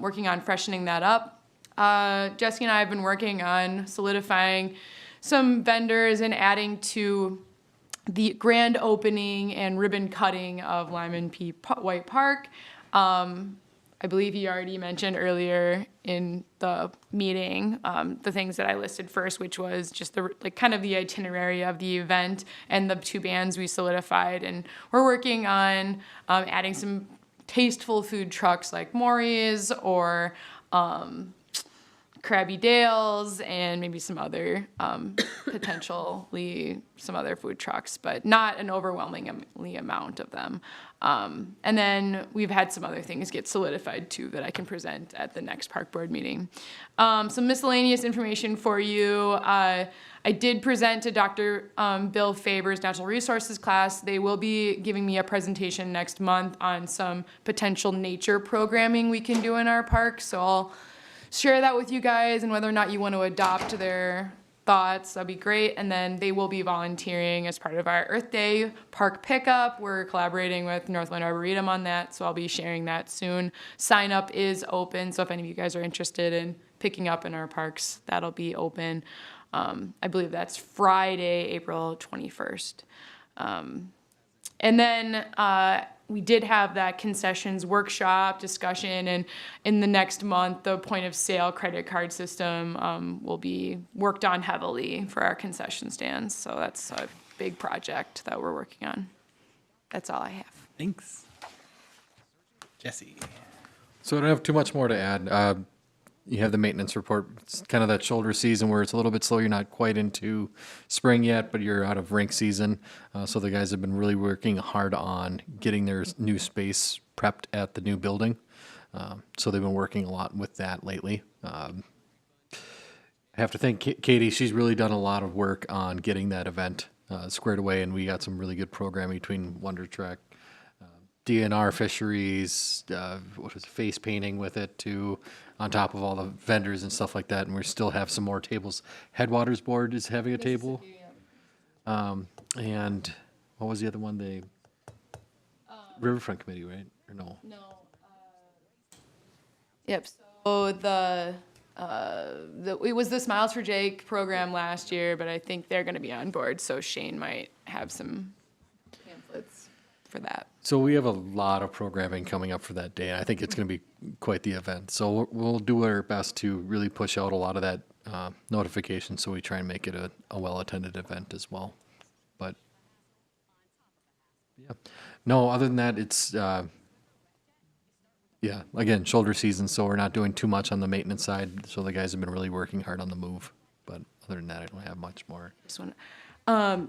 Speaker 12: Working on freshening that up. Jesse and I have been working on solidifying some vendors and adding to the grand opening and ribbon cutting of Lyman P. White Park. I believe he already mentioned earlier in the meeting the things that I listed first, which was just the kind of the itinerary of the event and the 2 bands we solidified. And we're working on adding some tasteful food trucks like Maury's or Krabby Dale's and maybe some other potentially some other food trucks, but not an overwhelmingly amount of them. And then we've had some other things get solidified too that I can present at the next park board meeting. Some miscellaneous information for you. I did present to Dr. Bill Faber's natural resources class. They will be giving me a presentation next month on some potential nature programming we can do in our park. So I'll share that with you guys, and whether or not you want to adopt their thoughts, that'd be great. And then they will be volunteering as part of our Earth Day park pickup. We're collaborating with Northland Arboretum on that, so I'll be sharing that soon. Sign up is open, so if any of you guys are interested in picking up in our parks, that'll be open. I believe that's Friday, April 21st. And then we did have that concessions workshop discussion, and in the next month, the point of sale credit card system will be worked on heavily for our concession stands. So that's a big project that we're working on. That's all I have.
Speaker 1: Thanks. Jesse.
Speaker 6: So I don't have too much more to add. You have the maintenance report. It's kind of that shoulder season where it's a little bit slow. You're not quite into spring yet, but you're out of rink season. So the guys have been really working hard on getting their new space prepped at the new building. So they've been working a lot with that lately. I have to thank Katie. She's really done a lot of work on getting that event squared away, and we got some really good programming between Wonder Trek, DNR Fisheries, what is it, face painting with it too, on top of all the vendors and stuff like that. And we still have some more tables. Headwaters Board is having a table. And what was the other one? The Riverfront Committee, right? Or no?
Speaker 12: No. Yep. So it was the Smiles for Jake program last year, but I think they're going to be on board. So Shane might have some pamphlets for that.
Speaker 6: So we have a lot of programming coming up for that day. And I think it's going to be quite the event. So we'll do our best to really push out a lot of that notification, so we try and make it a well-attended event as well. But yeah, no, other than that, it's yeah, again, shoulder season, so we're not doing too much on the maintenance side. So the guys have been really working hard on the move. But other than that, I don't have much more.
Speaker 12: This one.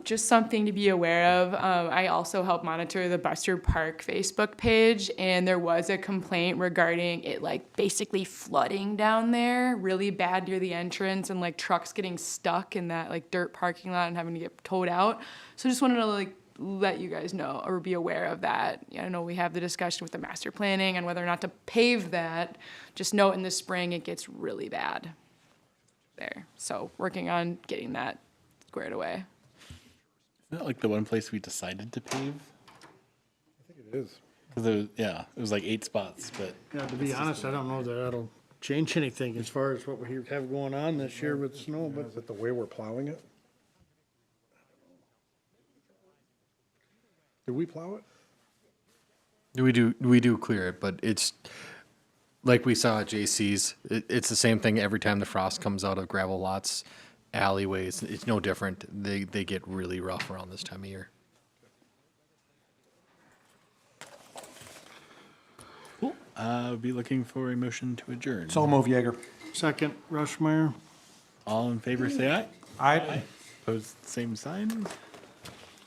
Speaker 12: Just something to be aware of. I also help monitor the Buster Park Facebook page, and there was a complaint regarding it like basically flooding down there really bad near the entrance, and like trucks getting stuck in that like dirt parking lot and having to get towed out. So just wanted to like let you guys know or be aware of that. I know we have the discussion with the master planning and whether or not to pave that. Just know in the spring it gets really bad there. So working on getting that squared away.
Speaker 1: Isn't that like the one place we decided to pave?
Speaker 11: I think it is.
Speaker 1: Because it was like 8 spots, but
Speaker 3: Yeah, to be honest, I don't know that that'll change anything as far as what we have going on this year with snow, but
Speaker 5: Is it the way we're plowing it? Do we plow it?
Speaker 6: We do clear it, but it's like we saw at JC's. It's the same thing every time the frost comes out of gravel lots, alleyways. It's no different. They get really rough around this time of year.
Speaker 1: cool. I'll be looking for a motion to adjourn.
Speaker 5: So move, Jaeger.
Speaker 3: second, Rushmeyer.
Speaker 1: All in favor, say aye.
Speaker 5: Aye.
Speaker 1: Opposed, same sign.